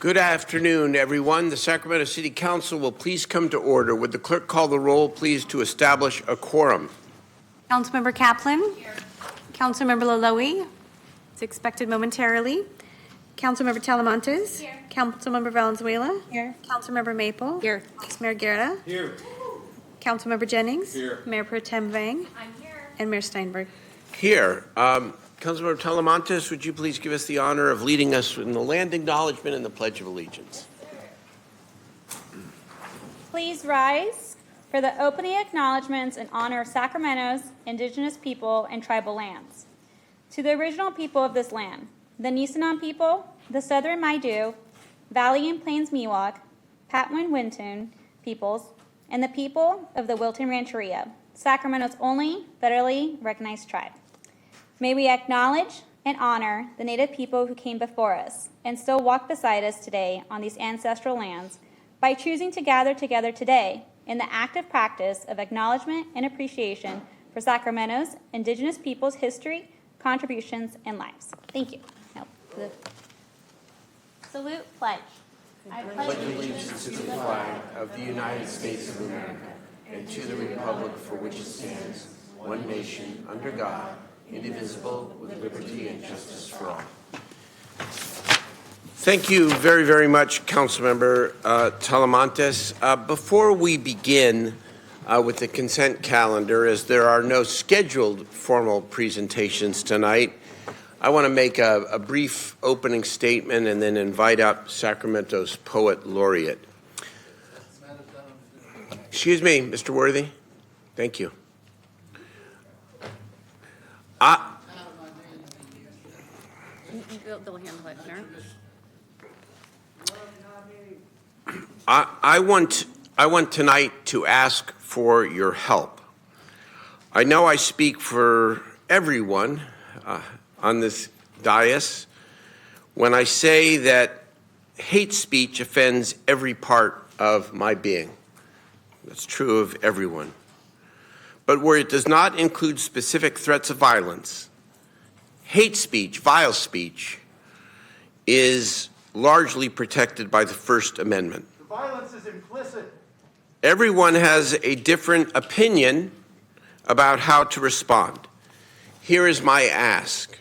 Good afternoon, everyone. The Sacramento City Council will please come to order. Would the clerk call the roll, please, to establish a quorum? Councilmember Kaplan. Here. Councilmember Laloe. It's expected momentarily. Councilmember Talamantes. Here. Councilmember Valenzuela. Here. Councilmember Maple. Here. Vice Mayor Guerra. Here. Councilmember Jennings. Here. Mayor Pro Tem Vang. I'm here. And Mayor Steinberg. Here. Councilmember Talamantes, would you please give us the honor of leading us in the land acknowledgement and the Pledge of Allegiance? Please rise for the opening acknowledgments in honor of Sacramento's indigenous people and tribal lands. To the original people of this land, the Nisenan people, the Southern Maidu, Valley and Plains Miwok, Patwin Wintun peoples, and the people of the Wilton Rancheria, Sacramento's only federally recognized tribe. May we acknowledge and honor the Native people who came before us and still walk beside us today on these ancestral lands by choosing to gather together today in the active practice of acknowledgement and appreciation for Sacramento's indigenous people's history, contributions, and lives. Thank you. Salute, pledge. I pledge allegiance to the flag of the United States of America and to the republic for which it stands, one nation, under God, indivisible, with liberty and justice for all. Thank you very, very much, Councilmember Talamantes. Before we begin with the consent calendar, as there are no scheduled formal presentations tonight, I want to make a brief opening statement and then invite up Sacramento's Poet Laureate. Excuse me, Mr. Worthy. Thank you. They'll handle it, sir. I want tonight to ask for your help. I know I speak for everyone on this dais when I say that hate speech offends every part of my being. That's true of everyone. But where it does not include specific threats of violence, hate speech, vile speech, is largely protected by the First Amendment. The violence is implicit. Everyone has a different opinion about how to respond. Here is my ask.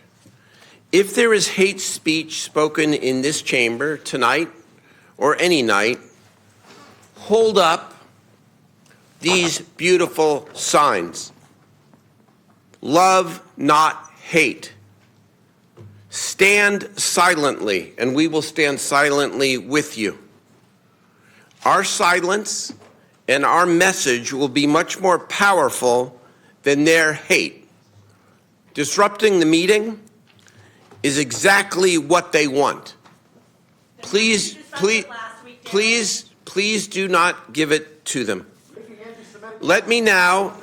If there is hate speech spoken in this chamber tonight or any night, hold up these beautiful signs. Love, not hate. Stand silently, and we will stand silently with you. Our silence and our message will be much more powerful than their hate. Disrupting the meeting is exactly what they want. Please do not give it to them. Let me now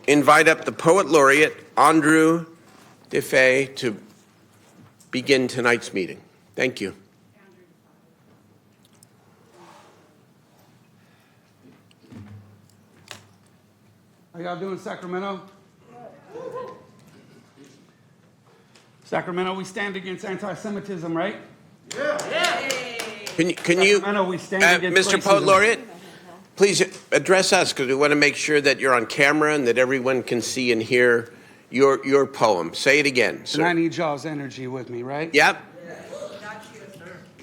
invite up the Poet Laureate, Andrew DeFay, to begin tonight's meeting. Thank you. How y'all doing, Sacramento? Sacramento, we stand against anti-Semitism, right? Yeah. Can you, we stand against Mr. racism. Poet Laureate, please address us, because we want to make sure that you're on camera and that everyone can see and hear your poem. Say it again, sir. And I need y'all's energy with me, right? Yep.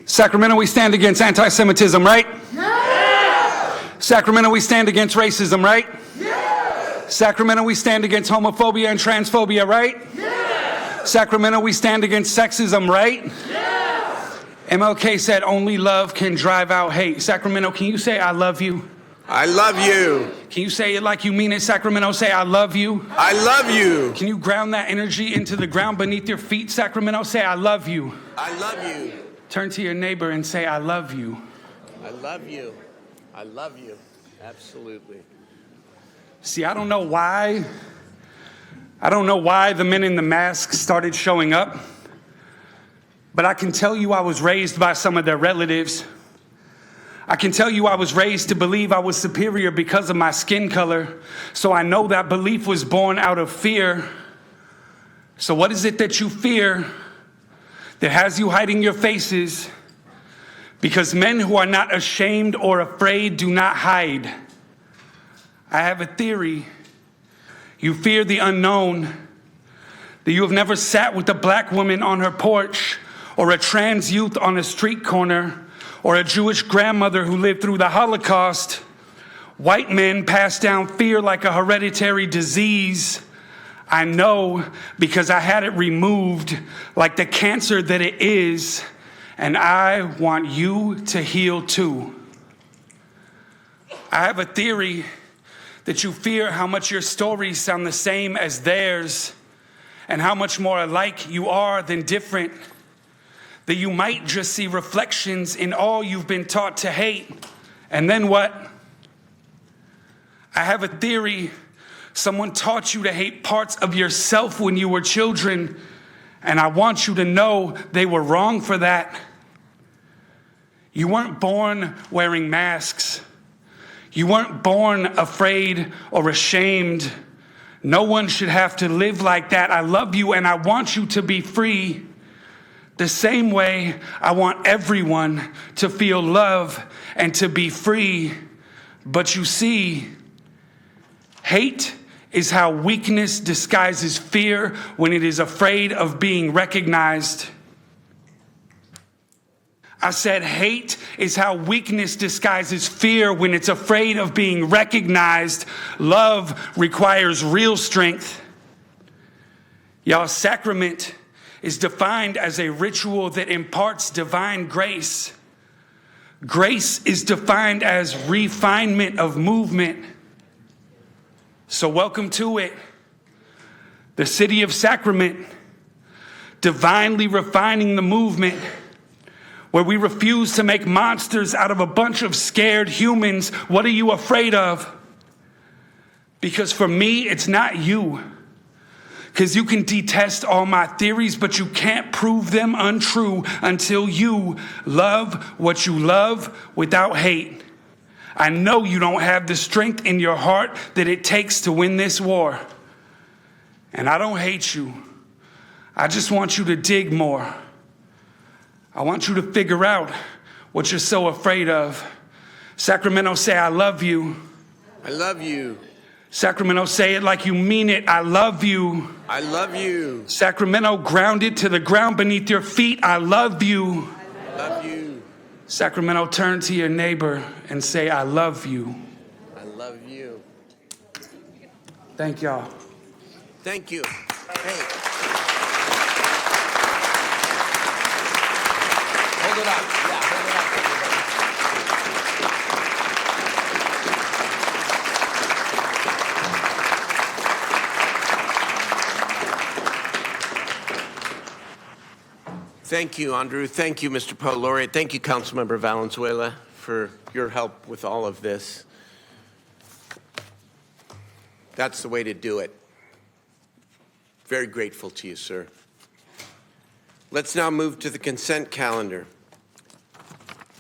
Sacramento, we stand against anti-Semitism, right? Yeah! Sacramento, we stand against racism, right? Yeah! Sacramento, we stand against homophobia and transphobia, right? Yeah! Sacramento, we stand against sexism, right? Yeah! MLK said only love can drive out hate. Sacramento, can you say I love you? I love you. Can you say it like you mean it, Sacramento? Say I love you. I love you. Can you ground that energy into the ground beneath your feet, Sacramento? Say I love you. I love you. Turn to your neighbor and say I love you. I love you. I love you. Absolutely. See, I don't know why the men in the masks started showing up, but I can tell you I was raised by some of their relatives. I can tell you I was raised to believe I was superior because of my skin color. So I know that belief was born out of fear. So what is it that you fear that has you hiding your faces Because men who are not ashamed or afraid do not hide. I have a theory. You fear the unknown. That you have never sat with a black woman on her porch, or a trans youth on a street corner, or a Jewish grandmother who lived through the Holocaust. White men pass down fear like a hereditary disease. I know because I had it removed like the cancer that it is, and I want you to heal too. I have a theory that you fear how much your stories sound the same as theirs, and how much more alike you are than different. That you might just see reflections in all you've been taught to hate. And then what? I have a theory. Someone taught you to hate parts of yourself when you were children, and I want you to know they were wrong for that. You weren't born wearing masks. You weren't born afraid or ashamed. No one should have to live like that. I love you and I want you to be free. The same way I want everyone to feel love and to be free. But you see, hate is how weakness disguises fear when it is afraid of being recognized. I said hate is how weakness disguises fear when it's afraid of being recognized. Love requires real strength. Y'all, sacrament is defined as a ritual that imparts divine grace. Grace is defined as refinement of movement. So welcome to it. The city of Sacramento, divinely refining the movement, where we refuse to make monsters out of a bunch of scared humans. What are you afraid of? Because for me, it's not you. Because you can detest all my theories, but you can't prove them untrue until you love what you love without hate. I know you don't have the strength in your heart that it takes to win this war. And I don't hate you. I just want you to dig more. I want you to figure out what you're so afraid of. Sacramento, say, I love you. I love you. Sacramento, say it like you mean it. I love you. I love you. Sacramento, ground it to the ground beneath your feet. I love you. I love you. Sacramento, turn to your neighbor and say, I love you. I love you. Thank y'all. Thank you. Hey. Hold it up. Yeah, hold it up. Thank you, Andrew. Thank you, Mr. Poet Laureate. Thank you, Councilmember Valenzuela, for your help with all of this. That's the way to do it. Very grateful to you, sir. Let's now move to the consent calendar.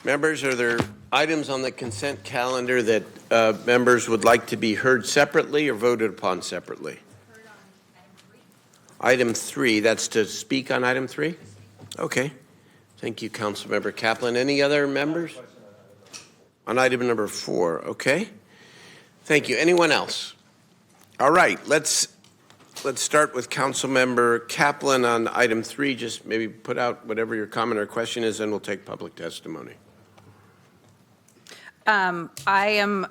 Members, are there items on the consent calendar that members would like to be heard separately or voted upon separately? Item 3, that's to speak on item 3? Okay. Thank you, Councilmember Kaplan. Any other members? On item number 4, okay. Thank you. Anyone else? All right, let's start with Councilmember Kaplan on item 3. Just maybe put out whatever your comment or question is, and we'll take public testimony. I am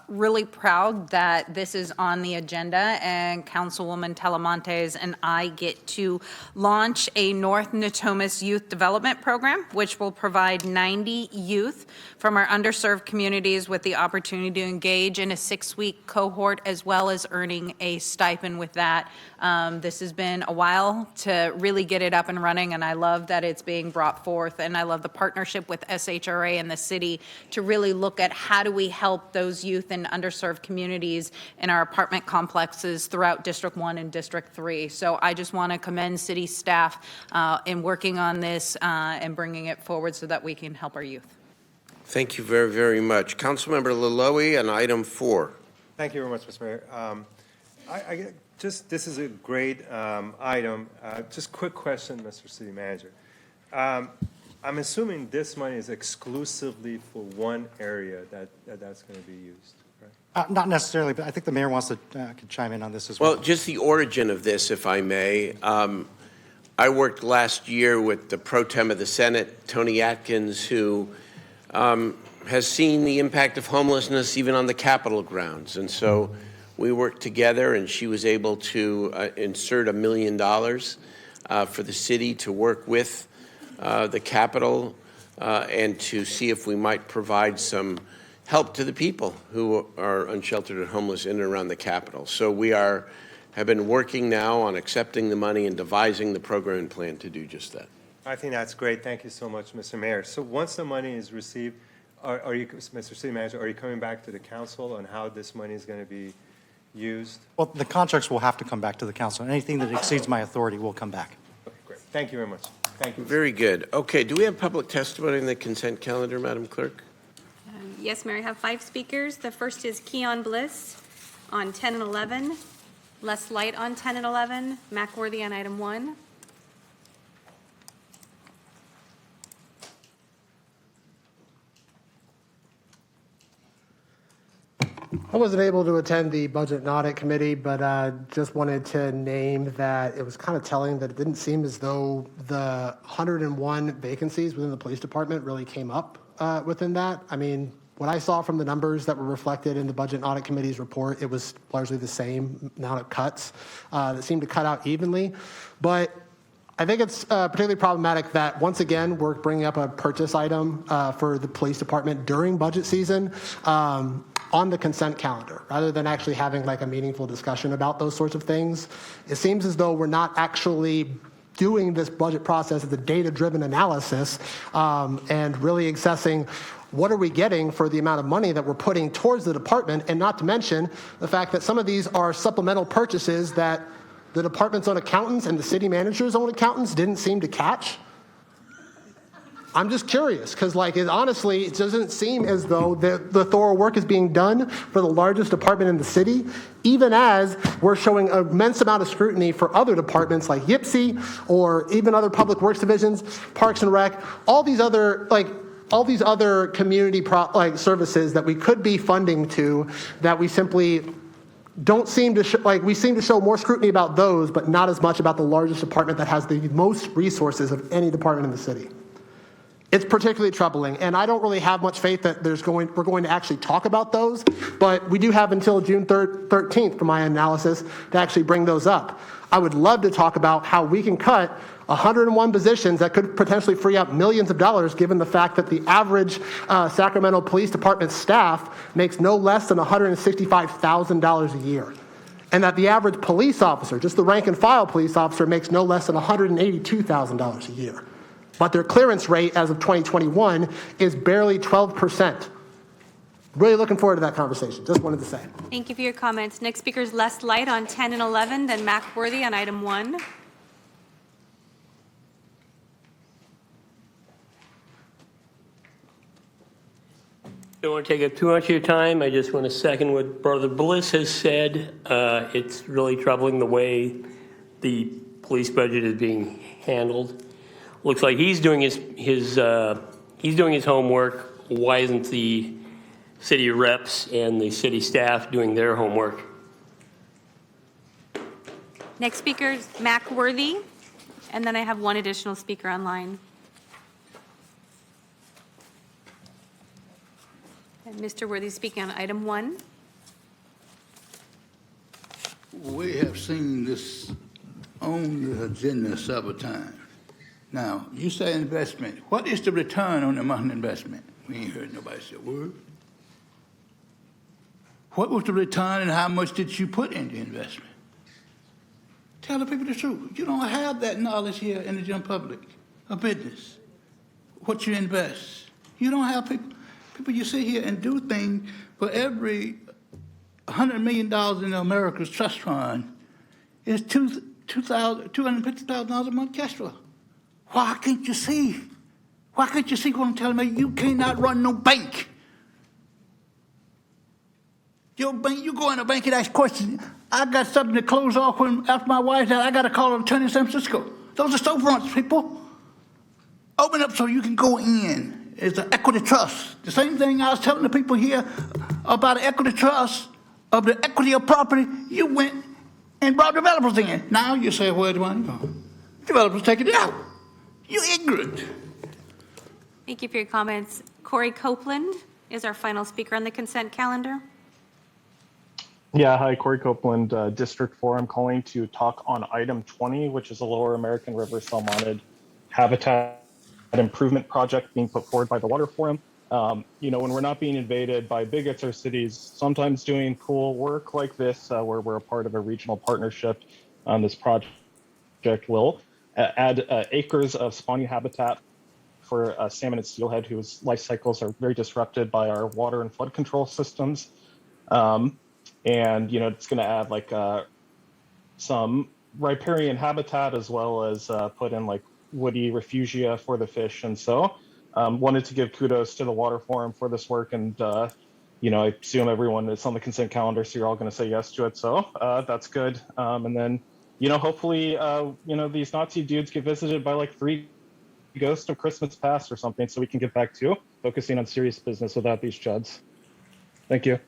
really proud that this is on the agenda, and Councilwoman Talamontes and I get to launch a North Natomas Youth Development Program, which will provide 90 youth from our underserved communities with the opportunity to engage in a 6-week cohort, as well as earning a stipend with that. This has been a while to really get it up and running, and I love that it's being brought forth, and I love the partnership with SHRA and the city to really look at how do we help those youth in underserved communities in our apartment complexes throughout District 1 and District 3. So I just want to commend city staff in working on this and bringing it forward so that we can help our youth. Thank you very, very much. Councilmember Laloe on item 4. Thank you very much, Mr. Mayor. This is a great item. Just quick question, Mr. City Manager. I'm assuming this money is exclusively for one area that's going to be used, right? Not necessarily, but I think the mayor wants to could chime in on this as well. Well, just the origin of this, if I may. I worked last year with the pro tem of the Senate, Tony Atkins, who has seen the impact of homelessness even on the Capitol grounds. And so we worked together, and she was able to insert $1 million for the city to work with the Capitol and to see if we might provide some help to the people who are unsheltered and homeless in and around the Capitol. So we have been working now on accepting the money and devising the program and plan to do just that. I think that's great. Thank you so much, Mr. Mayor. So once the money is received, are you, Mr. City Manager, are you coming back to the council on how this money is going to be used? Well, the contracts will have to come back to the council, and anything that exceeds my authority will come back. Okay, great. Thank you very much. Thank you. Very good. Okay, do we have public testimony in the consent calendar, Madam Clerk? Yes, Mayor, I have 5 speakers. The first is Keon Bliss on 10 and 11, Les Light on 10 and 11, Mac Worthy on item 1. I wasn't able to attend the Budget and Audit Committee, but just wanted to name that it was kind of telling that it didn't seem as though the 101 vacancies within the police department really came up within that. I mean, what I saw from the numbers that were reflected in the Budget and Audit Committee's report, it was largely the same amount of cuts that seemed to cut out evenly. But I think it's particularly problematic that, once again, we're bringing up a purchase item for the police department during budget season on the consent calendar, rather than actually having like a meaningful discussion about those sorts of things. It seems as though we're not actually doing this budget process as a data-driven analysis and really assessing what are we getting for the amount of money that we're putting towards the department, and not to mention the fact that some of these are supplemental purchases that the department's own accountants and the city manager's own accountants didn't seem to catch. I'm just curious, because honestly, it doesn't seem as though the thorough work is being done for the largest department in the city, even as we're showing an immense amount of scrutiny for other departments like YPSI or even other public works divisions, Parks and Rec, all these other community services that we could be funding to, that we simply don't seem to we seem to show more scrutiny about those, but not as much about the largest department that has the most resources of any department in the city. It's particularly troubling, and I don't really have much faith that we're going to actually talk about those, but we do have until June 13th, for my analysis, to actually bring those up. I would love to talk about how we can cut 101 positions that could potentially free up millions of dollars, given the fact that the average Sacramento Police Department staff makes no less than $165,000 a year. And that the average police officer, just the rank and file police officer, makes no less than $182,000 a year. But their clearance rate as of 2021 is barely 12%. Really looking forward to that conversation. Just wanted to say. Thank you for your comments. Next speaker is Les Light on 10 and 11, then Mac Worthy on item 1. I don't want to take up too much of your time. I just want to second what Brother Bliss has said. It's really troubling the way the police budget is being handled. Looks like he's doing his homework. Why isn't the city reps and the city staff doing their homework? Next speaker is Mac Worthy, and then I have one additional speaker online. And Mr. Worthy speaking on item 1. We have seen this on the agenda several times. Now, you say investment. What is the return on the money investment? We ain't heard nobody say a word. What was the return and how much did you put into investment? Tell the people the truth. You don't have that knowledge here in the general public of business, what you invest. You don't have people you sit here and do things for every $100 million in America's trust fund is $250,000 a month cash flow. Why can't you see? Why can't you see what I'm telling you? You cannot run no bank. Your bank, you go in a bank and ask questions. I got something to close off after my wife died. I got to call an attorney in San Francisco. Those are storefronts, people. Open up so you can go in. It's an equity trust. The same thing I was telling the people here about an equity trust of the equity of property. You went and brought developers in. Now you say, where's the money going? Developers take it out. You're ignorant. Thank you for your comments. Corey Copeland is our final speaker on the consent calendar. Yeah, hi, Corey Copeland, District 4. I'm calling to talk on item 20, which is a Lower American River Salmonid habitat improvement project being put forward by the Water Forum. You know, when we're not being invaded by bigots or cities, sometimes doing cool work like this, where we're a part of a regional partnership on this project will add acres of spawning habitat for salmon and steelhead, whose life cycles are very disrupted by our water and flood control systems. And, you know, it's going to add like some riparian habitat, as well as put in like woody refugia for the fish. And so wanted to give kudos to the Water Forum for this work. And, you know, I assume everyone is on the consent calendar, so you're all going to say yes to it. So that's good. And then, you know, hopefully, you know, these Nazi dudes get visited by like 3 ghosts of Christmas past or something, so we can get back to focusing on serious business without these chuds. Thank you.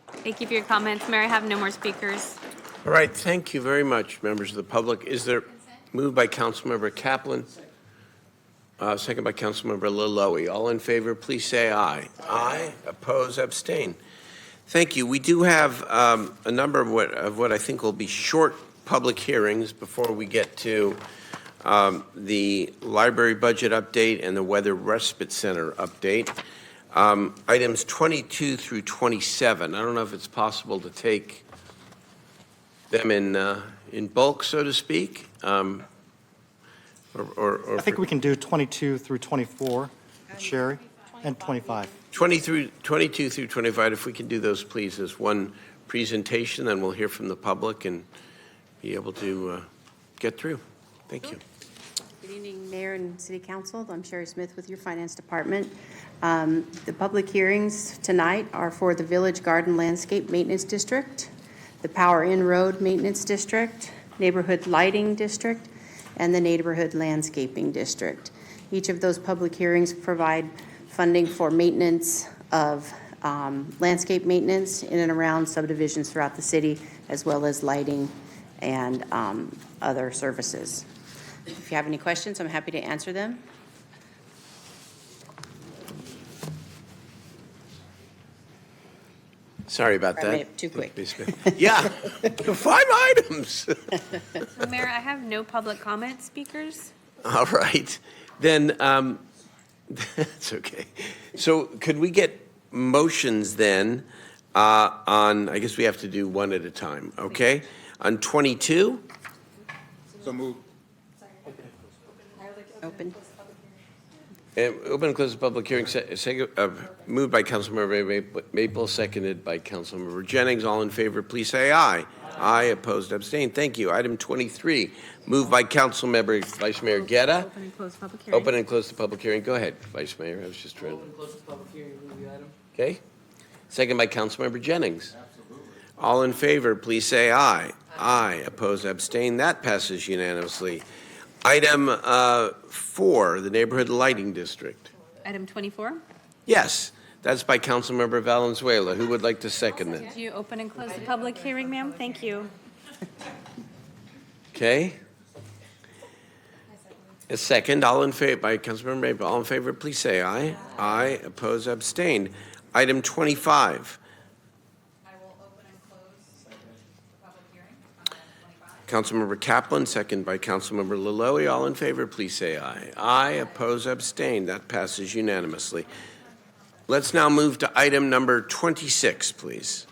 Thank you for your comments. Mayor, I have no more speakers. All right, thank you very much, members of the public. Is there, moved by Councilmember Kaplan, second by Councilmember Laloe. All in favor, please say aye. Aye. Oppose, abstain. Thank you. We do have a number of what I think will be short public hearings before we get to the library budget update and the weather respite center update. Items 22 through 27. I don't know if it's possible to take them in bulk, so to speak. Or I think we can do 22 through 24, Sherry, and 25. 22 through 25, if we can do those, please, as one presentation, then we'll hear from the public and be able to get through. Thank you. Good evening, Mayor and City Council. I'm Sherry Smith with your Finance Department. The public hearings tonight are for the Village Garden Landscape Maintenance District, the Power Inn Road Maintenance District, Neighborhood Lighting District, and the Neighborhood Landscaping District. Each of those public hearings provide funding for maintenance of landscape maintenance in and around subdivisions throughout the city, as well as lighting and other services. If you have any questions, I'm happy to answer them. Sorry about I that. made it too quick. Yeah, 5 items. So, Mayor, I have no public comment speakers. All right, then that's okay. So could we get motions then on, I guess we have to do one at a time, okay? On 22? So move. Open. Open and close the public hearing. Moved by Councilmember Maple, seconded by Councilmember Jennings. All in favor, please say aye. Aye. Opposed, abstained. Thank you. Item 23, moved by Councilmember Vice Mayor Guerra. Open and close public hearing. Open and close the public hearing. Go ahead, Vice Mayor. I was just trying to. Open and close the public hearing. Move the item. Okay. Second by Councilmember Jennings. Absolutely. All in favor, please say aye. Aye. Opposed, abstained. That passes unanimously. Item 4, the Neighborhood Lighting District. Item 24. Yes, that's by Councilmember Valenzuela. Who would like to second that? Did you open and close the public hearing, ma'am? Thank you. Okay. A second, all in favor, by Councilmember Maple. All in favor, please say aye. Aye. Opposed, abstained. Item 25. Councilmember Kaplan, second by Councilmember Laloe. All in favor, please say aye. Aye. Oppose, abstain. That passes unanimously. Let's now move to item number 26, please.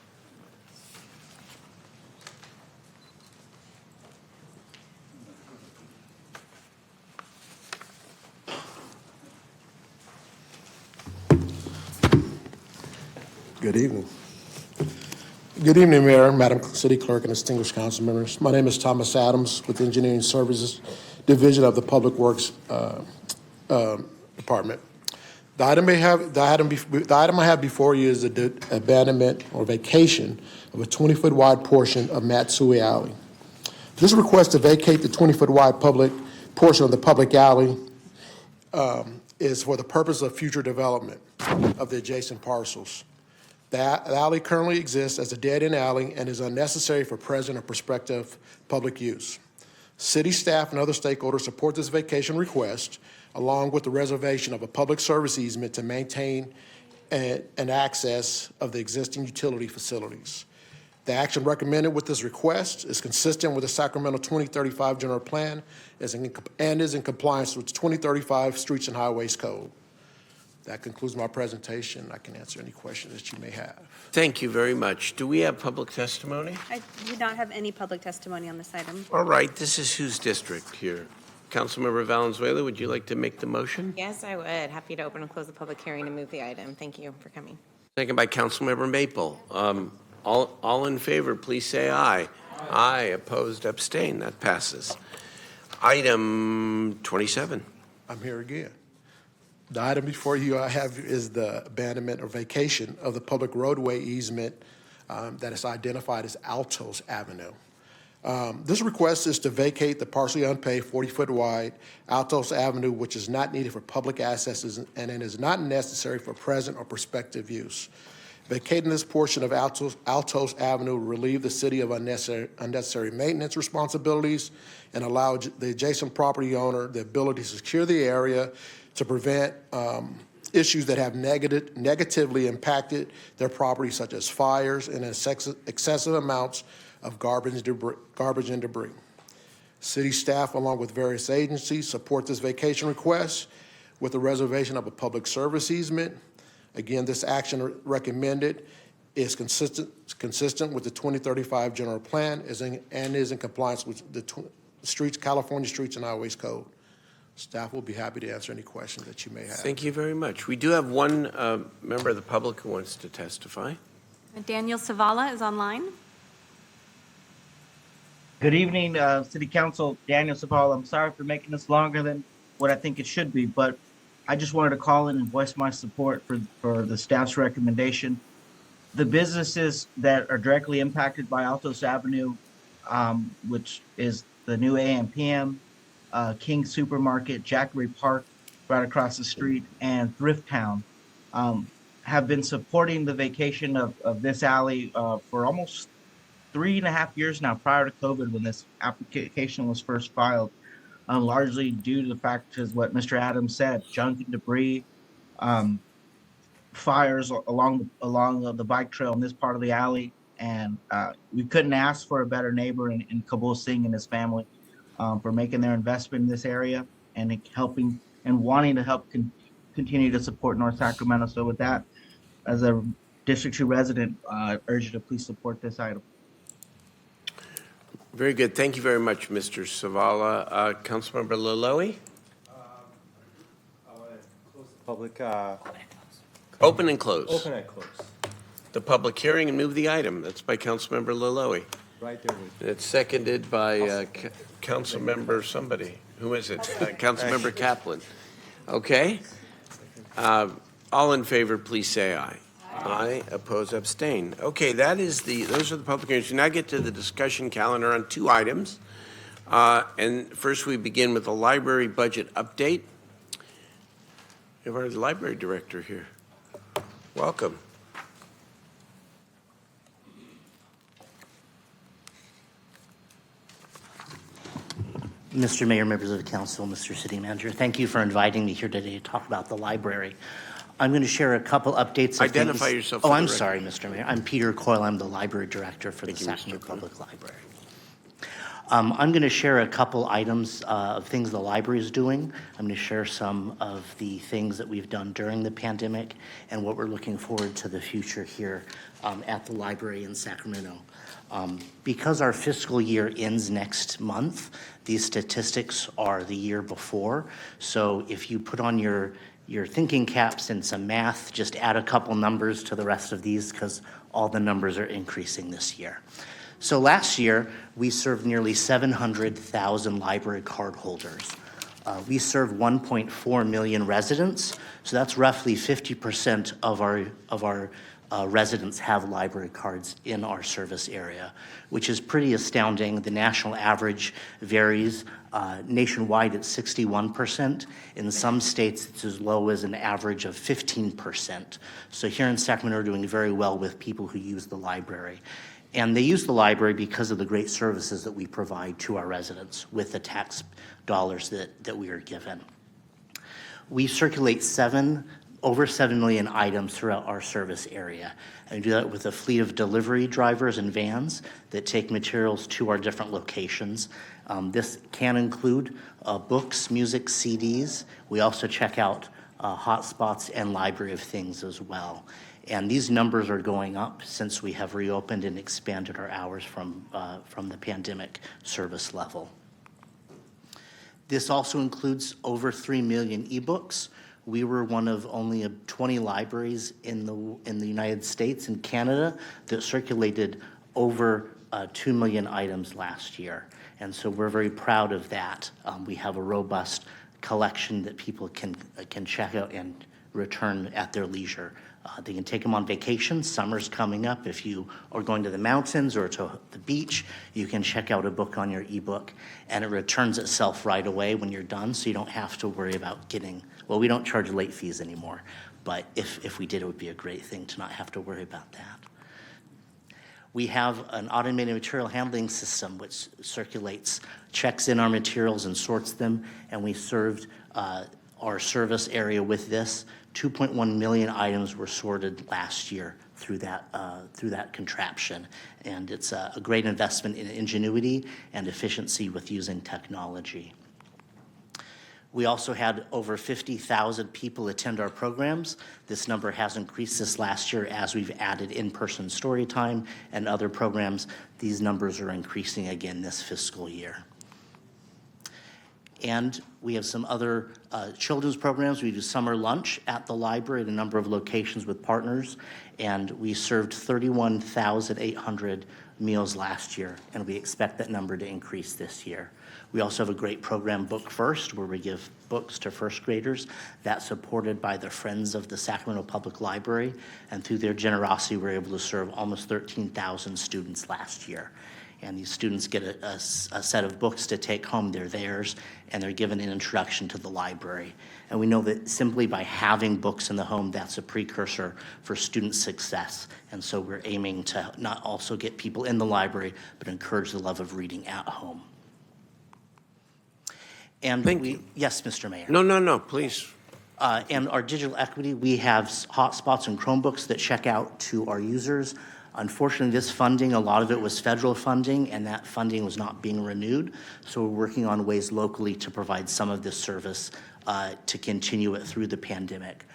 Good evening. Good evening, Mayor, Madam City Clerk, and distinguished council members. My name is Thomas Adams with the Engineering Services Division of the Public Works Department. The item I have before you is the abandonment or vacation of a 20-foot wide portion of Matsui Alley. This request to vacate the 20-foot wide public portion of the public alley is for the purpose of future development of the adjacent parcels. The alley currently exists as a dead-end alley and is unnecessary for present or prospective public use. City staff and other stakeholders support this vacation request, along with the reservation of a public service easement to maintain an access of the existing utility facilities. The action recommended with this request is consistent with the Sacramento 2035 General Plan and is in compliance with the 2035 Streets and Highways Code. That concludes my presentation. I can answer any questions that you may have. Thank you very much. Do we have public testimony? I do not have any public testimony on this item. All right, this is whose district here? Councilmember Valenzuela, would you like to make the motion? Yes, I would. Happy to open and close the public hearing and move the item. Thank you for coming. Second by Councilmember Maple. All in favor, please say aye. Aye. Opposed, abstain. That passes. Item 27. I'm here again. The item before you I have is the abandonment or vacation of the public roadway easement that is identified as Altos Avenue. This request is to vacate the partially unpaved 40-foot wide Altos Avenue, which is not needed for public access and it is not necessary for present or prospective use. Vacating this portion of Altos Avenue will relieve the city of unnecessary maintenance responsibilities and allow the adjacent property owner the ability to secure the area to prevent issues that have negatively impacted their property, such as fires and excessive amounts of garbage and debris. City staff, along with various agencies, support this vacation request with the reservation of a public service easement. Again, this action recommended is consistent with the 2035 General Plan and is in compliance with the California Streets and Highways Code. Staff will be happy to answer any questions that you may have. Thank you very much. We do have one member of the public who wants to testify. Daniel Savala is online. Good evening, City Council. Daniel Savala. I'm sorry for making this longer than what I think it should be, but I just wanted to call in and voice my support for the staff's recommendation. The businesses that are directly impacted by Altos Avenue, which is the new AM/PM, King Supermarket, Jackery Park right across the street, and Thrift Town, have been supporting the vacation of this alley for almost 3.5 years now, prior to COVID, when this application was first filed. Largely due to the fact, as what Mr. Adams said, junk and debris, fires along the bike trail in this part of the alley, and we couldn't ask for a better neighbor in Kabul Singh and his family for making their investment in this area and helping and wanting to help continue to support North Sacramento. So with that, as a District 2 resident, I urge you to please support this item. Very good. Thank you very much, Mr. Savala. Councilmember Laloe? I want to close the public. Open and close. Open and close. The public hearing and move the item. That's by Councilmember Laloe. Right there. And it's seconded by Councilmember somebody. Who is it? Councilmember Kaplan. Okay. All in favor, please say aye. Aye. Oppose, abstain. Okay, those are the public hearings. We now get to the discussion calendar on two items. And first we begin with the library budget update. We have our library director here. Welcome. Mr. Mayor, members of the council, Mr. City Manager, thank you for inviting me here today to talk about the library. I'm going to share a couple updates. Identify yourself. Oh, I'm sorry, Mr. Mayor. I'm Peter Coyle. I'm the library director for the Sacramento Public Library. I'm going to share a couple items of things the library is doing. I'm going to share some of the things that we've done during the pandemic and what we're looking forward to the future here at the library in Sacramento. Because our fiscal year ends next month, these statistics are the year before. So if you put on your thinking caps and some math, just add a couple numbers to the rest of these because all the numbers are increasing this year. So last year, we served nearly 700,000 library card holders. We served 1.4 million residents, so that's roughly 50% of our residents have library cards in our service area, which is pretty astounding. The national average varies. Nationwide, it's 61%. In some states, it's as low as an average of 15%. So here in Sacramento, we're doing very well with people who use the library. And they use the library because of the great services that we provide to our residents with the tax dollars that we are given. We circulate over 7 million items throughout our service area. And we do that with a fleet of delivery drivers and vans that take materials to our different locations. This can include books, music, CDs. We also check out hotspots and library of things as well. And these numbers are going up since we have reopened and expanded our hours from the pandemic service level. This also includes over 3 million ebooks. We were one of only 20 libraries in the United States and Canada that circulated over 2 million items last year. And so we're very proud of that. We have a robust collection that people can check out and return at their leisure. They can take them on vacation. Summer's coming up. If you are going to the mountains or to the beach, you can check out a book on your ebook, and it returns itself right away when you're done, so you don't have to worry about getting, well, we don't charge late fees anymore, but if we did, it would be a great thing to not have to worry about that. We have an automated material handling system which circulates, checks in our materials and sorts them, and we served our service area with this. 2.1 million items were sorted last year through that contraption, and it's a great investment in ingenuity and efficiency with using technology. We also had over 50,000 people attend our programs. This number has increased this last year as we've added in-person story time and other programs. These numbers are increasing again this fiscal year. And we have some other children's programs. We do summer lunch at the library at a number of locations with partners, and we served 31,800 meals last year, and we expect that number to increase this year. We also have a great program, Book First, where we give books to first graders. That's supported by the Friends of the Sacramento Public Library, and through their generosity, we're able to serve almost 13,000 students last year. And these students get a set of books to take home. They're theirs, and they're given an introduction to the library. And we know that simply by having books in the home, that's a precursor for student success. And so we're aiming to not also get people in the library, but encourage the love of reading at home. And Thank you. Yes, Mr. Mayor. No, please. And our digital equity, we have hotspots and Chromebooks that check out to our users. Unfortunately, this funding, a lot of it was federal funding, and that funding was not being renewed. So we're working on ways locally to provide some of this service to continue it through the pandemic.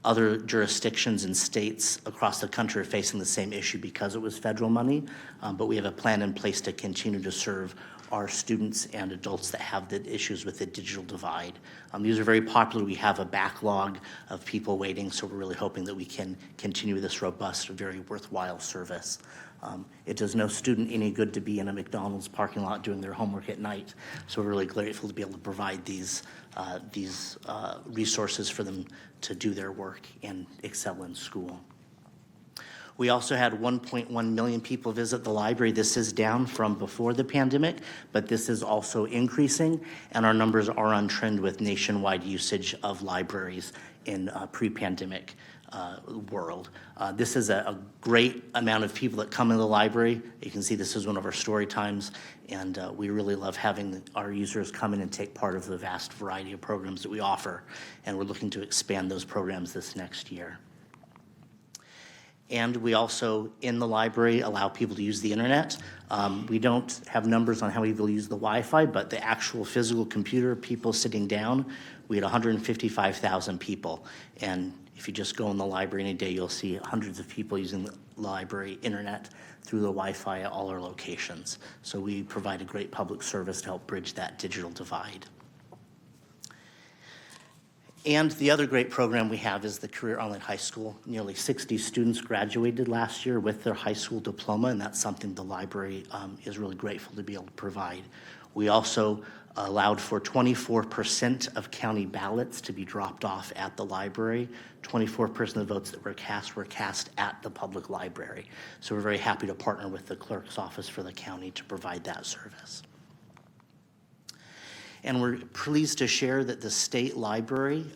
Other jurisdictions and states across the country are facing the same issue because it was federal money, but we have a plan in place to continue to serve our students and adults that have the issues with the digital divide. These are very popular. We have a backlog of people waiting, so we're really hoping that we can continue this robust, very worthwhile service. It does no student any good to be in a McDonald's parking lot doing their homework at night, so we're really grateful to be able to provide these resources for them to do their work and excel in school. We also had 1.1 million people visit the library. This is down from before the pandemic, but this is also increasing, and our numbers are on trend with nationwide usage of libraries in pre-pandemic world. This is a great amount of people that come in the library. You can see this is one of our story times, and we really love having our users come in and take part of the vast variety of programs that we offer, and we're looking to expand those programs this next year. And we also, in the library, allow people to use the internet. We don't have numbers on how many people use the Wi-Fi, but the actual physical computer, people sitting down, we had 155,000 people. And if you just go in the library any day, you'll see hundreds of people using the library internet through the Wi-Fi at all our locations. So we provide a great public service to help bridge that digital divide. And the other great program we have is the Career Online High School. Nearly 60 students graduated last year with their high school diploma, and that's something the library is really grateful to be able to provide. We also allowed for 24% of county ballots to be dropped off at the library. 24% of the votes that were cast at the public library. So we're very happy to partner with the clerk's office for the county to provide that service. And we're pleased to share that the state library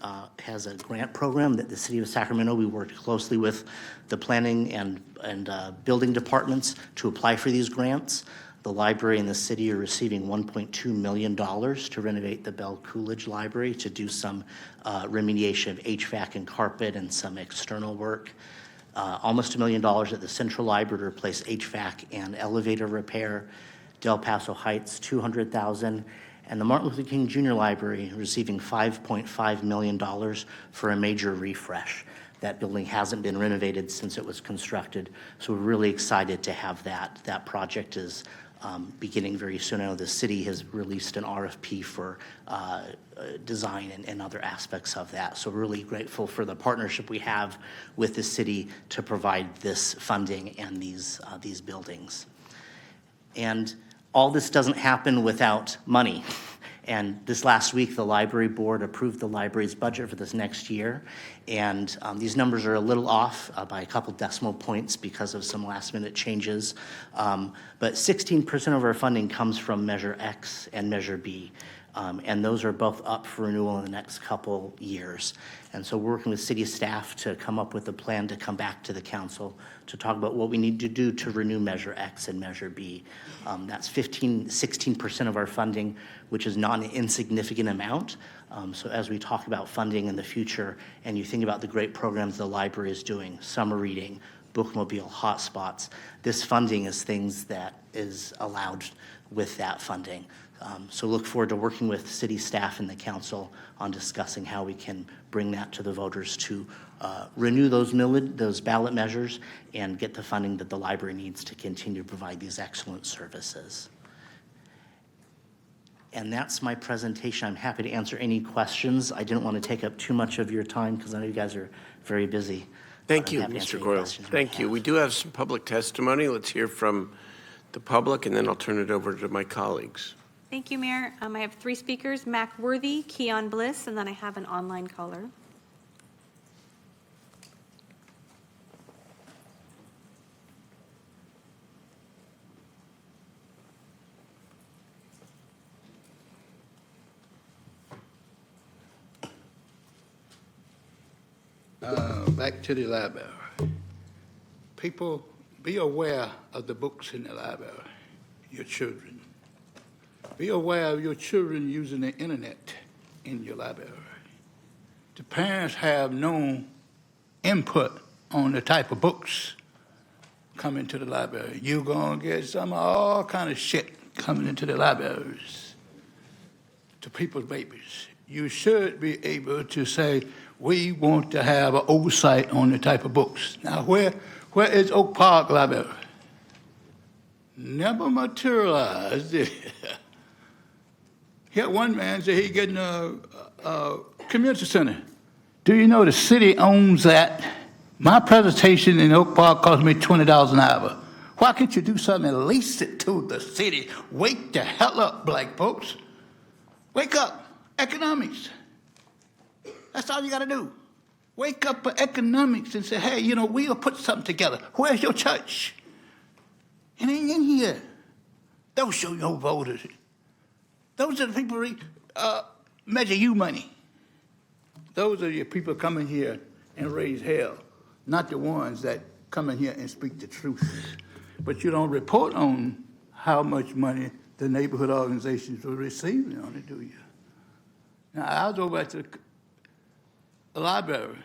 has a grant program that the city of Sacramento, we worked closely with the planning and building departments to apply for these grants. The library and the city are receiving $1.2 million to renovate the Bell Coolidge Library, to do some remediation of HVAC and carpet and some external work. Almost $1 million at the Central Library to replace HVAC and elevator repair. Del Paso Heights, $200,000. And the Martin Luther King Jr. Library receiving $5.5 million for a major refresh. That building hasn't been renovated since it was constructed, so we're really excited to have that. That project is beginning very soon. I know the city has released an RFP for design and other aspects of that. So we're really grateful for the partnership we have with the city to provide this funding and these buildings. And all this doesn't happen without money. And this last week, the library board approved the library's budget for this next year. And these numbers are a little off by a couple decimal points because of some last minute changes. But 16% of our funding comes from Measure X and Measure B. And those are both up for renewal in the next couple years. And so we're working with city staff to come up with a plan to come back to the council to talk about what we need to do to renew Measure X and Measure B. That's 16% of our funding, which is not an insignificant amount. So as we talk about funding in the future, and you think about the great programs the library is doing, summer reading, bookmobile, hotspots, this funding is things that is allowed with that funding. So look forward to working with city staff and the council on discussing how we can bring that to the voters to renew those ballot measures and get the funding that the library needs to continue to provide these excellent services. And that's my presentation. I'm happy to answer any questions. I didn't want to take up too much of your time because I know you guys are very busy. Thank you, Mr. Coyle. Thank you. We do have some public testimony. Let's hear from the public, and then I'll turn it over to my colleagues. Thank you, Mayor. I have 3 speakers, Mac Worthy, Keon Bliss, and then I have an online caller. Back to the library. People, be aware of the books in the library, your children. Be aware of your children using the internet in your library. The parents have no input on the type of books coming to the library. You're gonna get some all kind of shit coming into the libraries to people's babies. You should be able to say, we want to have an oversight on the type of books. Now, where is Oak Park Library? Never materialized. Here, one man said he getting a community center. Do you know the city owns that? My presentation in Oak Park cost me $20 an hour. Why can't you do something and lease it to the city? Wake the hell up, black folks. Wake up. Economics. That's all you got to do. Wake up for economics and say, hey, you know, we'll put something together. Where's your church? It ain't in here. Don't show your voters. Those are the people who measure you money. Those are your people coming here and raise hell, not the ones that come in here and speak the truth. But you don't report on how much money the neighborhood organizations are receiving on it, do you? Now, I was over at the library.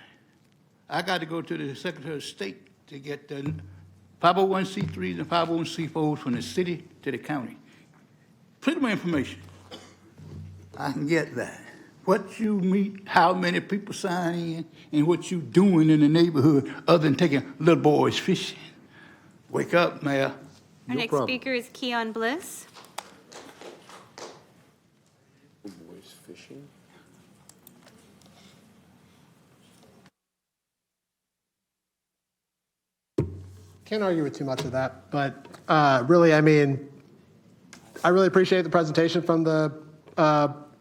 I got to go to the Secretary of State to get the 501c3s and 501c4s from the city to the county. Plenty of information. I can get that. What you meet, how many people sign in, and what you doing in the neighborhood other than taking little boys fishing. Wake up, Mayor. Our next speaker is Keon Bliss. Little boys fishing. Can't argue with too much of that, but really, I mean, I really appreciate the presentation from the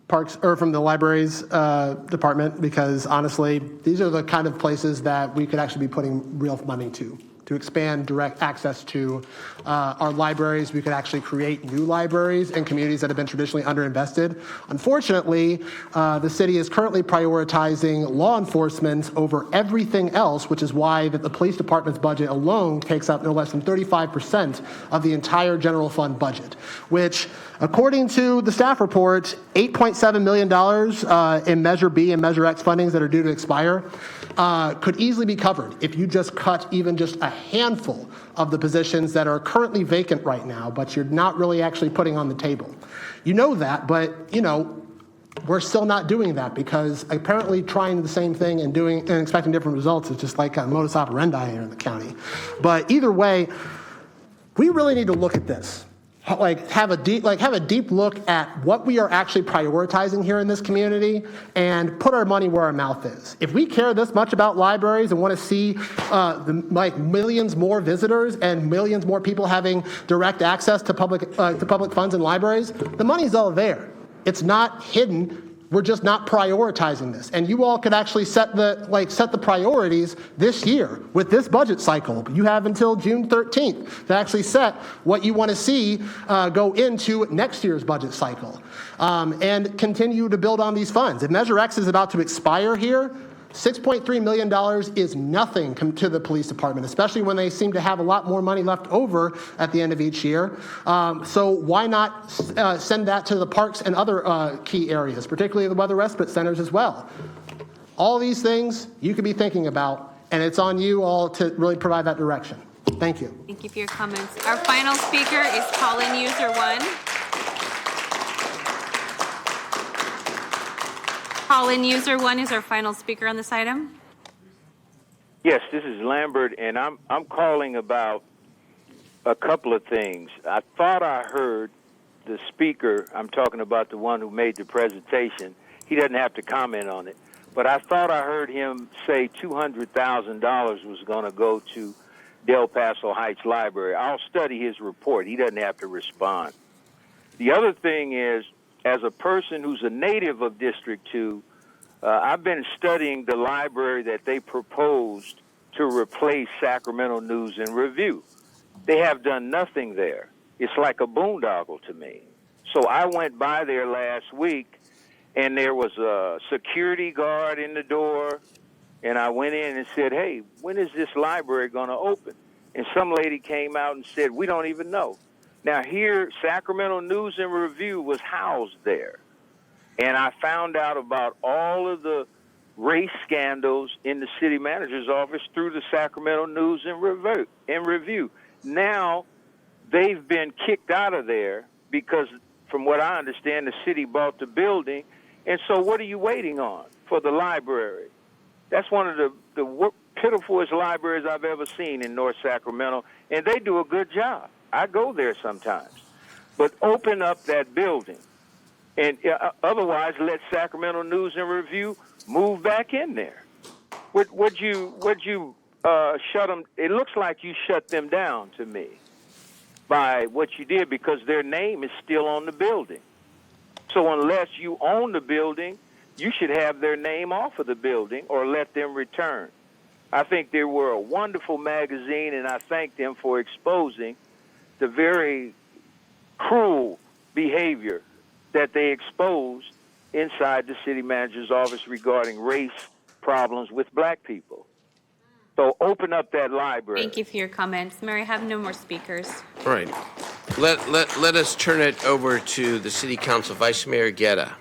parks or from the libraries department, because honestly, these are the kind of places that we could actually be putting real money to expand direct access to our libraries. We could actually create new libraries in communities that have been traditionally underinvested. Unfortunately, the city is currently prioritizing law enforcement over everything else, which is why that the police department's budget alone takes up no less than 35% of the entire general fund budget, which, according to the staff report, $8.7 million in Measure B and Measure X fundings that are due to expire could easily be covered if you just cut even just a handful of the positions that are currently vacant right now, but you're not really actually putting on the table. You know that, but we're still not doing that because apparently trying the same thing and doing and expecting different results is just like a modus operandi here in the county. But either way, we really need to look at this. Have a deep look at what we are actually prioritizing here in this community and put our money where our mouth is. If we care this much about libraries and want to see millions more visitors and millions more people having direct access to public funds and libraries, the money's all there. It's not hidden. We're just not prioritizing this. And you all could actually set the priorities this year with this budget cycle. You have until June 13th to actually set what you want to see go into next year's budget cycle and continue to build on these funds. If Measure X is about to expire here, $6.3 million is nothing to the police department, especially when they seem to have a lot more money left over at the end of each year. So why not send that to the parks and other key areas, particularly the weather respite centers as well? All these things you could be thinking about, and it's on you all to really provide that direction. Thank you. Thank you for your comments. Our final speaker is call-in user 1. Call-in user 1 is our final speaker on this item. Yes, this is Lambert, and I'm calling about a couple of things. I thought I heard the speaker, I'm talking about the one who made the presentation, he doesn't have to comment on it, but I thought I heard him say $200,000 was going to go to Del Paso Heights Library. I'll study his report. He doesn't have to respond. The other thing is, as a person who's a native of District 2, I've been studying the library that they proposed to replace Sacramento News and Review. They have done nothing there. It's like a boondoggle to me. So I went by there last week, and there was a security guard in the door, and I went in and said, hey, when is this library going to open? And some lady came out and said, we don't even know. Now here, Sacramento News and Review was housed there. And I found out about all of the race scandals in the city manager's office through the Sacramento News and Review. Now, they've been kicked out of there because, from what I understand, the city bought the building. And so what are you waiting on for the library? That's one of the pitifulest libraries I've ever seen in North Sacramento, and they do a good job. I go there sometimes. But open up that building. And otherwise, let Sacramento News and Review move back in there. Would you shut them? It looks like you shut them down to me by what you did, because their name is still on the building. So unless you own the building, you should have their name off of the building or let them return. I think they were a wonderful magazine, and I thank them for exposing the very cruel behavior that they exposed inside the city manager's office regarding race problems with black people. So open up that library. Thank you for your comments. Mary, I have no more speakers. All right. Let us turn it over to the City Council. Vice Mayor Guerra.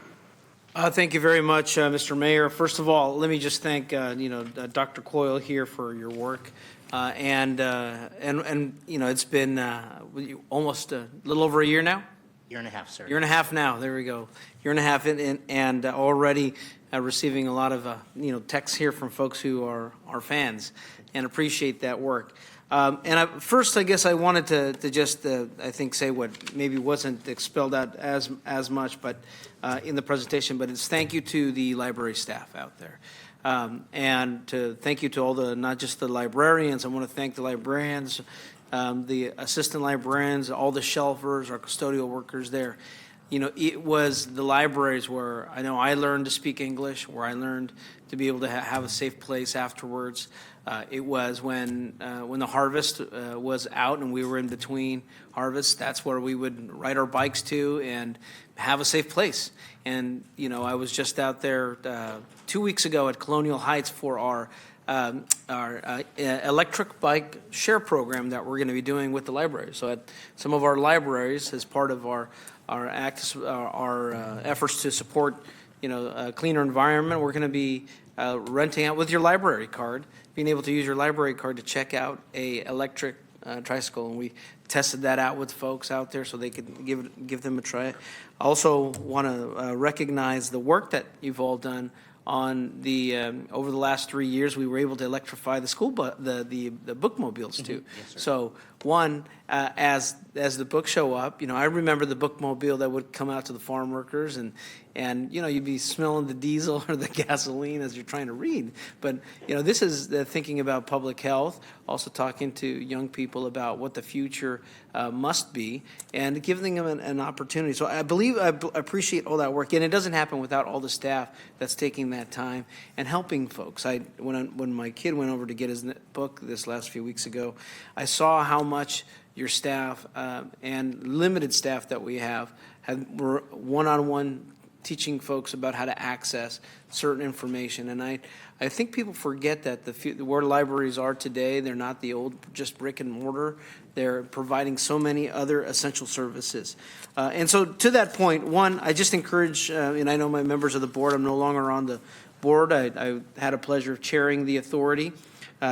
Thank you very much, Mr. Mayor. First of all, let me just thank Dr. Coyle here for your work, and it's been almost a little over a year now. Year and a half, sir. Year and a half now. There we go. Year and a half in, and already receiving a lot of texts here from folks who are fans and appreciate that work. First, I guess I wanted to just I think say what maybe wasn't expelled out as much, but in the presentation. But it's thank you to the library staff out there. And to thank you to all not just the librarians. I want to thank the librarians the assistant librarians, all the shelvers, our custodial workers there. You know, it was the libraries where I know I learned to speak English, where I learned to be able to have a safe place afterwards. It was when the harvest was out and we were in between harvests. That's where we would ride our bikes to and have a safe place. And you know, I was just out there 2 weeks ago at Colonial Heights for our electric bike share program that we're going to be doing with the libraries. So at some of our libraries, as part of our efforts to support, you know, a cleaner environment, we're going to be renting out with your library card, being able to use your library card to check out a electric tricycle, and we tested that out with folks out there so they could give them a try. I also want to recognize the work that you've all done on the over the last 3 years. We were able to electrify the school the bookmobiles too. Yes, sir. So one, as the books show up, you know, I remember the bookmobile that would come out to the farm workers, and you know, you'd be smelling the diesel or the gasoline as you're trying to read. But you know, this is thinking about public health, also talking to young people about what the future must be, and giving them an opportunity. So I appreciate all that work, and it doesn't happen without all the staff that's taking that time and helping folks. When my kid went over to get his book this last few weeks ago, I saw how much your staff and limited staff that we have were one-on-one teaching folks about how to access certain information. And I think people forget that where libraries are today, they're not the old just brick and mortar. They're providing so many other essential services. And so to that point, one, I just encourage, and I know my members of the board, I'm no longer on the board. I had a pleasure of chairing the authority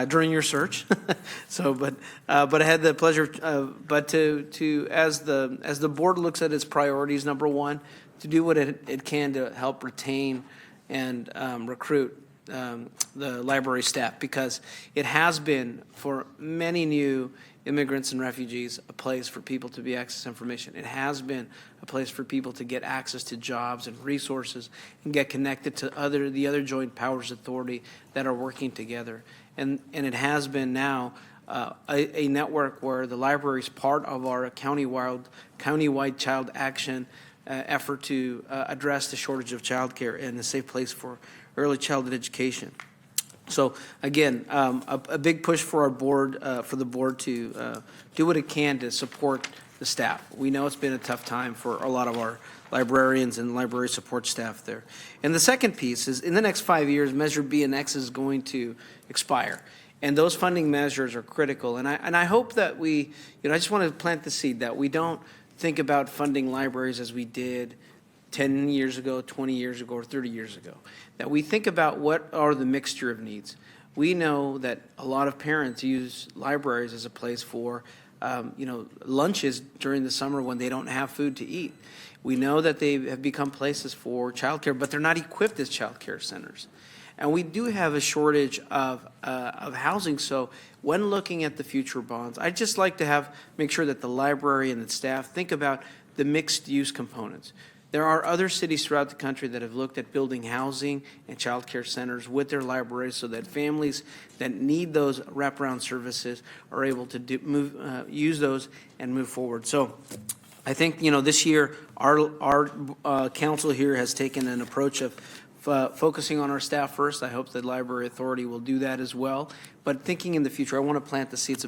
during your search. But I had the pleasure, but as the board looks at its priorities, number one, to do what it can to help retain and recruit the library staff, because it has been for many new immigrants and refugees a place for people to be access information. It has been a place for people to get access to jobs and resources and get connected to the other joint powers authority that are working together. And it has been now a network where the library is part of our countywide child action effort to address the shortage of childcare and a safe place for early childhood education. So again, a big push for our board, for the board to do what it can to support the staff. We know it's been a tough time for a lot of our librarians and library support staff there. And the second piece is, in the next 5 years, Measure B and X is going to expire. And those funding measures are critical. And I hope that I just want to plant the seed that we don't think about funding libraries as we did 10 years ago, 20 years ago, or 30 years ago. That we think about what are the mixture of needs. We know that a lot of parents use libraries as a place for lunches during the summer when they don't have food to eat. We know that they have become places for childcare, but they're not equipped as childcare centers. And we do have a shortage of housing. So when looking at the future bonds, I'd just like to make sure that the library and the staff think about the mixed use components. There are other cities throughout the country that have looked at building housing and child care centers with their libraries so that families that need those wraparound services are able to use those and move forward. So I think, this year our council here has taken an approach of focusing on our staff first. I hope the Library Authority will do that as well. But thinking in the future, I want to plant the seeds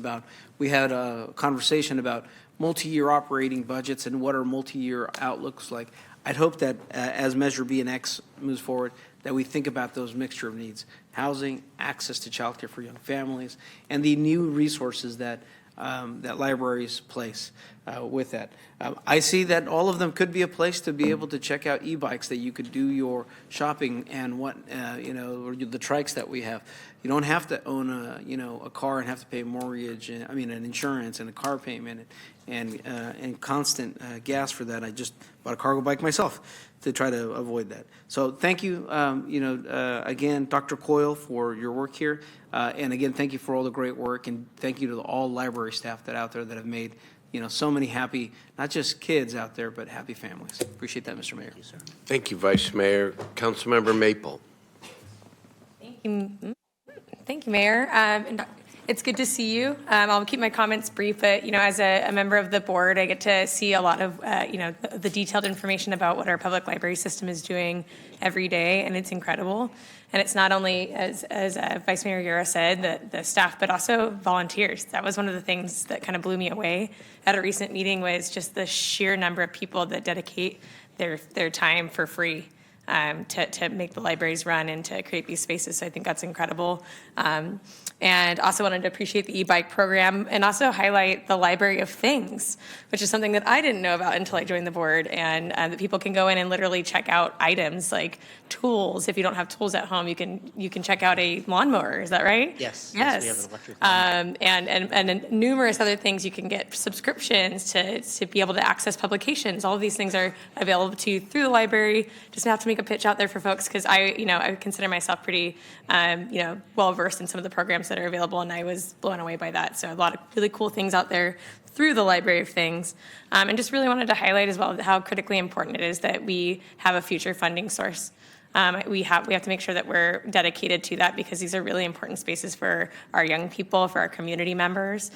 we had a conversation about multi-year operating budgets and what our multi-year outlooks like. I'd hope that as Measure B and X moves forward, that we think about those mixture of needs: housing, access to childcare for young families, and the new resources that libraries place with that. I see that all of them could be a place to be able to check out e-bikes, that you could do your shopping and or the trikes that we have. You don't have to own a car and have to pay a mortgage, an insurance and a car payment and constant gas for that. I just bought a cargo bike myself to try to avoid that. So thank you, again, Dr. Coyle, for your work here. And again, thank you for all the great work, and thank you to all library staff that out there that have made so many happy, not just kids out there, but happy families. Appreciate that, Mr. Mayor. Yes, sir. Thank you, Vice Mayor. Councilmember Maple. Thank you, Mayor. It's good to see you. I'll keep my comments brief, but, as a member of the board, I get to see a lot of, the detailed information about what our public library system is doing every day, and it's incredible. And it's not only, as Vice Mayor Yura said, the staff, but also volunteers. That was one of the things that kind of blew me away at a recent meeting, was just the sheer number of people that dedicate their time for free to make the libraries run and to create these spaces. So I think that's incredible. And also wanted to appreciate the e-bike program and also highlight the Library of Things, which is something that I didn't know about until I joined the board, and that people can go in and literally check out items like tools. If you don't have tools at home, you can check out a lawnmower. Is that right? Yes. Yes. We have an electric lawnmower. And numerous other things. You can get subscriptions to be able to access publications. All of these things are available to you through the library. Just have to make a pitch out there for folks, because I consider myself pretty well versed in some of the programs that are available, and I was blown away by that. So a lot of really cool things out there through the Library of Things. And just really wanted to highlight as well how critically important it is that we have a future funding source. We have to make sure that we're dedicated to that, because these are really important spaces for our young people, for our community members.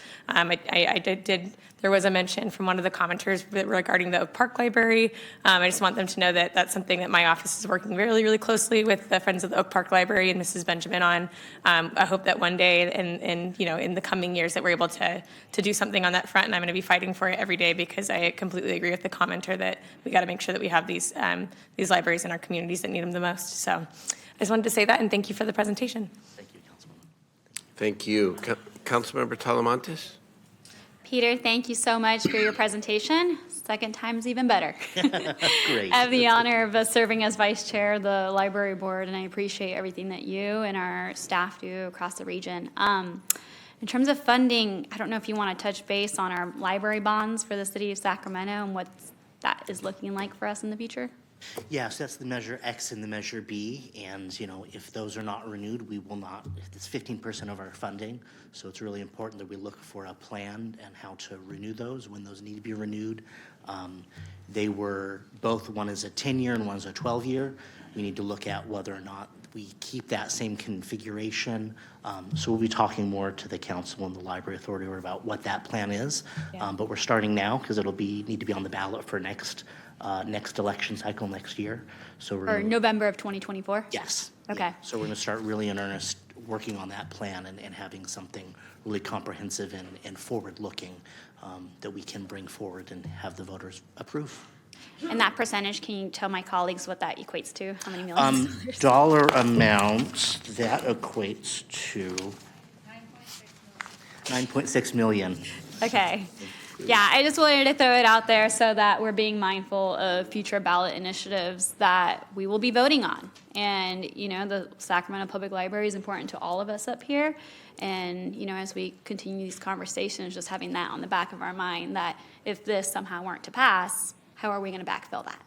There was a mention from one of the commenters regarding the Oak Park Library. I just want them to know that that's something that my office is working really, really closely with the Friends of the Oak Park Library and Mrs. Benjamin on. I hope that one day in the coming years that we're able to do something on that front, and I'm going to be fighting for it every day, because I completely agree with the commenter that we got to make sure that we have these libraries in our communities that need them the most. So I just wanted to say that, and thank you for the presentation. Thank you, Councilwoman. Thank you. Councilmember Talamantes? Peter, thank you so much for your presentation. Second time's even better. Great. I have the honor of serving as vice chair of the library board, and I appreciate everything that you and our staff do across the region. In terms of funding, I don't know if you want to touch base on our library bonds for the city of Sacramento and what that is looking like for us in the future. Yes, that's the measure X and the measure B, and if those are not renewed, we will not. It's 15% of our funding, so it's really important that we look for a plan and how to renew those when those need to be renewed. They were both, one is a 10-year and one is a 12-year. We need to look at whether or not we keep that same configuration. So we'll be talking more to the council and the library authority about what that plan is. Yeah. But we're starting now, because it'll need to be on the ballot for next election cycle next year. So we're Or November of 2024? Yes. Okay. Yeah. So we're going to start really in earnest working on that plan and having something really comprehensive and forward-looking that we can bring forward and have the voters approve. And that percentage, can you tell my colleagues what that equates to? How many millions? Dollar amounts, that equates to 9.6 million. Okay. Yeah, I just wanted to throw it out there so that we're being mindful of future ballot initiatives that we will be voting on. And, the Sacramento Public Library is important to all of us up here. And, as we continue these conversations, just having that on the back of our mind, that if this somehow weren't to pass, how are we going to backfill that?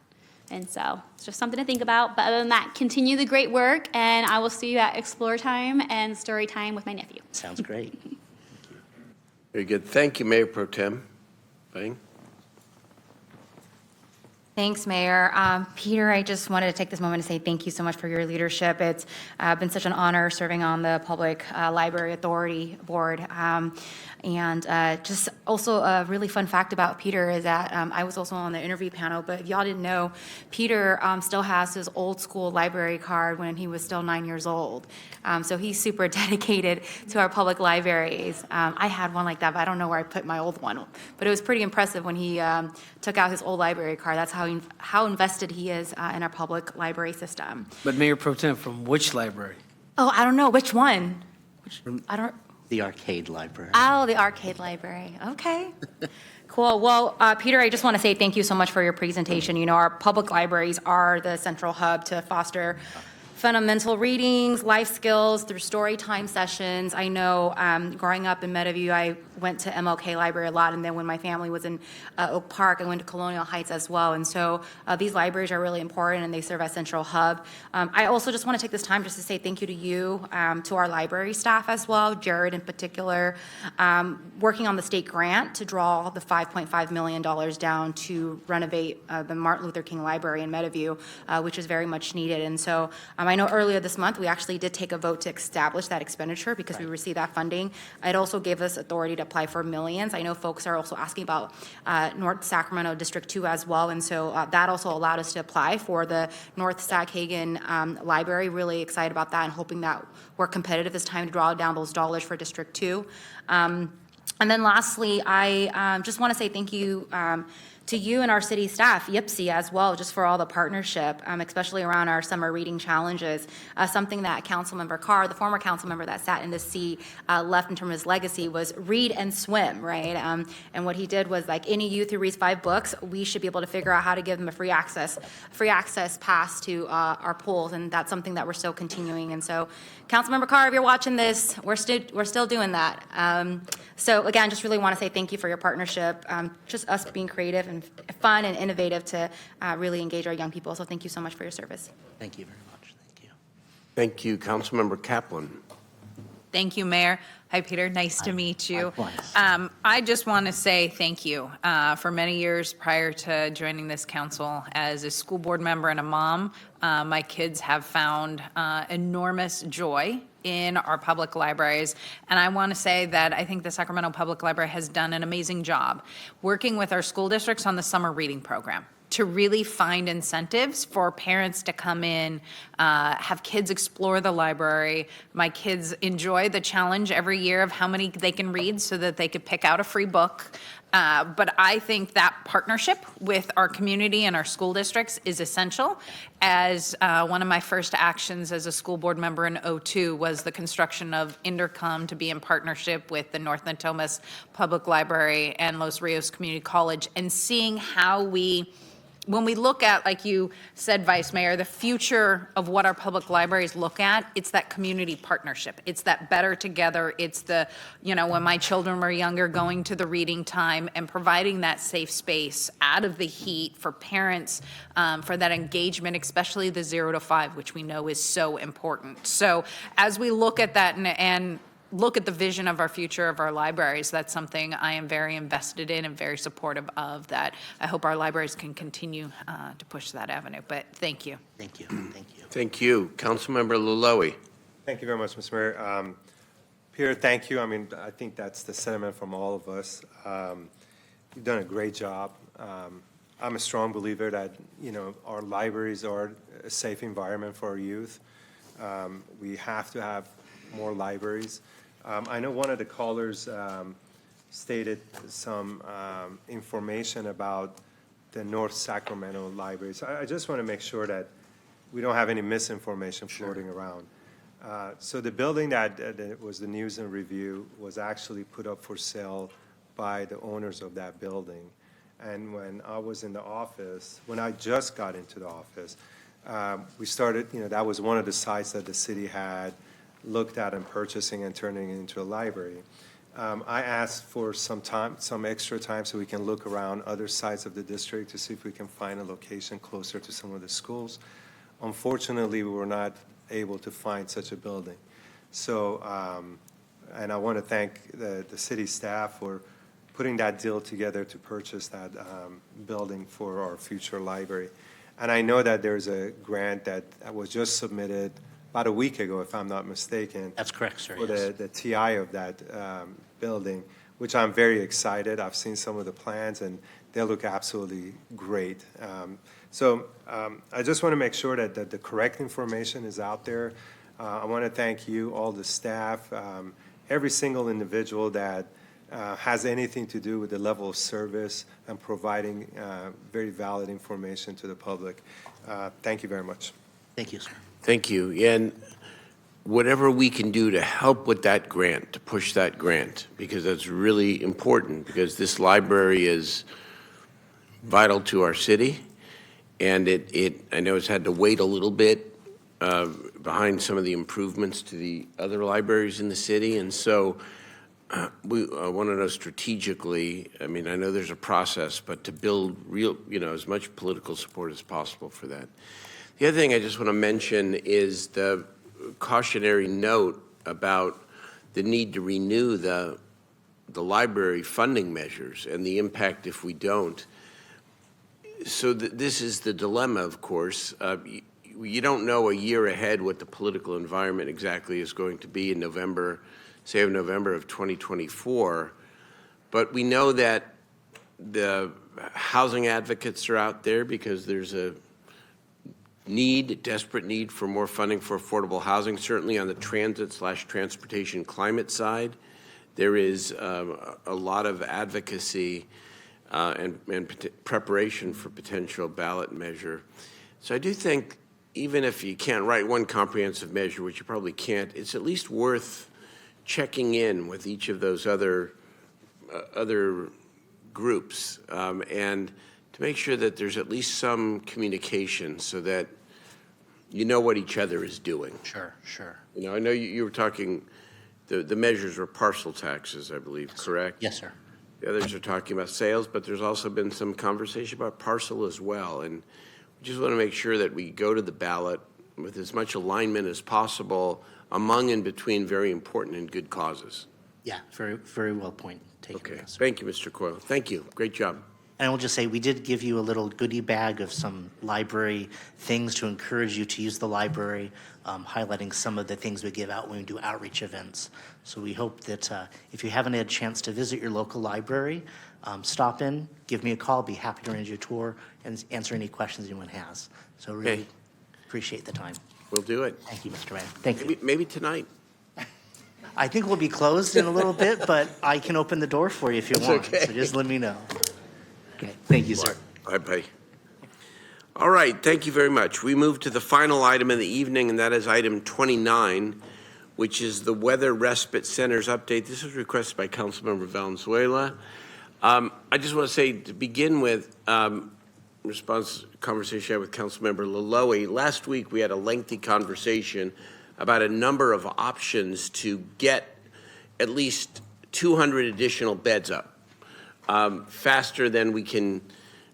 And so it's just something to think about. But other than that, continue the great work, and I will see you at Explore Time and Story Time with my nephew. Sounds great. Very good. Thank you, Mayor Pro Tem. Bang. Thanks, Mayor. Peter, I just wanted to take this moment to say thank you so much for your leadership. It's been such an honor serving on the Public Library Authority Board. And just also a really fun fact about Peter is that I was also on the interview panel, but if y'all didn't know, Peter still has his old school library card when he was still 9 years old. So he's super dedicated to our public libraries. I had one like that, but I don't know where I put my old one. But it was pretty impressive when he took out his old library card. That's how invested he is in our public library system. But Mayor Pro Tem, from which library? Oh, I don't know. Which one? I don't. The arcade library. Oh, the arcade library. Okay. Cool. Well, Peter, I just want to say thank you so much for your presentation. Our public libraries are the central hub to foster fundamental readings, life skills through story time sessions. I know growing up in Meadowview, I went to MLK Library a lot, and then when my family was in Oak Park, I went to Colonial Heights as well. And so these libraries are really important, and they serve as central hub. I also just want to take this time just to say thank you to you, to our library staff as well, Jared in particular, working on the state grant to draw the $5.5 million down to renovate the Martin Luther King Library in Meadowview, which is very much needed. And so I I know earlier this month, we actually did take a vote to establish that expenditure because we received that funding. It also gave us authority to apply for millions. I know folks are also asking about North Sacramento District 2 as well, and so that also allowed us to apply for the North Sac Hagan Library. Really excited about that and hoping that we're competitive this time to draw down those dollars for District 2. And then lastly, I just want to say thank you to you and our city staff, YPSI as well, just for all the partnership, especially around our summer reading challenges. Something that Councilmember Carr, the former council member that sat in this seat, left in terms of his legacy was read and swim, right? And what he did was, like any youth who reads 5 books, we should be able to figure out how to give them a free access pass to our pools, and that's something that we're still continuing. And so, Councilmember Carr, if you're watching this, we're still doing that. So again, just really want to say thank you for your partnership, just us being creative and fun and innovative to really engage our young people. So thank you so much for your service. Thank you very much. Thank you. Thank you, Councilmember Kaplan. Thank you, Mayor. Hi, Peter. Nice to meet you. Likewise. I just want to say thank you. For many years prior to joining this council, as a school board member and a mom, my kids have found enormous joy in our public libraries. And I want to say that I think the Sacramento Public Library has done an amazing job working with our school districts on the summer reading program to really find incentives for parents to come in, have kids explore the library. My kids enjoy the challenge every year of how many they can read so that they could pick out a free book. But I think that partnership with our community and our school districts is essential. As one of my first actions as a school board member in '02 was the construction of Intercom to be in partnership with the North Natomas Public Library and Los Rios Community College, and seeing how when we look at, like you said, Vice Mayor, the future of what our public libraries look at, it's that community partnership. It's that better together. It's the, when my children were younger, going to the reading time and providing that safe space out of the heat for parents, for that engagement, especially the 0 to 5, which we know is so important. So as we look at that and look at the vision of our future of our libraries, that's something I am very invested in and very supportive of, that I hope our libraries can continue to push that avenue. But thank you. Thank you. Thank you. Thank you. Councilmember Laloe. Thank you very much, Mr. Mayor. Peter, thank you. I mean, I think that's the sentiment from all of us. You've done a great job. I'm a strong believer that, our libraries are a safe environment for our youth. We have to have more libraries. I know one of the callers stated some information about the North Sacramento libraries. I just want to make sure that we don't have any misinformation floating around. So the building that was the News and Review was actually put up for sale by the owners of that building. And when I was in the office, when I just got into the office, we started, that was one of the sites that the city had looked at and purchasing and turning it into a library. I asked for some extra time so we can look around other sites of the district to see if we can find a location closer to some of the schools. Unfortunately, we were not able to find such a building. So, and I want to thank the city staff for putting that deal together to purchase that building for our future library. And I know that there's a grant that was just submitted about a week ago, if I'm not mistaken. That's correct, sir. For yes. the TI of that building, which I'm very excited. I've seen some of the plans, and they look absolutely great. So I just want to make sure that the correct information is out there. I want to thank you, all the staff, every single individual that has anything to do with the level of service and providing very valid information to the public. Thank you very much. Thank you, sir. Thank you. And whatever we can do to help with that grant, to push that grant, because that's really important, because this library is vital to our city. And I know it's had to wait a little bit behind some of the improvements to the other libraries in the city. And so we want to know strategically, I mean, I know there's a process, but to build real, as much political support as possible for that. The other thing I just want to mention is the cautionary note about the need to renew the library funding measures and the impact if we don't. So this is the dilemma, of course. you don't know a year ahead what the political environment exactly is going to be in November, say of November of 2024. But we know that the housing advocates are out there because there's a desperate need for more funding for affordable housing, certainly on the transit/transportation climate side. There is a lot of advocacy and preparation for potential ballot measure. So I do think even if you can't write one comprehensive measure, which you probably can't, it's at least worth checking in with each of those other groups and to make sure that there's at least some communication so that you know what each other is doing. Sure, sure. You know, I know you were talking, the measures were parcel taxes, I believe, correct? Yes, sir. The others are talking about sales, but there's also been some conversation about parcel as well. And we just want to make sure that we go to the ballot with as much alignment as possible among and between very important and good causes. Yeah, very, very well taken. Okay. Thank you, Mr. Coyle. Thank you. Great job. And I will just say, we did give you a little goodie bag of some library things to encourage you to use the library, highlighting some of the things we give out when we do outreach events. So we hope that if you haven't had a chance to visit your local library, stop in, give me a call, be happy to arrange you a tour and answer any questions anyone has. So really appreciate the time. We'll do it. Thank you, Mr. Mayor. Thank you. Maybe tonight. I think we'll be closed in a little bit, but I can open the door for you if you That's want. okay. So just let me know. Okay, thank you, sir. Bye-bye. All right, thank you very much. We move to the final item of the evening, and that is item 29, which is the Weather Respite Center's update. This was requested by Councilmember Valenzuela. I just want to say, to begin with, response conversation I had with Councilmember Laloe. Last week, we had a lengthy conversation about a number of options to get at least 200 additional beds up. Faster than we can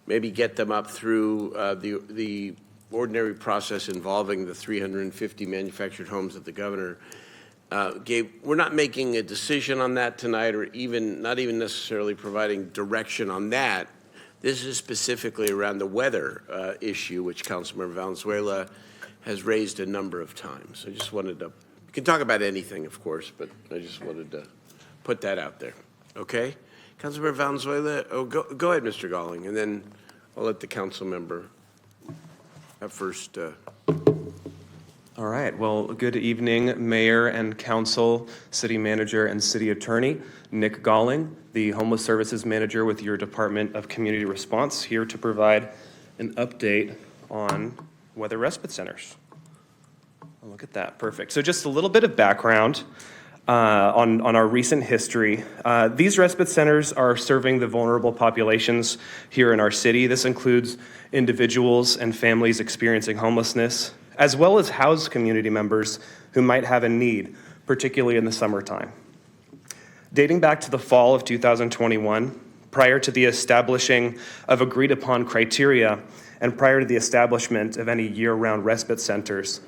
maybe get them up through the ordinary process involving the 350 manufactured homes that the governor gave. We're not making a decision on that tonight, or not even necessarily providing direction on that. This is specifically around the weather issue, which Councilmember Valenzuela has raised a number of times. I just wanted to, we can talk about anything, of course, but I just wanted to put that out there. Okay? Councilmember Valenzuela, go ahead, Mr. Galling, and then I'll let the council member have first. All right. Well, good evening, Mayor and Council, City Manager and City Attorney. Nick Galling, the Homeless Services Manager with your Department of Community Response, here to provide an update on weather respite centers. Oh, look at that. Perfect. So just a little bit of background on our recent history. These respite centers are serving the vulnerable populations here in our city. This includes individuals and families experiencing homelessness, as well as housed community members who might have a need, particularly in the summertime. Dating back to the fall of 2021, prior to the establishing of agreed upon criteria and prior to the establishment of any year-round respite centers,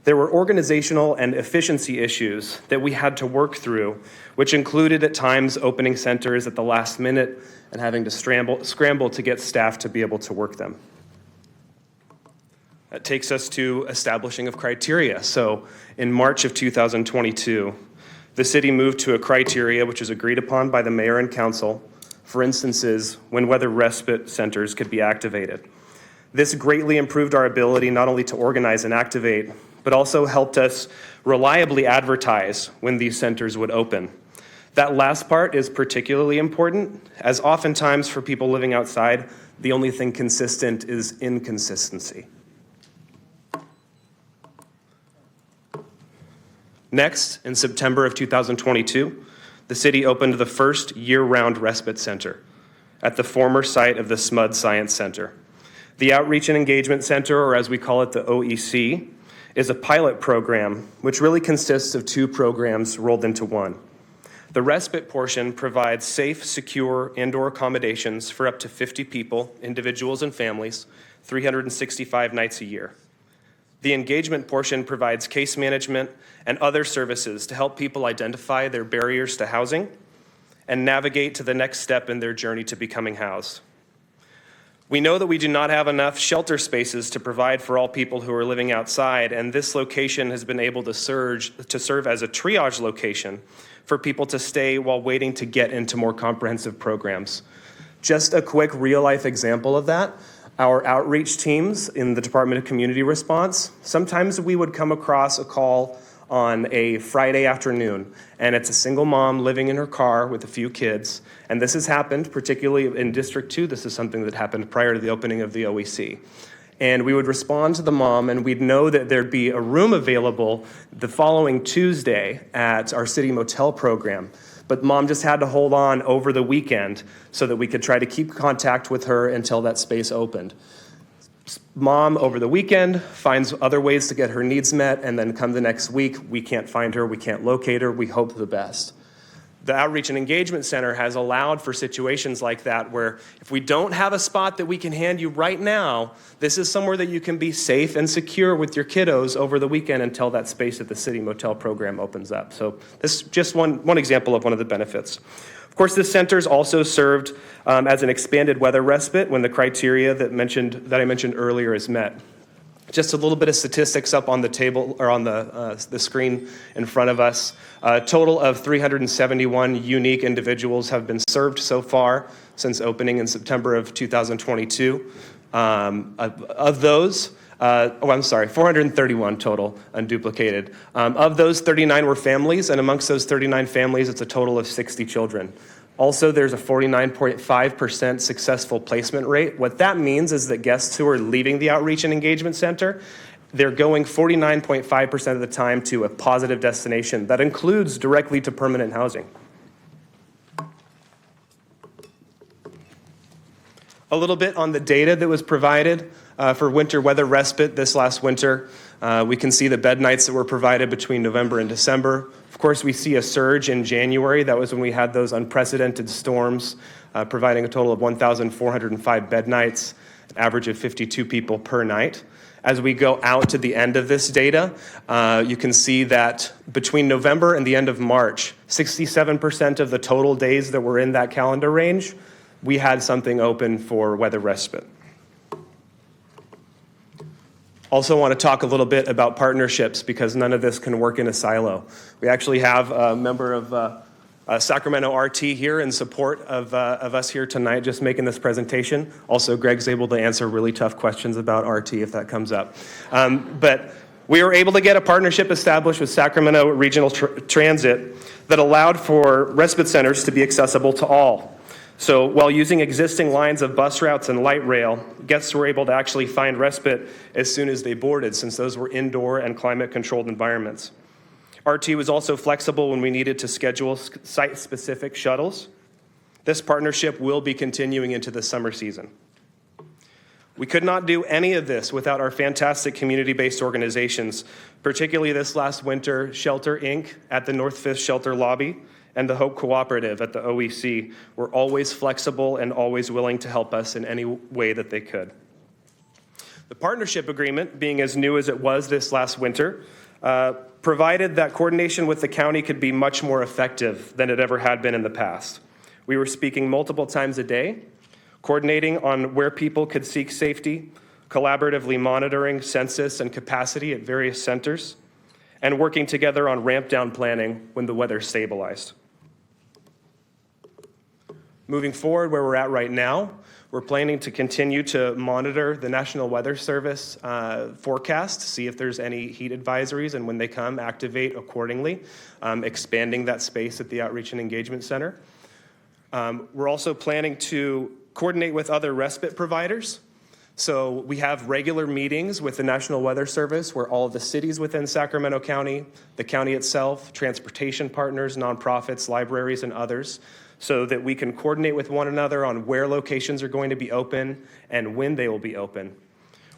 there were organizational and efficiency issues that we had to work through, which included at times opening centers at the last minute and having to scramble to get staff to be able to work them. That takes us to establishing of criteria. So in March of 2022, the city moved to a criteria which was agreed upon by the mayor and council for instances when weather respite centers could be activated. This greatly improved our ability not only to organize and activate, but also helped us reliably advertise when these centers would open. That last part is particularly important, as oftentimes for people living outside, the only thing consistent is inconsistency. Next, in September of 2022, the city opened the first year-round respite center at the former site of the SMUD Science Center. The Outreach and Engagement Center, or as we call it, the OEC, is a pilot program which really consists of two programs rolled into one. The respite portion provides safe, secure indoor accommodations for up to 50 people, individuals and families, 365 nights a year. The engagement portion provides case management and other services to help people identify their barriers to housing and navigate to the next step in their journey to becoming housed. We know that we do not have enough shelter spaces to provide for all people who are living outside, and this location has been able to serve as a triage location for people to stay while waiting to get into more comprehensive programs. Just a quick real-life example of that, our outreach teams in the Department of Community Response, sometimes we would come across a call on a Friday afternoon, and it's a single mom living in her car with a few kids. And this has happened, particularly in District 2, this is something that happened prior to the opening of the OEC. And we would respond to the mom, and we'd know that there'd be a room available the following Tuesday at our city motel program. But mom just had to hold on over the weekend so that we could try to keep contact with her until that space opened. Mom, over the weekend, finds other ways to get her needs met, and then come the next week, we can't find her, we can't locate her, we hope the best. The Outreach and Engagement Center has allowed for situations like that where if we don't have a spot that we can hand you right now, this is somewhere that you can be safe and secure with your kiddos over the weekend until that space at the city motel program opens up. So this is just one example of one of the benefits. Of course, this center is also served as an expanded weather respite when the criteria that I mentioned earlier is met. Just a little bit of statistics up on the table or on the screen in front of us. A total of 371 unique individuals have been served so far since opening in September of 2022. Of those, 431 total unduplicated. Of those, 39 were families, and amongst those 39 families, it's a total of 60 children. Also, there's a 49.5% successful placement rate. What that means is that guests who are leaving the Outreach and Engagement Center, they're going 49.5% of the time to a positive destination. That includes directly to permanent housing. A little bit on the data that was provided for winter weather respite this last winter. We can see the bed nights that were provided between November and December. Of course, we see a surge in January. That was when we had those unprecedented storms, providing a total of 1,405 bed nights, an average of 52 people per night. As we go out to the end of this data, you can see that between November and the end of March, 67% of the total days that were in that calendar range, we had something open for weather respite. Also want to talk a little bit about partnerships because none of this can work in a silo. We actually have a member of Sacramento RT here in support of us here tonight just making this presentation. Also, Greg's able to answer really tough questions about RT if that comes up. But we were able to get a partnership established with Sacramento Regional Transit that allowed for respite centers to be accessible to all. So while using existing lines of bus routes and light rail, guests were able to actually find respite as soon as they boarded, since those were indoor and climate-controlled environments. RT was also flexible when we needed to schedule site-specific shuttles. This partnership will be continuing into the summer season. We could not do any of this without our fantastic community-based organizations, particularly this last winter, Shelter Inc. at the North Fifth Shelter Lobby, and the Hope Cooperative at the OEC were always flexible and always willing to help us in any way that they could. The partnership agreement, being as new as it was this last winter, provided that coordination with the county could be much more effective than it ever had been in the past. We were speaking multiple times a day, coordinating on where people could seek safety, collaboratively monitoring census and capacity at various centers, and working together on ramp down planning when the weather stabilized. Moving forward, where we're at right now, we're planning to continue to monitor the National Weather Service forecast, see if there's any heat advisories, and when they come, activate accordingly, expanding that space at the Outreach and Engagement Center. We're also planning to coordinate with other respite providers. So we have regular meetings with the National Weather Service where all of the cities within Sacramento County, the county itself, transportation partners, nonprofits, libraries, and others, so that we can coordinate with one another on where locations are going to be open and when they will be open.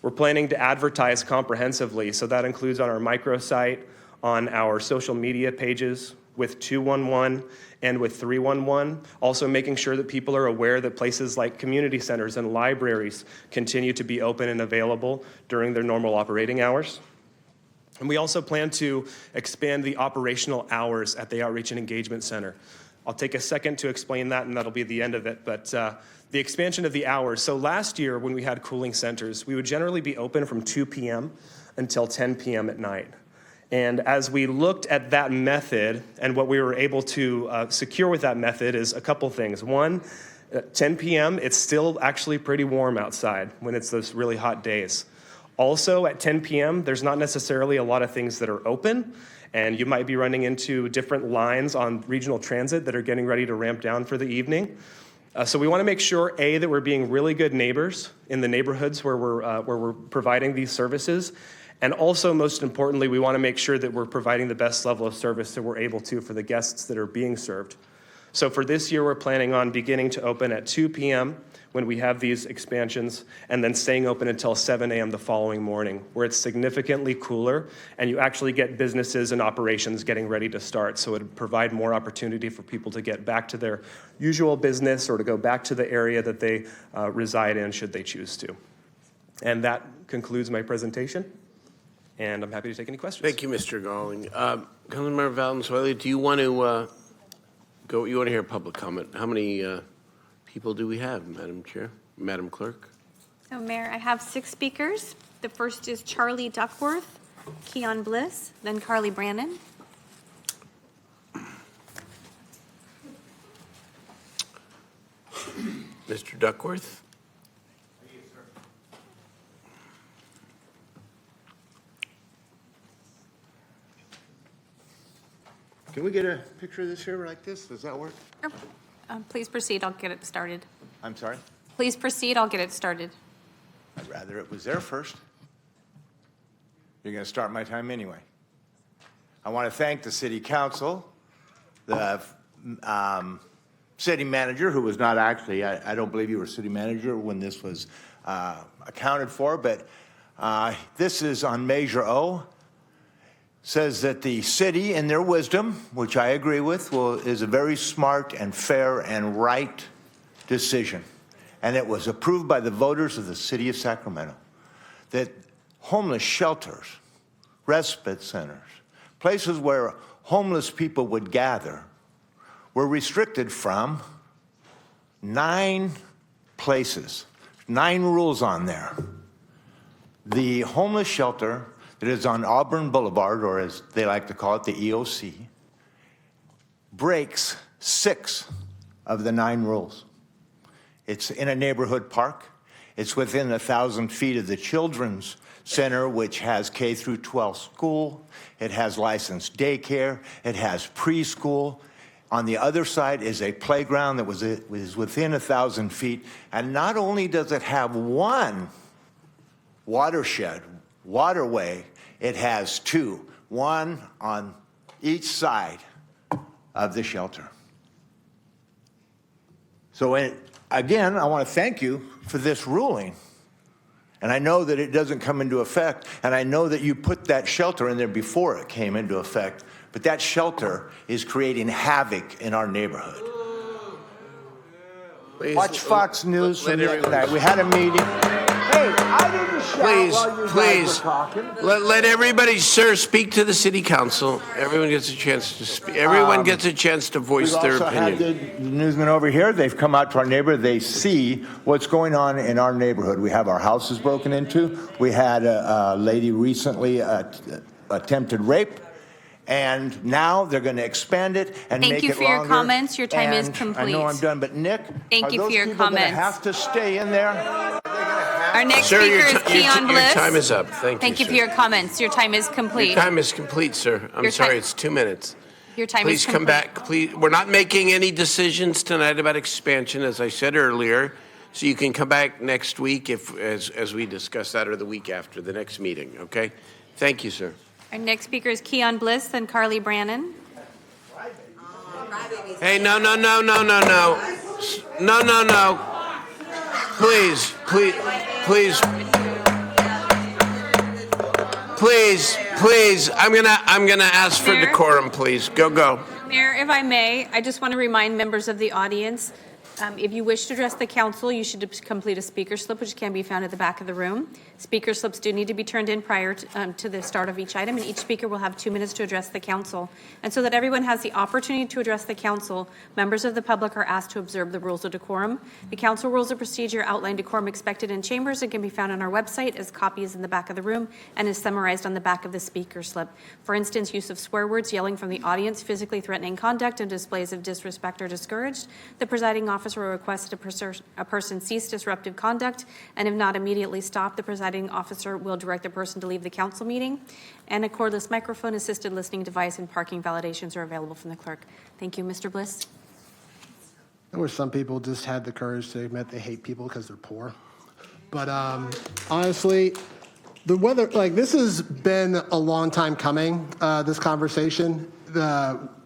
We're planning to advertise comprehensively, so that includes on our microsite, on our social media pages, with 211 and with 311, also making sure that people are aware that places like community centers and libraries continue to be open and available during their normal operating hours. And we also plan to expand the operational hours at the Outreach and Engagement Center. I'll take a second to explain that, and that'll be the end of it. But the expansion of the hours. So last year, when we had cooling centers, we would generally be open from 2 p.m. until 10 p.m. at night. And as we looked at that method and what we were able to secure with that method is a couple things. One, at 10 p.m., it's still actually pretty warm outside when it's those really hot days. Also, at 10 p.m., there's not necessarily a lot of things that are open, and you might be running into different lines on regional transit that are getting ready to ramp down for the evening. So we want to make sure, A, that we're being really good neighbors in the neighborhoods where we're providing these services. And also, most importantly, we want to make sure that we're providing the best level of service that we're able to for the guests that are being served. So for this year, we're planning on beginning to open at 2 p.m. when we have these expansions, and then staying open until 7 a.m. the following morning, where it's significantly cooler, and you actually get businesses and operations getting ready to start. So it would provide more opportunity for people to get back to their usual business or to go back to the area that they reside in, should they choose to. And that concludes my presentation. And I'm happy to take any questions. Thank you, Mr. Galling. Councilmember Valenzuela, do you want to go? You want to hear public comment? How many people do we have, Madam Chair, Madam Clerk? So, Mayor, I have 6 speakers. The first is Charlie Duckworth, Keon Bliss, then Carly Brannon. Mr. Duckworth? Can we get a picture of this here like this? Does that work? Please proceed. I'll get it started. I'm sorry? Please proceed. I'll get it started. I'd rather it was there first. You're going to start my time anyway. I want to thank the city council, the city manager, who was not actually, I don't believe you were city manager when this was accounted for, but this is on Measure O. Says that the city, in their wisdom, which I agree with, is a very smart and fair and right decision. And it was approved by the voters of the city of Sacramento, that homeless shelters, respite centers, places where homeless people would gather, were restricted from 9 places, 9 rules on there. The homeless shelter that is on Auburn Boulevard, or as they like to call it, the EOC, breaks 6 of the 9 rules. It's in a neighborhood park. It's within 1,000 feet of the Children's Center, which has K through 12 school. It has licensed daycare. It has preschool. On the other side is a playground that was within 1,000 feet. And not only does it have one waterway, it has 2, one on each side of the shelter. So again, I want to thank you for this ruling. And I know that it doesn't come into effect, and I know that you put that shelter in there before it came into effect, but that shelter is creating havoc in our neighborhood. Please, watch Fox News from the other night. We had a meeting. Hey, I didn't shout while you guys were talking. Let everybody, sir, speak to the city council. Everyone gets a chance to speak. Everyone gets a chance to voice their opinion. We've also had the newsmen over here. They've come out to our neighborhood. They see what's going on in our neighborhood. We have our houses broken into. We had a lady recently attempted rape. And now they're going to expand it and make it longer. Thank you for your comments. Your time is complete. I know I'm done, but Nick, thank you for your are those people going to comments. have to stay in there? Our next speaker is Keon Bliss. Your time is up. Thank you for your comments. Your time is complete. Your time is complete, sir. I'm sorry, it's 2 minutes. Your time Please is come complete. back. Please, we're not making any decisions tonight about expansion, as I said earlier. So you can come back next week as we discuss that, or the week after the next meeting. Okay? Thank you, sir. Our next speaker is Keon Bliss, then Carly Brannon. Hey, no. Please. I'm gonna ask for decorum, please. Go. Mayor, if I may, I just want to remind members of the audience If you wish to address the council, you should complete a speaker slip, which can be found at the back of the room. Speaker slips do need to be turned in prior to the start of each item, and each speaker will have 2 minutes to address the council. And so that everyone has the opportunity to address the council, members of the public are asked to observe the rules of decorum. The council rules of procedure outline decorum expected in chambers and can be found on our website as copies in the back of the room and is summarized on the back of the speaker slip. For instance, use of swear words, yelling from the audience, physically threatening conduct, and displays of disrespect are discouraged. The presiding officer will request a person cease disruptive conduct, and if not immediately stopped, the presiding officer will direct the person to leave the council meeting. And a cordless microphone, assisted listening device, and parking validations are available from the clerk. Thank you, Mr. Bliss. I wish some people just had the courage to admit they hate people because they're poor. But honestly, the weather, like, this has been a long time coming, this conversation.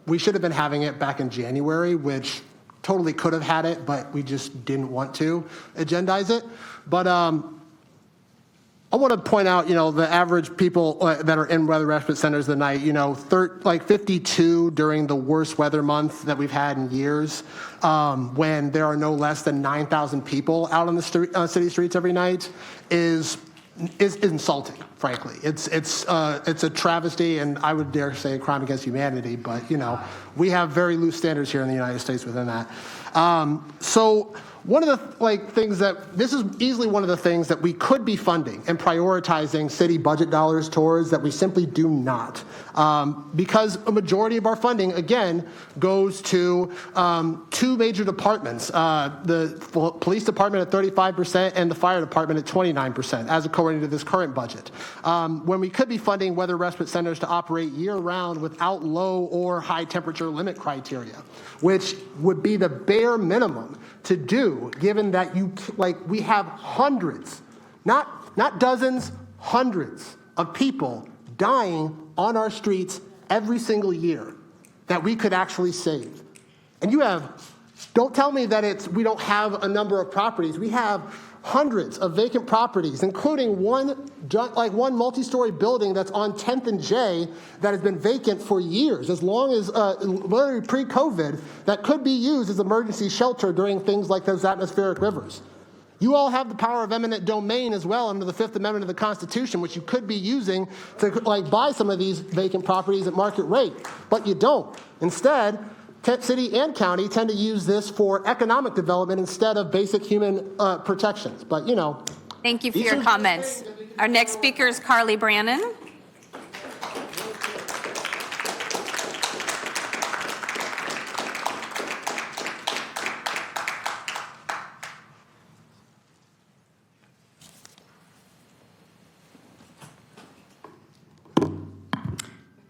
We should have been having it back in January, which totally could have had it, but we just didn't want to agendize it. But I want to point out, the average people that are in weather respite centers tonight, 52 during the worst weather month that we've had in years, when there are no less than 9,000 people out on the city streets every night is insulting, frankly. It's a travesty, and I would dare say a crime against humanity, but, we have very loose standards here in the United States within that. So one of the things this is easily one of the things that we could be funding and prioritizing city budget dollars towards that we simply do not. Because a majority of our funding, again, goes to two major departments, the police department at 35% and the fire department at 29%, as according to this current budget. When we could be funding weather respite centers to operate year-round without low or high temperature limit criteria, which would be the bare minimum to do, given that we have hundreds, not dozens, hundreds of people dying on our streets every single year that we could actually save. And don't tell me that we don't have a number of properties. We have hundreds of vacant properties, including one multi-story building that's on 10th and J that has been vacant for years, as long as literally pre-COVID, that could be used as emergency shelter during things like those atmospheric rivers. You all have the power of eminent domain as well under the Fifth Amendment of the Constitution, which you could be using to buy some of these vacant properties at market rate, but you don't. Instead, city and county tend to use this for economic development instead of basic human protections. But, Thank you for your comments. Our next speaker is Carly Brannon.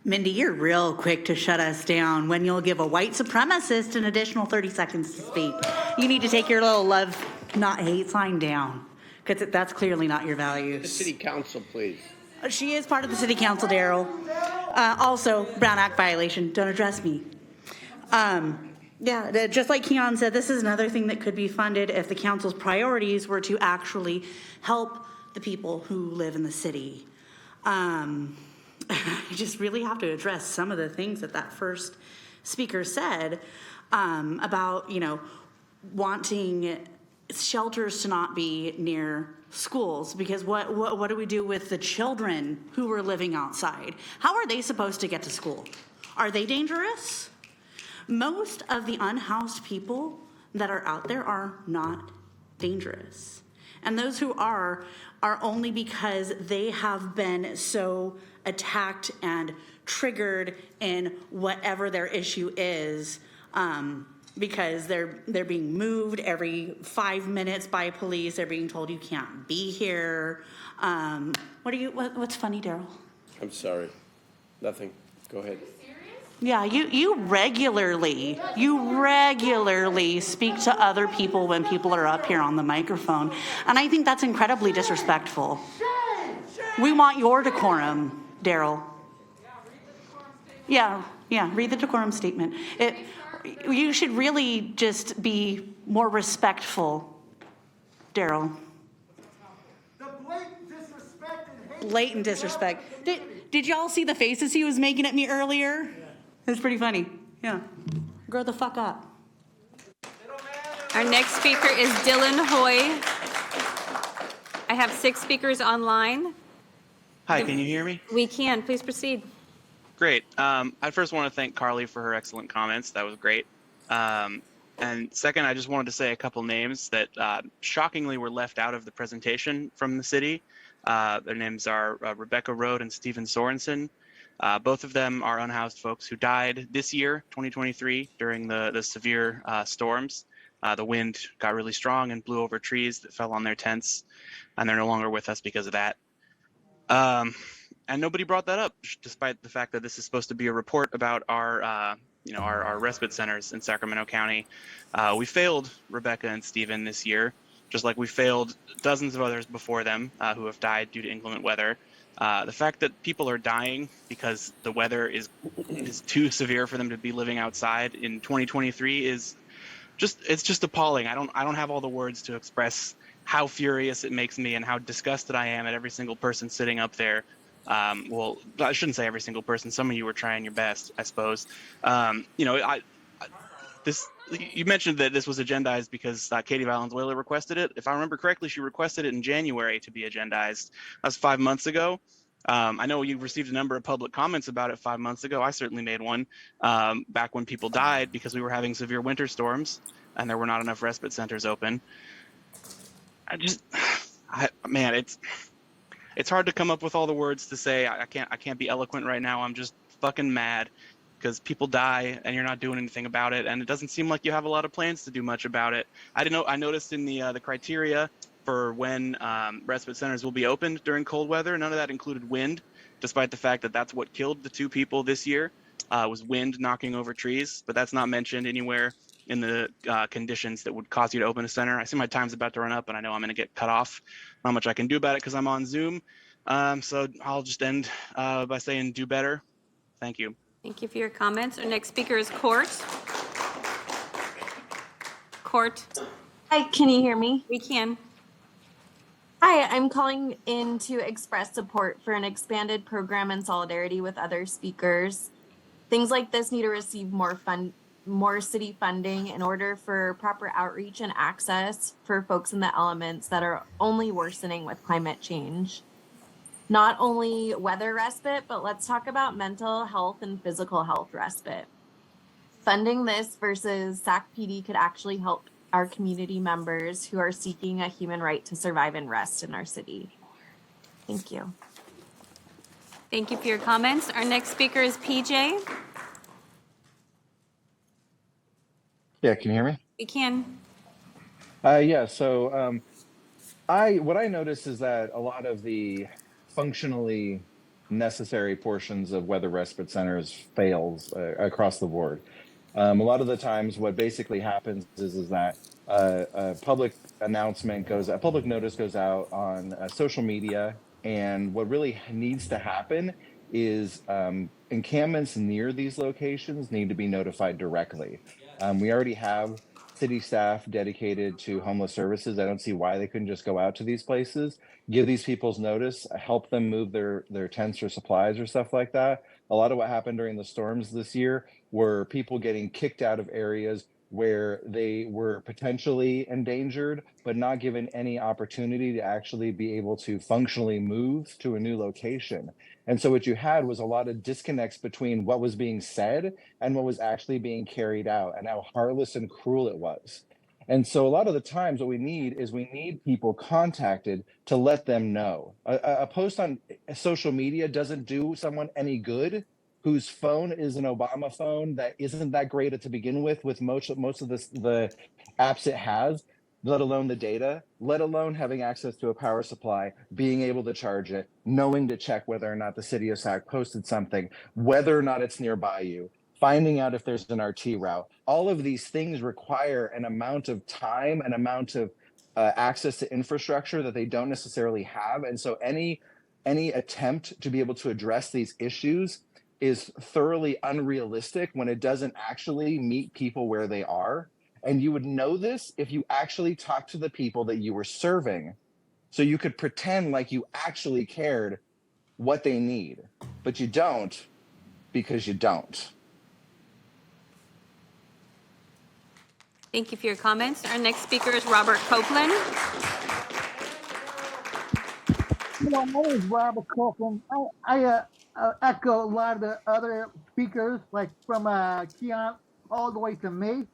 Mindy, you're real quick to shut us down when you'll give a white supremacist an additional 30 seconds to speak. You need to take your little love, not hate sign down, because that's clearly not your values. The city council, please. She is part of the city council, Daryl. Also, Brown Act violation. Don't address me. Just like Keon said, this is another thing that could be funded if the council's priorities were to actually help the people who live in the city. I just really have to address some of the things that first speaker said about, wanting shelters to not be near schools, because what do we do with the children who are living outside? How are they supposed to get to school? Are they dangerous? Most of the unhoused people that are out there are not dangerous. And those who are only because they have been so attacked and triggered in whatever their issue is, because they're being moved every 5 minutes by police. They're being told you can't be here. What's funny, Daryl? I'm sorry. Nothing. Go ahead. Yeah, you regularly speak to other people when people are up here on the microphone, and I think that's incredibly disrespectful. We want your decorum, Daryl. Yeah, read the decorum statement. You should really just be more respectful, Daryl. Blatant disrespect. Did y'all see the faces he was making at me earlier? It's pretty funny. Yeah. Grow the fuck up. Our next speaker is Dylan Hoy. I have 6 speakers online. Hi, can you hear me? We can. Please proceed. Great. I first want to thank Carly for her excellent comments. That was great. And second, I just wanted to say a couple names that shockingly were left out of the presentation from the city. Their names are Rebecca Road and Stephen Sorensen. Both of them are unhoused folks who died this year, 2023, during the severe storms. The wind got really strong and blew over trees that fell on their tents, and they're no longer with us because of that. And nobody brought that up, despite the fact that this is supposed to be a report about our respite centers in Sacramento County. We failed Rebecca and Stephen this year, just like we failed dozens of others before them who have died due to inclement weather. The fact that people are dying because the weather is too severe for them to be living outside in 2023 is just appalling. I don't have all the words to express how furious it makes me and how disgusted I am at every single person sitting up there. Well, I shouldn't say every single person. Some of you were trying your best, I suppose. You mentioned that this was agendized because Katie Valenzuela requested it. If I remember correctly, she requested it in January to be agendized. That's 5 months ago. I know you received a number of public comments about it 5 months ago. I certainly made one back when people died because we were having severe winter storms and there were not enough respite centers open. Man, it's hard to come up with all the words to say. I can't be eloquent right now. I'm just fucking mad because people die and you're not doing anything about it, and it doesn't seem like you have a lot of plans to do much about it. I noticed in the criteria for when respite centers will be opened during cold weather, none of that included wind, despite the fact that that's what killed the 2 people this year, was wind knocking over trees, but that's not mentioned anywhere in the conditions that would cause you to open a center. I see my time's about to run up, and I know I'm going to get cut off. Not much I can do about it because I'm on Zoom. So I'll just end by saying do better. Thank you. Thank you for your comments. Our next speaker is Court. Court. Hi, can you hear me? We can. Hi, I'm calling in to express support for an expanded program in solidarity with other speakers. Things like this need to receive more city funding in order for proper outreach and access for folks in the elements that are only worsening with climate change. Not only weather respite, but let's talk about mental health and physical health respite. Funding this versus SAC PD could actually help our community members who are seeking a human right to survive and rest in our city. Thank you. Thank you for your comments. Our next speaker is PJ. Yeah, can you hear me? We can. So what I noticed is that a lot of the functionally necessary portions of weather respite centers fails across the board. A lot of the times what basically happens is that a public announcement a public notice goes out on social media, and what really needs to happen is encampments near these locations need to be notified directly. We already have city staff dedicated to homeless services. I don't see why they couldn't just go out to these places, give these people's notice, help them move their tents or supplies or stuff like that. A lot of what happened during the storms this year were people getting kicked out of areas where they were potentially endangered, but not given any opportunity to actually be able to functionally move to a new location. And so what you had was a lot of disconnects between what was being said and what was actually being carried out, and how heartless and cruel it was. And so a lot of the times what we need people contacted to let them know. A post on social media doesn't do someone any good whose phone is an Obama phone that isn't that great to begin with most of the apps it has, let alone the data, let alone having access to a power supply, being able to charge it, knowing to check whether or not the city of Sac posted something, whether or not it's nearby you, finding out if there's an RT route. All of these things require an amount of time, an amount of access to infrastructure that they don't necessarily have. And so any attempt to be able to address these issues is thoroughly unrealistic when it doesn't actually meet people where they are. And you would know this if you actually talked to the people that you were serving, so you could pretend like you actually cared what they need, but you don't, because you don't. Thank you for your comments. Our next speaker is Robert Copeland. My name is Robert Copeland. I echo a lot of the other speakers, like from Keon all the way to me.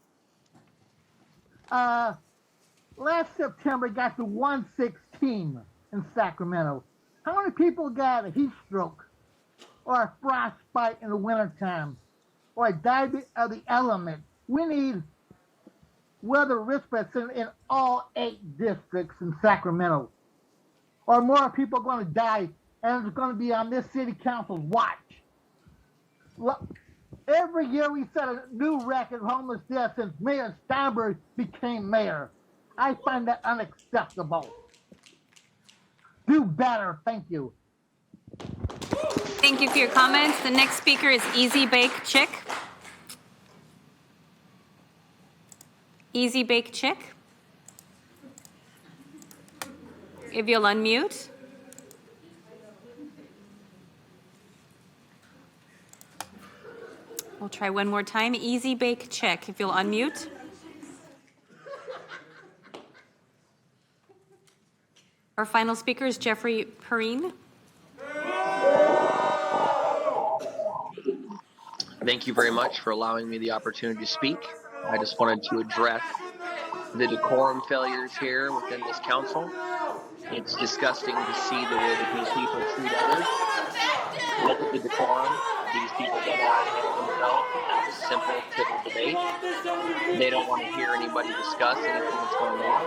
Last September, got to 116 in Sacramento. How many people got a heat stroke or a frostbite in the wintertime or died of the elements? We need weather risk assessment in all 8 districts in Sacramento, or more people are going to die, and it's going to be on this city council's watch. Every year we set a new record of homeless deaths since Mayor Steinberg became mayor. I find that unacceptable. Do better. Thank you. Thank you for your comments. The next speaker is Easy Bake Chick. Easy Bake Chick. If you'll unmute. We'll try one more time. Easy Bake Chick, if you'll unmute. Our final speaker is Jeffrey Perrine. Thank you very much for allowing me the opportunity to speak. I just wanted to address the decorum failures here within this council. It's disgusting to see the way that these people treat others. Look at the decorum. These people don't know how to handle themselves and have a simple civil debate. They don't want to hear anybody discuss anything that's going on.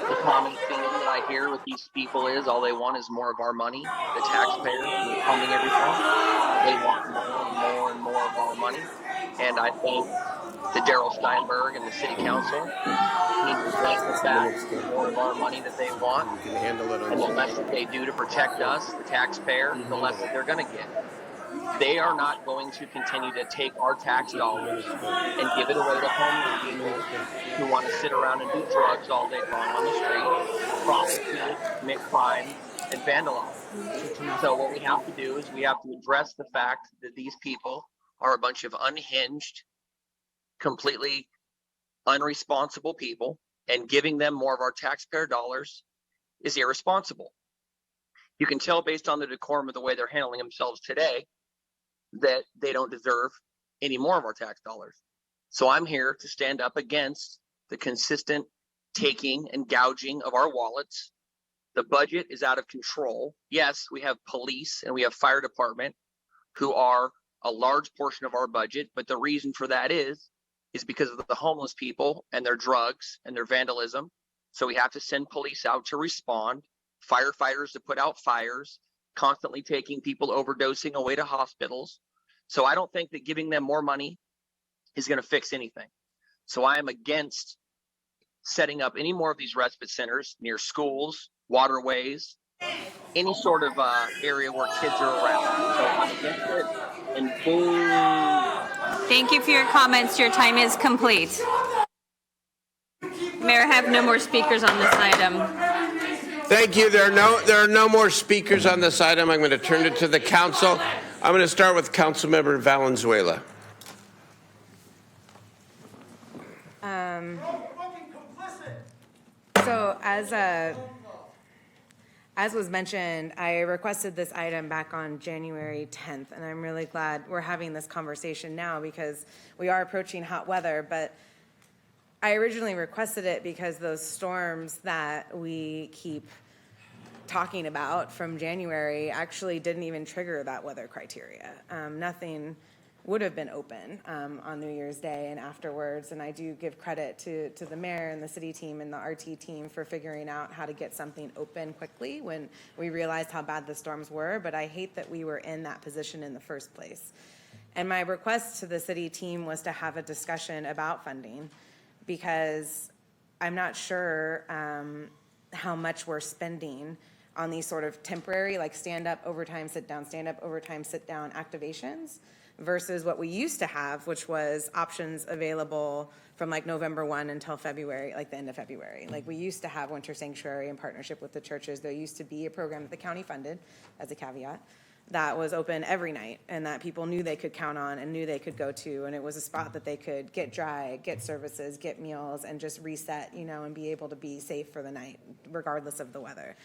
The common theme that I hear with these people is all they want is more of our money, the taxpayers who are funding everything. They want more and more and more of our money. And I think the Darrell Steinberg and the city council need to address the fact the more of our money that they want, and the less that they do to protect us, the taxpayer, the less that they're going to get. They are not going to continue to take our tax dollars and give it away to homeless people who want to sit around and do drugs all day long on the street, prostitute, commit crimes, and vandalize. So what we have to do is we have to address the fact that these people are a bunch of unhinged, completely unresponsible people, and giving them more of our taxpayer dollars is irresponsible. You can tell based on the decorum of the way they're handling themselves today that they don't deserve any more of our tax dollars. So I'm here to stand up against the consistent taking and gouging of our wallets. The budget is out of control. Yes, we have police and we have fire department who are a large portion of our budget, but the reason for that is because of the homeless people and their drugs and their vandalism. So we have to send police out to respond, firefighters to put out fires, constantly taking people overdosing away to hospitals. So I don't think that giving them more money is going to fix anything. So I am against setting up any more of these respite centers near schools, waterways, any sort of area where kids are around. So I'm against it, and boo. Thank you for your comments. Your time is complete. Mayor, I have no more speakers on this item. Thank you. There are no more speakers on this item. I'm going to turn it to the council. I'm going to start with Councilmember Valenzuela. So as was mentioned, I requested this item back on January 10th, and I'm really glad we're having this conversation now because we are approaching hot weather, but I originally requested it because those storms that we keep talking about from January actually didn't even trigger that weather criteria. Nothing would have been open on New Year's Day and afterwards, and I do give credit to the mayor and the city team and the RT team for figuring out how to get something open quickly when we realized how bad the storms were, but I hate that we were in that position in the first place. And my request to the city team was to have a discussion about funding because I'm not sure how much we're spending on these sort of temporary, like stand up, overtime, sit down, stand up, overtime, sit down activations versus what we used to have, which was options available from like November 1 until February, like the end of February. Like we used to have Winter Sanctuary in partnership with the churches. There used to be a program that the county funded as a caveat. that was open every night and that people knew they could count on and knew they could go to. And it was a spot that they could get dry, get services, get meals, and just reset, and be able to be safe for the night, regardless of the weather.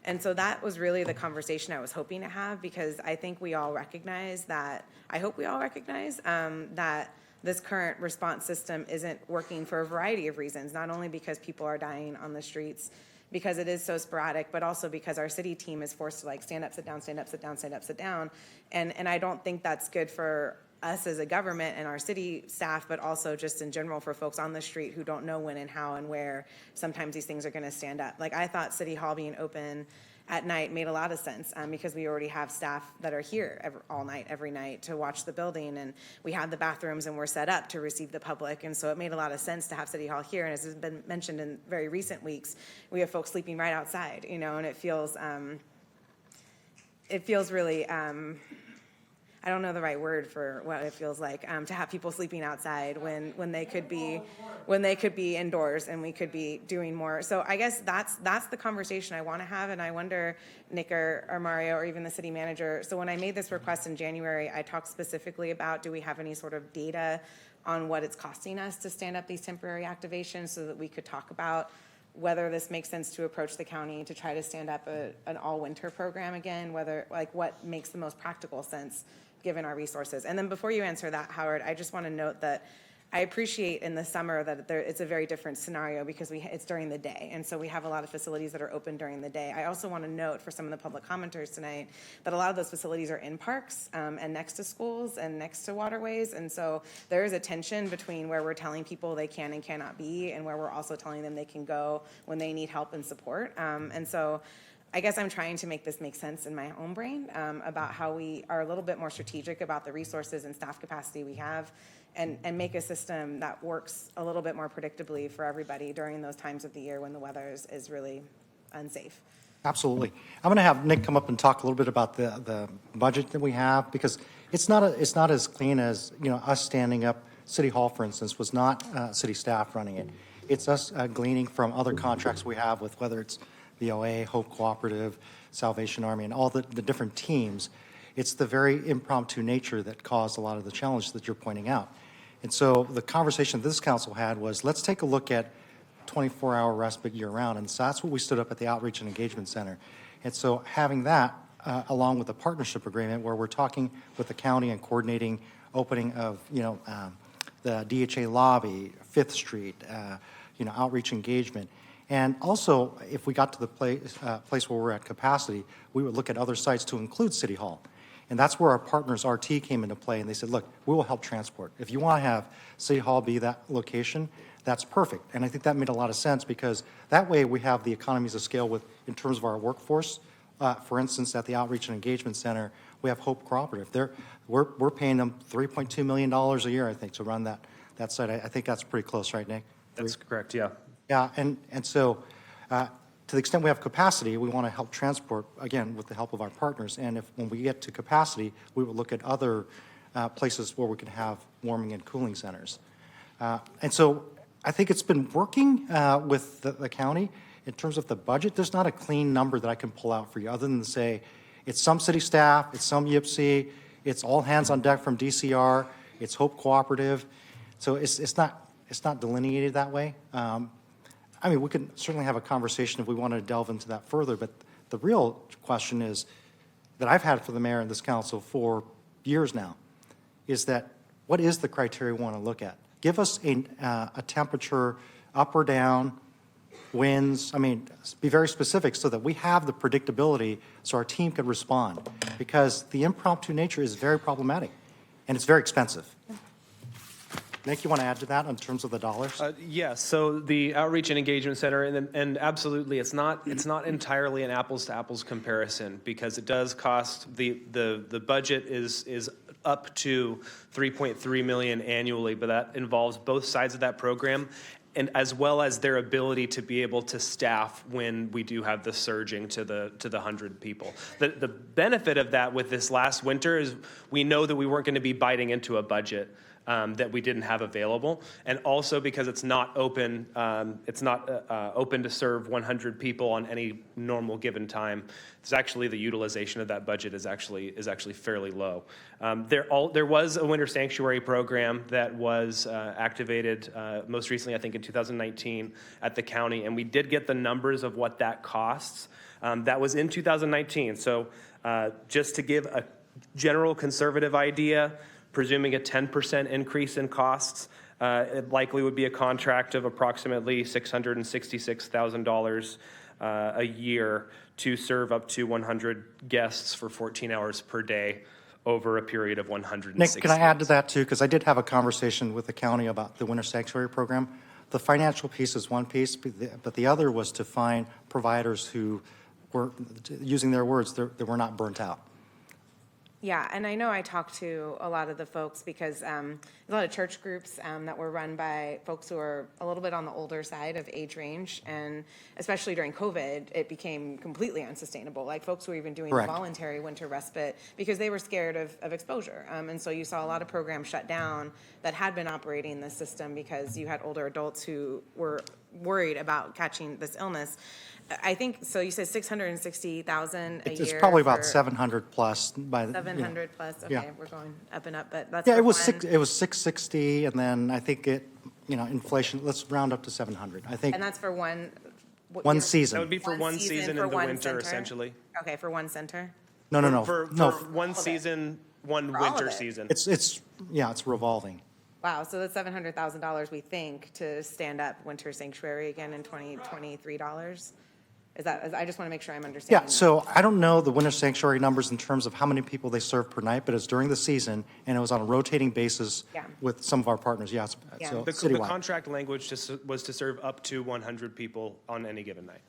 And so that was really the conversation I was hoping to have, because I think we all recognize that, I hope we all recognize that this current response system isn't working for a variety of reasons, not only because people are dying on the streets, because it is so sporadic, but also because our city team is forced to stand up, sit down, stand up, sit down, stand up, sit down. And I don't think that's good for us as a government and our city staff, but also just in general for folks on the street who don't know when and how and where sometimes these things are going to stand up. I thought City Hall being open at night made a lot of sense because we already have staff that are here all night, every night to watch the building, and we have the bathrooms and we're set up to receive the public. And so it made a lot of sense to have City Hall here. And as has been mentioned in very recent weeks, we have folks sleeping right outside, and it feels really, I don't know the right word for what it feels like to have people sleeping outside when they could be indoors and we could be doing more. So I guess that's the conversation I want to have, and I wonder, Nick or Mario or even the city manager. So when I made this request in January, I talked specifically about, do we have any sort of data on what it's costing us to stand up these temporary activations, so that we could talk about whether this makes sense to approach the county to try to stand up an all-winter program again, what makes the most practical sense given our resources. And then before you answer that, Howard, I just want to note that I appreciate in the summer that it's a very different scenario because it's during the day. And so we have a lot of facilities that are open during the day. I also want to note for some of the public commenters tonight that a lot of those facilities are in parks and next to schools and next to waterways. And so there is a tension between where we're telling people they can and cannot be and where we're also telling them they can go when they need help and support. And so I guess I'm trying to make this make sense in my own brain about how we are a little bit more strategic about the resources and staff capacity we have, and make a system that works a little bit more predictably for everybody during those times of the year when the weather is really unsafe. Absolutely. I'm going to have Nick come up and talk a little bit about the budget that we have, because it's not as clean as, us standing up. City Hall, for instance, was not city staff running it. It's us gleaning from other contracts we have with, whether it's the OA, Hope Cooperative, Salvation Army, and all the different teams. It's the very impromptu nature that caused a lot of the challenges that you're pointing out. And so the conversation this council had was, let's take a look at 24-hour respite year-round. And so that's what we stood up at the Outreach and Engagement Center. And so having that, along with a partnership agreement where we're talking with the county and coordinating opening of, the DHA lobby, 5th Street, outreach engagement. And also, if we got to the place where we're at capacity, we would look at other sites to include City Hall. And that's where our partners, RT, came into play, and they said, look, we will help transport. If you want to have City Hall be that location, that's perfect. And I think that made a lot of sense, because that way we have the economies of scale in terms of our workforce. For instance, at the Outreach and Engagement Center, we have Hope Cooperative. We're paying them $3.2 million a year, I think, to run that site. I think that's pretty close, right, Nick? That's correct, yeah. Yeah, and so to the extent we have capacity, we want to help transport, again, with the help of our partners. And when we get to capacity, we will look at other places where we can have warming and cooling centers. And so I think it's been working with the county. In terms of the budget, there's not a clean number that I can pull out for you, other than to say it's some city staff, it's some YPC, it's all hands on deck from DCR, it's Hope Cooperative. So it's not delineated that way. We can certainly have a conversation if we want to delve into that further, but the real question is that I've had for the mayor and this council for years now is that what is the criteria we want to look at? Give us a temperature, up or down, winds. Be very specific so that we have the predictability so our team can respond, because the impromptu nature is very problematic and it's very expensive. Nick, you want to add to that in terms of the dollars? Yes. So the Outreach and Engagement Center, and absolutely, it's not entirely an apples to apples comparison, because it does cost the budget is up to $3.3 million annually, but that involves both sides of that program, and as well as their ability to be able to staff when we do have the surging to the 100 people. The benefit of that with this last winter is we know that we weren't going to be biting into a budget. that we didn't have available, and also because it's not open. It's not open to serve 100 people on any normal given time. It's actually the utilization of that budget is actually fairly low. There was a winter sanctuary program that was activated most recently, I think, in 2019 at the county, and we did get the numbers of what that costs. That was in 2019. So just to give a general conservative idea, presuming a 10% increase in costs, it likely would be a contract of approximately $666,000 a year to serve up to 100 guests for 14 hours per day over a period of 106 Nick, can I add to days. that too? Because I did have a conversation with the county about the winter sanctuary program. The financial piece is one piece, but the other was to find providers who were, using their words, they were not burnt out. Yeah, and I know I talked to a lot of the folks because there's a lot of church groups that were run by folks who are a little bit on the older side of age range, and especially during COVID, it became completely unsustainable. Like folks who were even doing Correct. voluntary winter respite because they were scared of exposure. And so you saw a lot of programs shut down that had been operating this system because you had older adults who were worried about catching this illness. I think, so you said 660,000 a year? It's probably about for 700 plus by the. 700 plus, Yeah. okay, we're going up and up, but that's. Yeah, for it was one. it was 660, and then I think inflation, let's round up to 700. I think And that's for one. one season. That would be for one season for in the one winter, center? essentially. Okay, for one center? No. For No. one season, one For all of winter it. season. It's revolving. Wow, so that's $700,000, we think, to stand up Winter Sanctuary again in 2023 dollars? Is that, I just want to make sure I'm understanding. Yeah, that. so I don't know the winter sanctuary numbers in terms of how many people they serve per night, but it's during the season, and it was on a rotating basis Yeah. with some of our partners. Yeah, Yeah. so The citywide. contract language was to serve up to 100 people on any given night.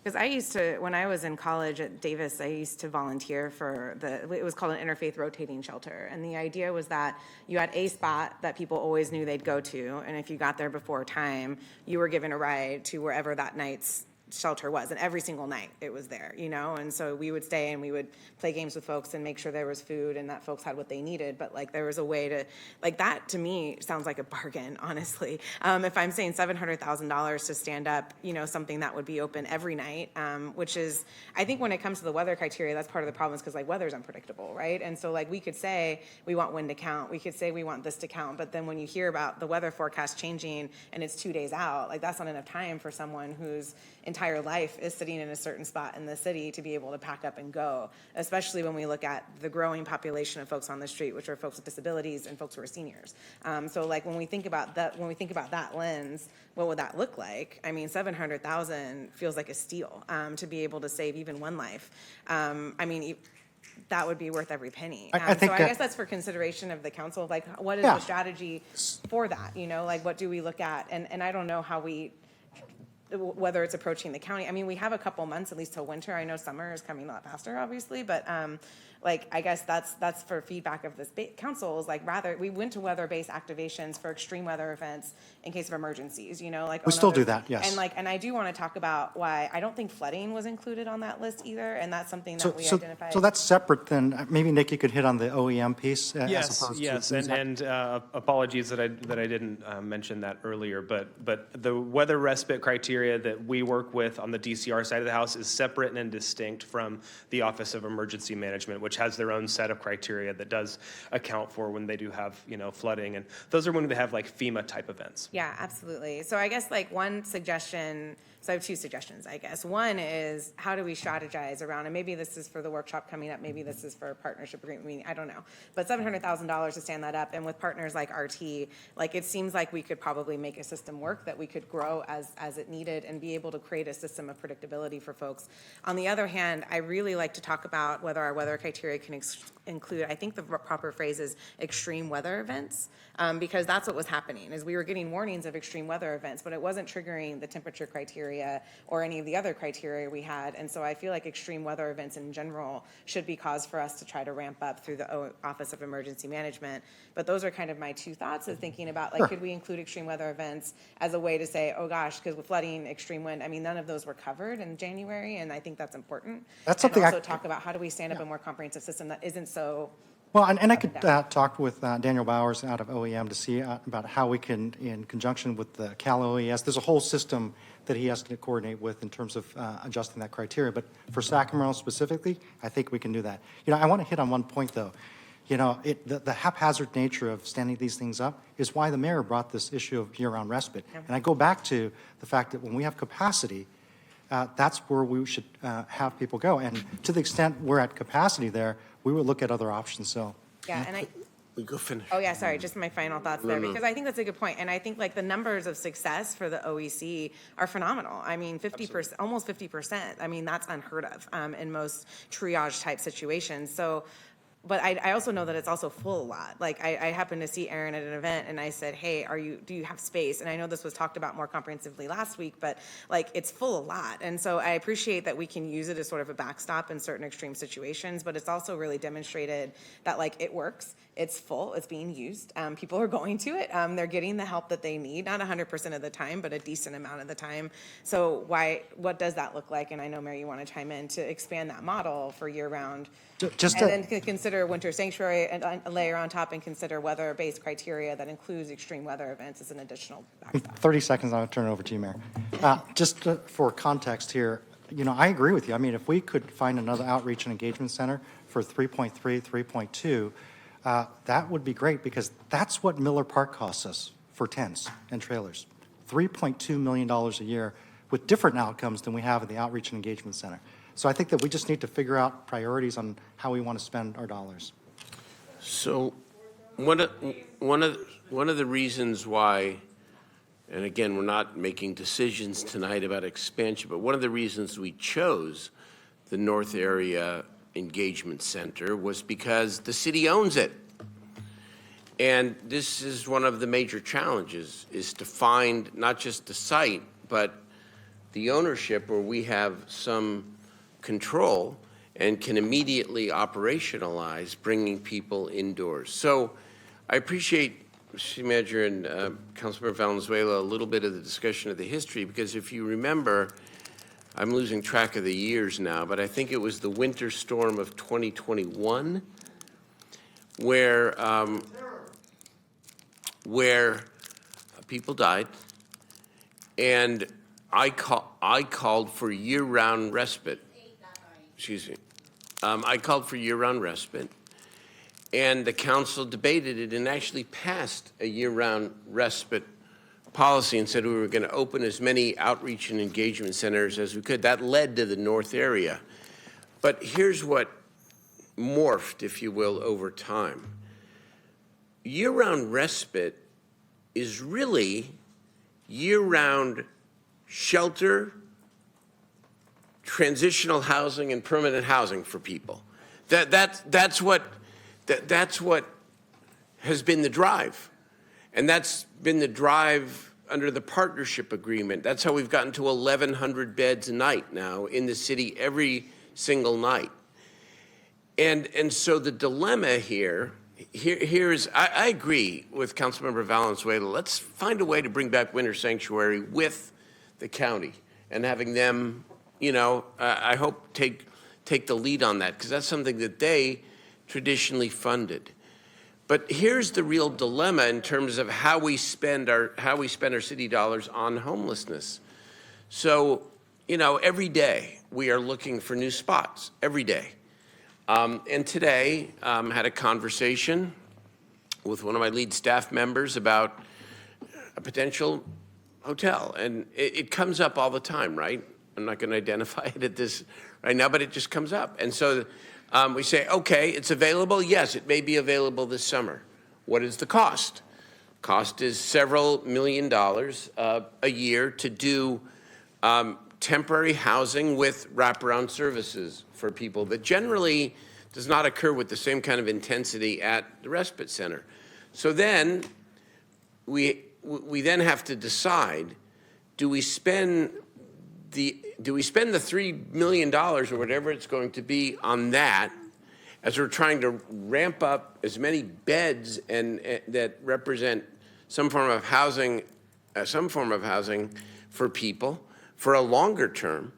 Because I used to, when I was in college at Davis, I used to volunteer for it was called an interfaith rotating shelter. And the idea was that you had a spot that people always knew they'd go to. And if you got there before time, you were given a ride to wherever that night's shelter was. And every single night it was there, And so we would stay and we would play games with folks and make sure there was food and that folks had what they needed. But like there was a way to, like that to me sounds like a bargain, honestly. If I'm saying $700,000 to stand up, something that would be open every night, which is, I think when it comes to the weather criteria, that's part of the problem is because like weather's unpredictable, right? And so like we could say we want wind to count, we could say we want this to count, but then when you hear about the weather forecast changing and it's 2 days out, like that's not enough time for someone whose entire life is sitting in a certain spot in the city to be able to pack up and go, especially when we look at the growing population of folks on the street, which are folks with disabilities and folks who are seniors. So like when we think about that lens, what would that look like? I mean, 700,000 feels like a steal to be able to save even one life. That would be worth every penny. I think so I that- guess that's for consideration of the council. Like, what is Yeah. the strategy for that? Like, what do we look at? And I don't know how whether it's approaching the county. I mean, we have a couple months, at least till winter. I know summer is coming a lot faster, obviously, but I guess that's for feedback of this council is like rather, we went to weather-based activations for extreme weather events in case of emergencies, like. We still do that, yes. And I do want to talk about why I don't think flooding was included on that list either, and that's something that we identified. So that's separate then. Maybe Nick, you could hit on the OEM piece. Yes, as opposed yes, to. and apologies that I didn't mention that earlier, but the weather respite criteria that we work with on the DCR side of the house is separate and distinct from the Office of Emergency Management, which has their own set of criteria that does account for when they do have flooding, and those are when they have like FEMA type events. Yeah, absolutely. So I guess like one suggestion, so I have two suggestions, I guess. One is how do we strategize around, and maybe this is for the workshop coming up, maybe this is for a partnership agreement meeting, I don't know. But $700,000 to stand that up, and with partners like RT, like it seems like we could probably make a system work that we could grow as it needed and be able to create a system of predictability for folks. On the other hand, I really like to talk about whether our weather criteria can include, I think the proper phrase is extreme weather events, because that's what was happening, is we were getting warnings of extreme weather events, but it wasn't triggering the temperature criteria or any of the other criteria we had. And so I feel like extreme weather events in general should be cause for us to try to ramp up through the Office of Emergency Management. But those are kind of my two thoughts of thinking about, like, could we include extreme weather events as a way to say, oh gosh, because with flooding, extreme wind, I mean, none of those were covered in January, and I think that's important. That's something and also talk about how do we stand up a more comprehensive system that isn't so Well, and I could talk with Daniel Bowers out of OEM to see about how we can, in conjunction with the Cal OES, there's a whole system that he has to coordinate with in terms of adjusting that criteria. But for Sacramento specifically, I think we can do that. You know, I want to hit on one point, though. You know, the haphazard nature of standing these things up is why the mayor brought this issue of year-round respite. And I go back to the fact that when we have capacity, that's where we should have people go. And to the extent we're at capacity there, we will look at other options. So, Yeah, and We go finish. Oh, yeah, sorry, just my final thoughts there, No. because I think that's a good point. And I think like the numbers of success for the OEC are phenomenal. I mean, 50%, almost 50%. I mean, that's unheard of in most triage type situations. So, but I also know that it's also full a lot. Like I happened to see Aaron at an event and I said, hey, do you have space? And I know this was talked about more comprehensively last week, but like it's full a lot. And so I appreciate that we can use it as sort of a backstop in certain extreme situations, but it's also really demonstrated that like it works. It's full, it's being used. People are going to it. They're getting the help that they need, not 100% of the time, but a decent amount of the time. So what does that look like? And I know, Mary, you want to chime in to expand that model for year-round. Then consider winter sanctuary and layer on top and consider weather-based criteria that includes extreme weather events as an additional backstop. 30 seconds, I'll turn it over to you, Mayor. Just for context here, you know, I agree with you. I mean, if we could find another outreach and engagement center for 3.3, 3.2, that would be great, because that's what Miller Park costs us for tents and trailers. $3.2 million a year with different outcomes than we have in the outreach and engagement center. So I think that we just need to figure out priorities on how we want to spend our dollars. So one of the reasons why, and again, we're not making decisions tonight about expansion, but one of the reasons we chose the North Area Engagement Center was because the city owns it. And this is one of the major challenges, is to find not just the site, but the ownership where we have some control and can immediately operationalize bringing people indoors. So I appreciate, City Manager and Councilmember Valenzuela, a little bit of the discussion of the history, because if you remember, I'm losing track of the years now, but I think it was the winter storm of 2021 where people died, and I called for year-round respite. Excuse me. I called for year-round respite, and the council debated it and actually passed a year-round respite policy and said we were going to open as many outreach and engagement centers as we could. That led to the North Area. But here's what morphed, if you will, over time. Year-round respite is really year-round shelter, transitional housing, and permanent housing for people. That's what has been the drive. And that's been the drive under the partnership agreement. That's how we've gotten to 1,100 beds a night now in the city every single night. And so the dilemma here's, I agree with Councilmember Valenzuela. Let's find a way to bring back Winter Sanctuary with the county and having them, you know, I hope take the lead on that, because that's something that they traditionally funded. But here's the real dilemma in terms of how we spend our city dollars on homelessness. So, you know, every day we are looking for new spots, every day. And today had a conversation with one of my lead staff members about a potential hotel. And it comes up all the time, right? I'm not going to identify it at this right now, but it just comes up. And so we say, okay, it's available. Yes, it may be available this summer. What is the cost? Cost is several $1 million a year to do temporary housing with wraparound services for people that generally does not occur with the same kind of intensity at the respite center. So then we then have to decide, do we spend the $3 million or whatever it's going to be on that, as we're trying to ramp up as many beds and that represent some form of housing for people for a longer term,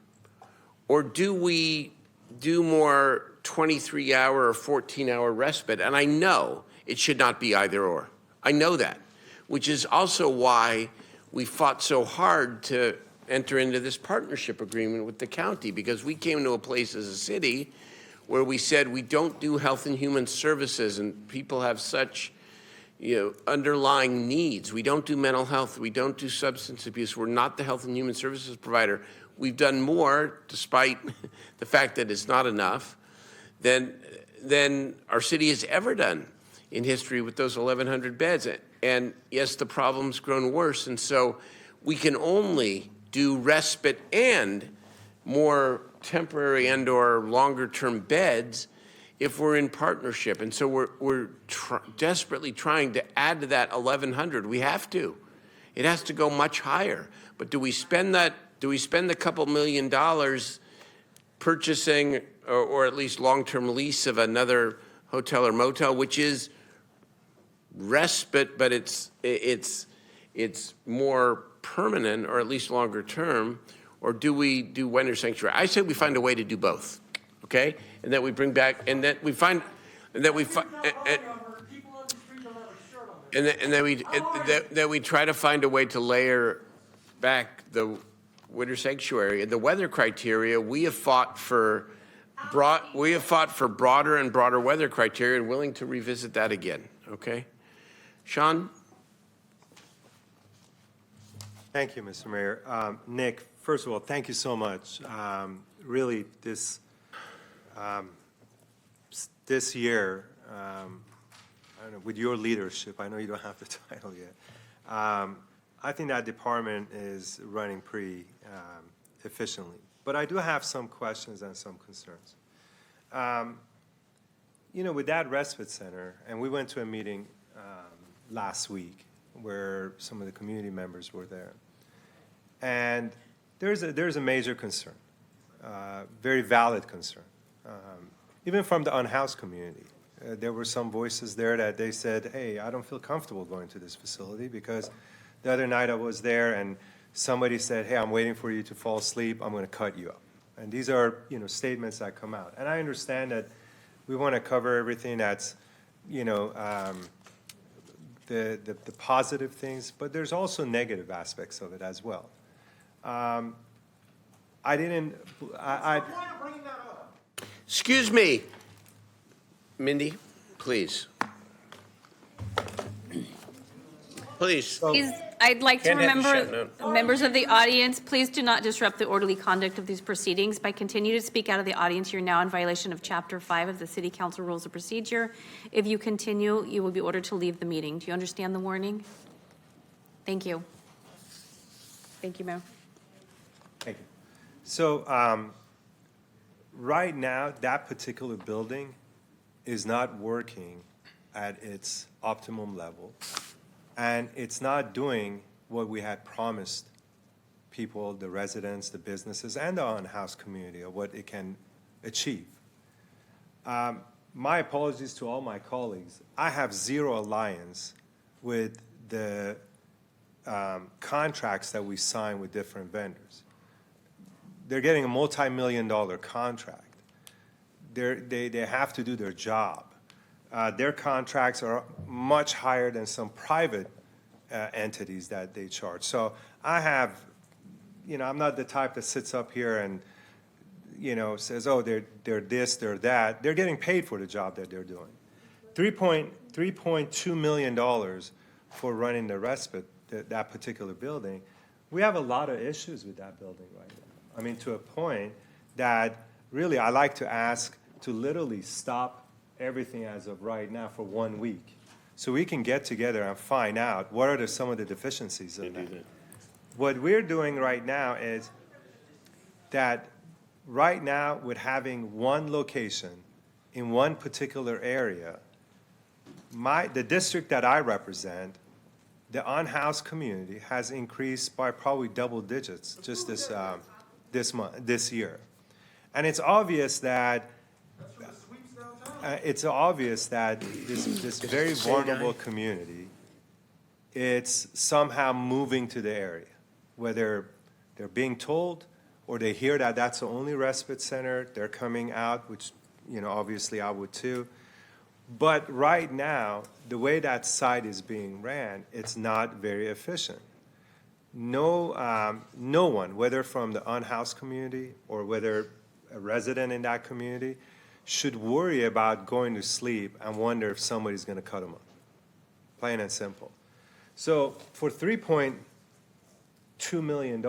or do we do more 23-hour or 14-hour respite, and I know it should not be either or. I know that, which is also why we fought so hard to enter into this partnership agreement with the county, because we came to a place as a city where we said we don't do health and human services, and people have such underlying needs. We don't do mental health. We don't do substance abuse. We're not the health and human services provider. We've done more, despite the fact that it's not enough, than our city has ever done in history with those 1,100 beds. And yes, the problem's grown worse. And so we can only do respite and more temporary and or longer term beds if we're in partnership. And so we're desperately trying to add to that 1,100. We have to. It has to go much higher. But do we spend a couple $1 million purchasing or at least long-term lease of another hotel or motel, which is respite, but it's more permanent or at least longer term, or do we do winter sanctuary? I say we find a way to do both, okay? And that we bring back, and that we find, and that we that we try to find a way to layer back the winter sanctuary. And the weather criteria, we have fought for broader and broader weather criteria, and willing to revisit that again, okay? Sean? Thank you, Mr. Mayor. Nick, first of all, thank you so much. Really, this year, I don't know, with your leadership, I know you don't have the title yet. I think that department is running pretty efficiently. But I do have some questions and some concerns. With that respite center, and we went to a meeting last week where some of the community members were there. And there's a major concern, very valid concern, even from the unhoused community. There were some voices there that they said, hey, I don't feel comfortable going to this facility because the other night I was there and somebody said, hey, I'm waiting for you to fall asleep, I'm going to cut you up. And these are statements that come out. And I understand that we want to cover everything that's the positive things, but there's also negative aspects of it as well. Excuse me, Mindy, please. Please. Please, I'd like to Can't have you remember, shut members of the audience, please do not disrupt the orderly conduct of these proceedings. By continuing to speak out of the audience, you're now in violation of Chapter 5 of the City Council Rules of Procedure. If you continue, you will be ordered to leave the meeting. Do you understand the warning? Thank you. Thank you, Mayor. Thank you. So right now, that particular building is not working at its optimum level, and it's not doing what we had promised people, the residents, the businesses, and the unhoused community of what it can achieve. My apologies to all my colleagues. I have zero alliance with the contracts that we sign with different vendors. They're getting a multi-million-dollar contract. They have to do their job. Their contracts are much higher than some private entities that they charge. So I have, I'm not the type that sits up here and, says, oh, they're this, they're that. They're getting paid for the job that they're doing. $3.2 million for running the respite, that particular building. We have a lot of issues with that building right now. I mean, to a point that really I like to ask to literally stop everything as of right now for 1 week, so we can get together and find out what are some of the deficiencies in that. What we're doing right now is that right now with having one location in one particular area, the district that I represent, the unhoused community has increased by probably double digits just this year. And it's obvious that this very vulnerable community, it's somehow moving to the area, whether they're being told or they hear that that's the only respite center, they're coming out, which obviously I would too. But right now, the way that site is being ran, it's not very efficient. No one, whether from the unhoused community or whether a resident in that community, should worry about going to sleep and wonder if somebody's going to cut them up. Plain and simple. So for $3.2 million,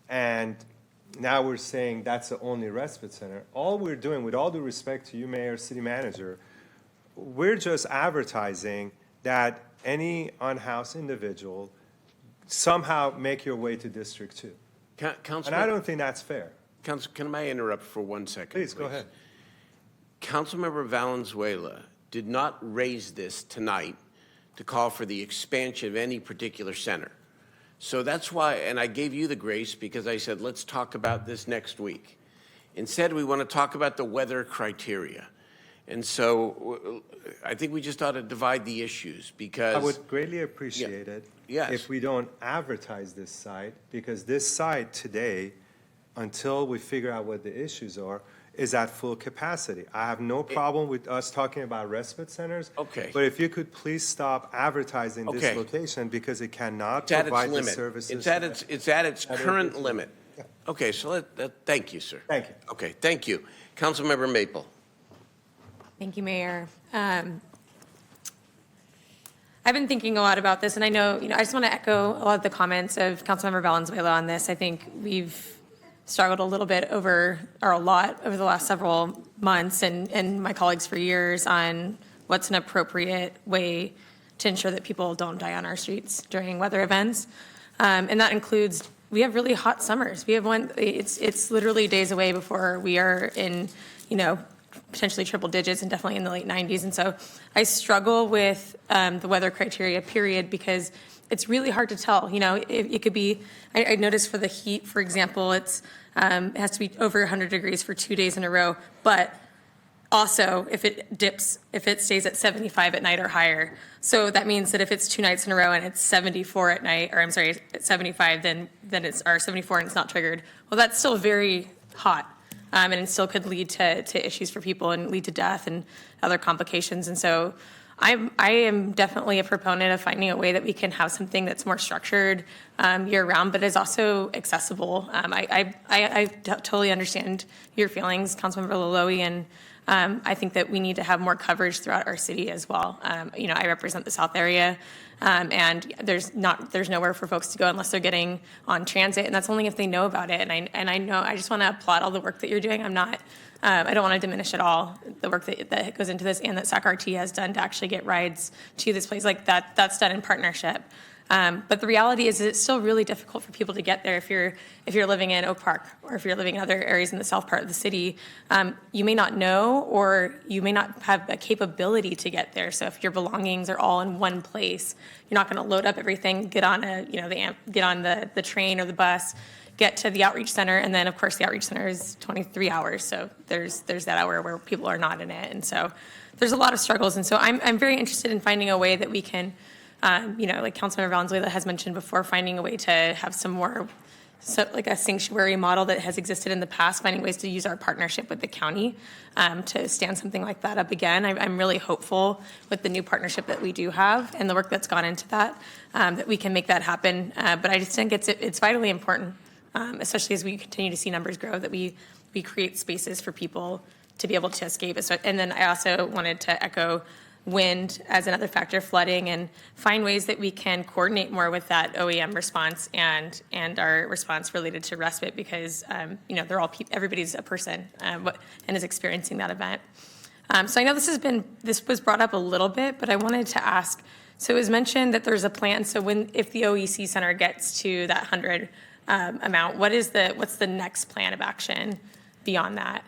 and now we're saying that's the only respite center, all we're doing, with all due respect to you, Mayor, City Manager, we're just advertising that any unhoused individual somehow make your way to District 2. And I don't think that's fair. Can I interrupt for 1 second? Please, go ahead. Councilmember Valenzuela did not raise this tonight to call for the expansion of any particular center. So that's why, and I gave you the grace because I said, let's talk about this next week. Instead, we want to talk about the weather criteria. And so I think we just ought to divide the issues because— I would greatly appreciate it if we don't advertise this site, because this site today, until we figure out what the issues are, is at full capacity. I have no problem with us talking about respite centers. Okay. But if you could please stop advertising this location, because it cannot provide the services. It's at its current limit. Okay, so thank you, sir. Thank you. Okay, thank you. Councilmember Maple. Thank you, Mayor. I've been thinking a lot about this, and I know, I just want to echo a lot of the comments of Councilmember Valenzuela on this. I think we've struggled a lot over the last several months, and my colleagues for years, on what's an appropriate way to ensure that people don't die on our streets during weather events. And that includes, we have really hot summers. We have it's literally days away before we are in, potentially triple digits and definitely in the late 90s. And so I struggle with the weather criteria, period, because it's really hard to tell. It could be, I noticed for the heat, for example, it has to be over 100 degrees for 2 days in a row. But also, if it stays at 75 at night or higher. So that means that if it's 2 nights in a row and it's 74 at night, or I'm sorry, it's 75, then it's, or 74 and it's not triggered. Well, that's still very hot. And it still could lead to issues for people and lead to death and other complications. And so I am definitely a proponent of finding a way that we can have something that's more structured year-round, but is also accessible. I totally understand your feelings, Councilmember Laloe, and I think that we need to have more coverage throughout our city as well. I represent the South area, and there's nowhere for folks to go unless they're getting on transit, and that's only if they know about it. And I know, I just want to applaud all the work that you're doing. I don't want to diminish at all the work that goes into this and that SAC-RT has done to actually get rides to this place. Like that's done in partnership. But the reality is it's still really difficult for people to get there if you're living in Oak Park or if you're living in other areas in the south part of the city. You may not know, or you may not have a capability to get there. So if your belongings are all in one place, you're not going to load up everything, get on the train or the bus, get to the outreach center, and then of course the outreach center is 23 hours. So there's that hour where people are not in it, and so there's a lot of struggles. And so I'm very interested in finding a way that we can. Like Councilmember Valenzuela has mentioned before, finding a way to have some more, like a sanctuary model that has existed in the past, finding ways to use our partnership with the county to stand something like that up again. I'm really hopeful with the new partnership that we do have and the work that's gone into that, that we can make that happen. But I just think it's vitally important, especially as we continue to see numbers grow, that we create spaces for people to be able to escape. And then I also wanted to echo wind as another factor, flooding, and find ways that we can coordinate more with that OEM response and our response related to respite, because they're all everybody's a person and is experiencing that event. So I know this was brought up a little bit, but I wanted to ask. So it was mentioned that there's a plan. So if the OEC Center gets to that 100 amount, what's the next plan of action beyond that?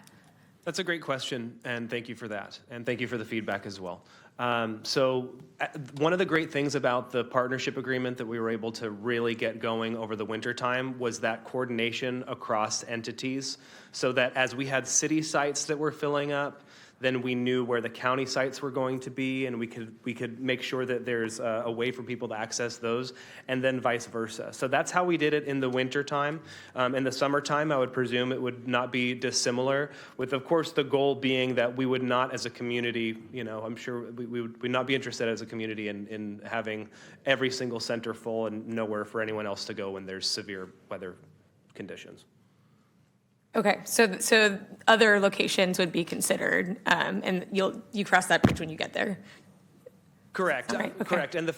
That's a great question, and thank you for that, and thank you for the feedback as well. So one of the great things about the partnership agreement that we were able to really get going over the winter time was that coordination across entities, so that as we had city sites that were filling up, then we knew where the county sites were going to be, and we could make sure that there's a way for people to access those, and then vice versa. So that's how we did it in the winter time. In the summertime, I would presume it would not be dissimilar, with of course the goal being that we would not, as a community, I'm sure we would not be interested as a community in having every single center full and nowhere for anyone else to go when there's severe weather conditions. Okay, so other locations would be considered, and you cross that bridge when you get there. Correct. Right, okay. Correct. And the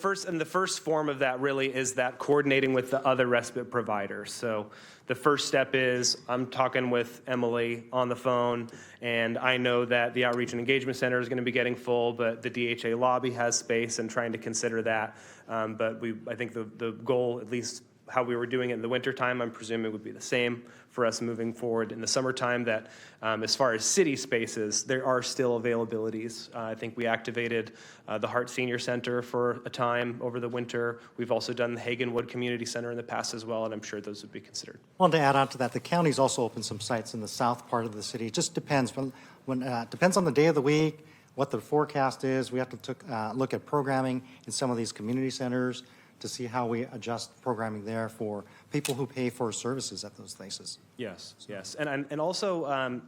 first form of that really is that coordinating with the other respite providers. So the first step is I'm talking with Emily on the phone, and I know that the Outreach and Engagement Center is going to be getting full, but the DHA lobby has space, and trying to consider that. But I think the goal, at least how we were doing it in the wintertime, I'm presuming would be the same for us moving forward in the summertime, that as far as city spaces, there are still availabilities. I think we activated the Hart Senior Center for a time over the winter. We've also done the Hagenwood Community Center in the past as well, and I'm sure those would be considered. Well, to add on to that, the county's also opened some sites in the south part of the city. It just depends. Depends on the day of the week, what the forecast is. We have to look at programming in some of these community centers to see how we adjust programming there for people who pay for services at those places. Yes, yes. And also,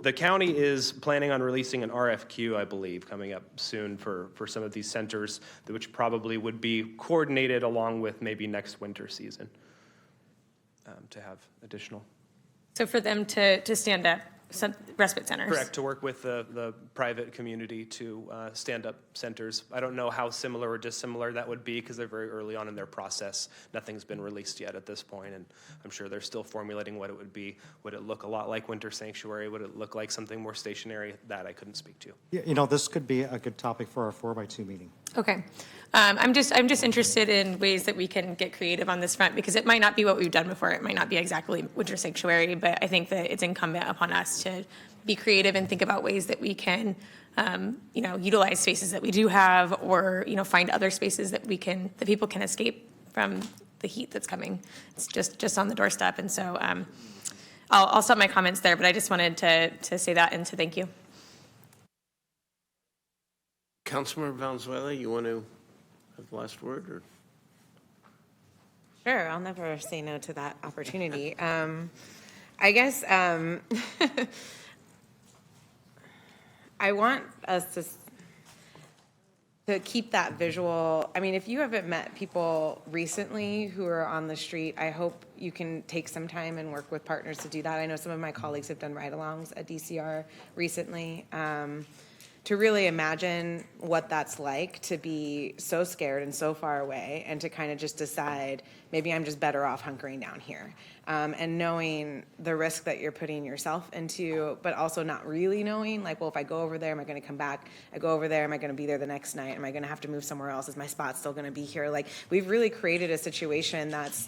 the county is planning on releasing an RFQ, I believe, coming up soon for some of these centers, which probably would be coordinated along with maybe next winter season to have additional. So for them to stand up respite centers. Correct, to work with the private community to stand up centers. I don't know how similar or dissimilar that would be because they're very early on in their process. Nothing's been released yet at this point, and I'm sure they're still formulating what it would be. Would it look a lot like Winter Sanctuary? Would it look like something more stationary? That I couldn't speak to. Yeah, this could be a good topic for our 4x2 meeting. Okay. I'm just interested in ways that we can get creative on this front, because it might not be what we've done before. It might not be exactly Winter Sanctuary, but I think that it's incumbent upon us to be creative and think about ways that we can, utilize spaces that we do have, or, find other spaces that people can escape from the heat that's coming. It's just on the doorstep. And so I'll stop my comments there, but I just wanted to say that and to thank you. Councilmember Valenzuela, you want to have the last word? Or? Sure, I'll never say no to that opportunity. I guess I want us to keep that visual. I mean, if you haven't met people recently who are on the street, I hope you can take some time and work with partners to do that. I know some of my colleagues have done ride-alongs at DCR recently. To really imagine what that's like to be so scared and so far away, and to kind of just decide, maybe I'm just better off hunkering down here. And knowing the risk that you're putting yourself into, but also not really knowing, like, well, if I go over there, am I going to come back? I go over there, am I going to be there the next night? Am I going to have to move somewhere else? Is my spot still going to be here? Like, we've really created a situation that's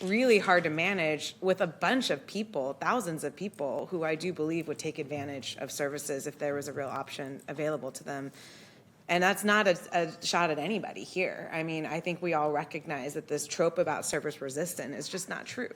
really hard to manage with a bunch of people, thousands of people who I do believe would take advantage of services if there was a real option available to them. And that's not a shot at anybody here. I mean, I think we all recognize that this trope about service resistant is just not true.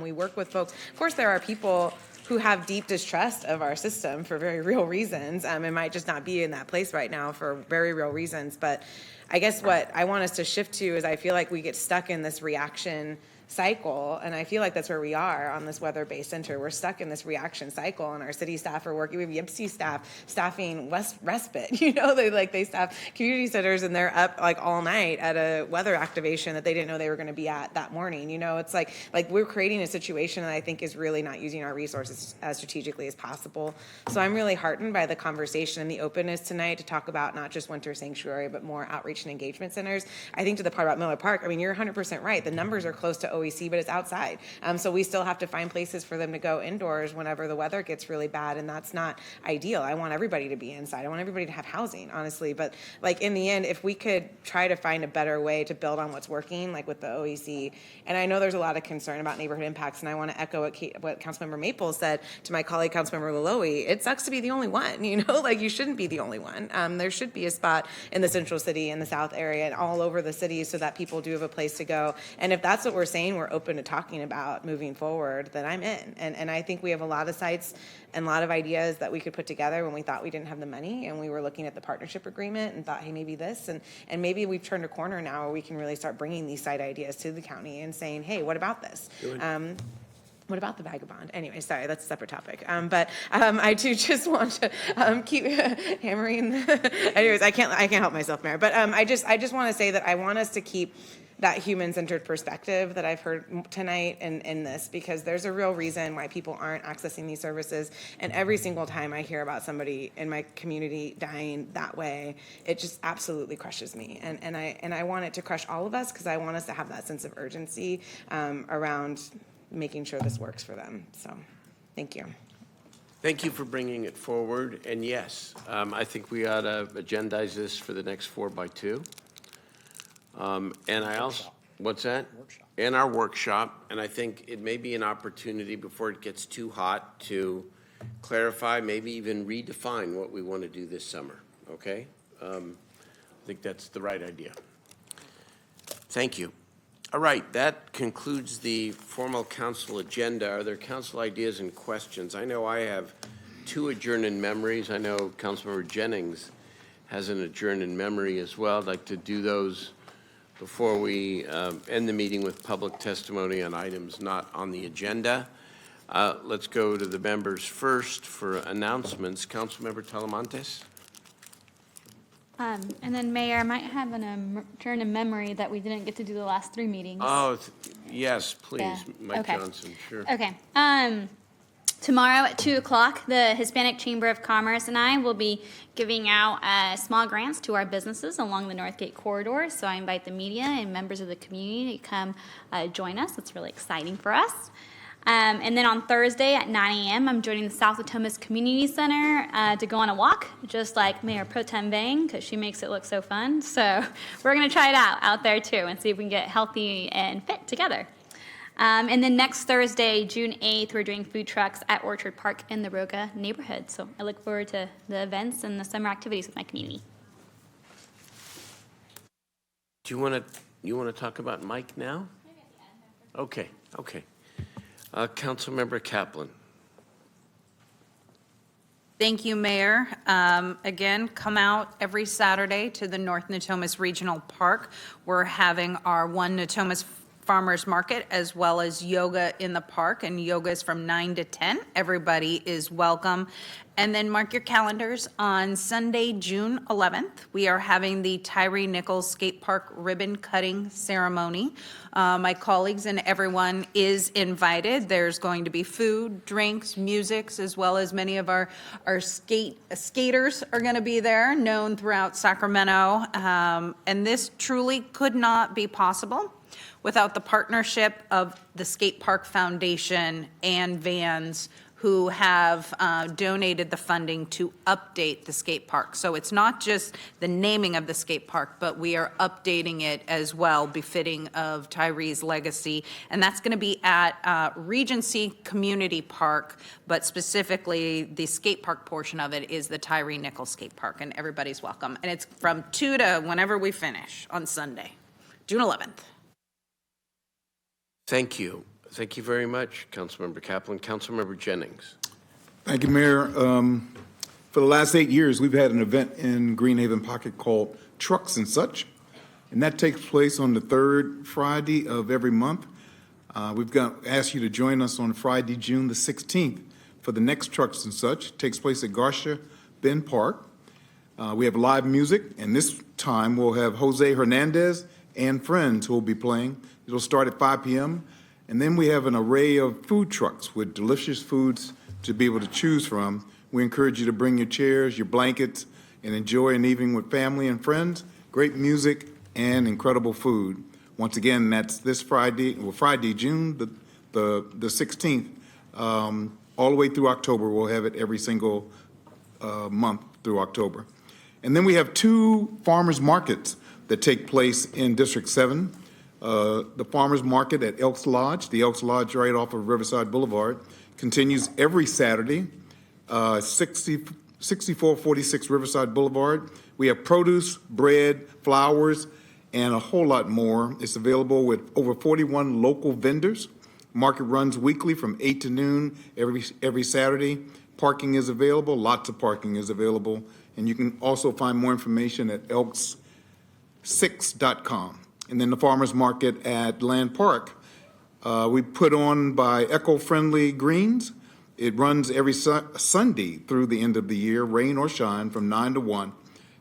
We work with folks. Of course, there are people who have deep distrust of our system for very real reasons. It might just not be in that place right now for very real reasons. But I guess what I want us to shift to is I feel like we get stuck in this reaction cycle, and I feel like that's where we are on this weather-based center. We're stuck in this reaction cycle, and our city staff are working with YPC staff staffing respite. They staff community centers, and they're up like all night at a weather activation that they didn't know they were going to be at that morning. It's like we're creating a situation that I think is really not using our resources as strategically as possible. So I'm really heartened by the conversation and the openness tonight to talk about not just Winter Sanctuary, but more outreach and engagement centers. I think to the part about Miller Park, I mean, you're 100% right. The numbers are close to OEC, but it's outside. So we still have to find places for them to go indoors whenever the weather gets really bad, and that's not ideal. I want everybody to be inside. I want everybody to have housing, honestly. But in the end, if we could try to find a better way to build on what's working, like with the OEC, and I know there's a lot of concern about neighborhood impacts, and I want to echo what Councilmember Maple said to my colleague, Councilmember Laloe. It sucks to be the only one, you shouldn't be the only one. There should be a spot in the central city, in the south area, and all over the city so that people do have a place to go. And if that's what we're saying campaign we're open to talking about moving forward, then I'm in. And I think we have a lot of sites and a lot of ideas that we could put together when we thought we didn't have the money, and we were looking at the partnership agreement and thought, hey, maybe this, and maybe we've turned a corner now where we can really start bringing these site ideas to the county and saying, hey, what about this? What about the vagabond? Anyway, sorry, that's a separate topic. But I do just want to keep hammering. Anyways, I can't help myself, Mayor. But I just want to say that I want us to keep that human-centered perspective that I've heard tonight in this, because there's a real reason why people aren't accessing these services. And every single time I hear about somebody in my community dying that way, it just absolutely crushes me. And I want it to crush all of us, because I want us to have that sense of urgency around making sure this works for them. So, thank you. Thank you for bringing it forward. And yes, I think we ought to agendize this for the next 4x2. And I also, what's that? In our workshop. And I think it may be an opportunity before it gets too hot to clarify, maybe even redefine what we want to do this summer. Okay? I think that's the right idea. Thank you. All right, that concludes the formal council agenda. Are there council ideas and questions? I know I have 2 adjourned in memories. I know Councilmember Jennings has an adjourned in memory as well. I'd like to do those before we end the meeting with public testimony on items not on the agenda. Let's go to the members first for announcements. Councilmember Talamantes. And then Mayor, I might have an adjourn in memory that we didn't get to do the last 3 meetings. Oh, yes, please, Yeah. Mike Okay. Johnson, sure. Okay. Tomorrow at 2 o'clock, the Hispanic Chamber of Commerce and I will be giving out small grants to our businesses along the Northgate corridor. So I invite the media and members of the community to come join us. It's really exciting for us. And then on Thursday at 9 a.m., I'm joining the South Thomas Community Center to go on a walk, just like Mayor Pro Tem Vang, because she makes it look so fun. So we're going to try it out there, too, and see if we can get healthy and fit together. And then next Thursday, June 8th, we're doing food trucks at Orchard Park in the Roga neighborhood. So I look forward to the events and the summer activities with my community. Do you want to talk about Mike now? Okay. Councilmember Kaplan. Thank you, Mayor. Again, come out every Saturday to the North Natomas Regional Park. We're having our One Natomas Farmers Market as well as yoga in the park, and yoga is from 9 to 10. Everybody is welcome. And then mark your calendars. On Sunday, June 11th, we are having the Tyree Nichols Skate Park ribbon cutting ceremony. My colleagues and everyone is invited. There's going to be food, drinks, music, as well as many of our skaters are going to be there, known throughout Sacramento. And this truly could not be possible without the partnership of the Skate Park Foundation and Vans, who have donated the funding to update the skate park. So it's not just the naming of the skate park, but we are updating it as well, befitting of Tyree's legacy. And that's going to be at Regency Community Park, but specifically the skate park portion of it is the Tyree Nichols Skate Park, and everybody's welcome. And it's from 2 to whenever we finish on Sunday, June 11th. Thank you. Thank you very much, Councilmember Kaplan. Councilmember Jennings. Thank you, Mayor. For the last 8 years, we've had an event in Greenhaven Pocket called Trucks and Such, and that takes place on the 3rd Friday of every month. We've asked you to join us on Friday, June the 16th for the next Trucks and Such. It takes place at Garcia Ben Park. We have live music, and this time we'll have Jose Hernandez and friends who will be playing. It'll start at 5 p.m., and then we have an array of food trucks with delicious foods to be able to choose from. We encourage you to bring your chairs, your blankets, and enjoy an evening with family and friends, great music, and incredible food. Once again, that's this Friday, June the 16th, all the way through October. We'll have it every single month through October. And then we have 2 farmers markets that take place in District 7. The Farmers Market at Elks Lodge, the Elks Lodge right off of Riverside Boulevard, continues every Saturday, 6446 Riverside Boulevard. We have produce, bread, flowers, and a whole lot more. It's available with over 41 local vendors. Market runs weekly from 8 to noon every Saturday. Parking is available. Lots of parking is available. And you can also find more information at elks6.com. And then the farmers market at Land Park, we put on by Eco-Friendly Greens. It runs every Sunday through the end of the year, rain or shine, from 9 to 1.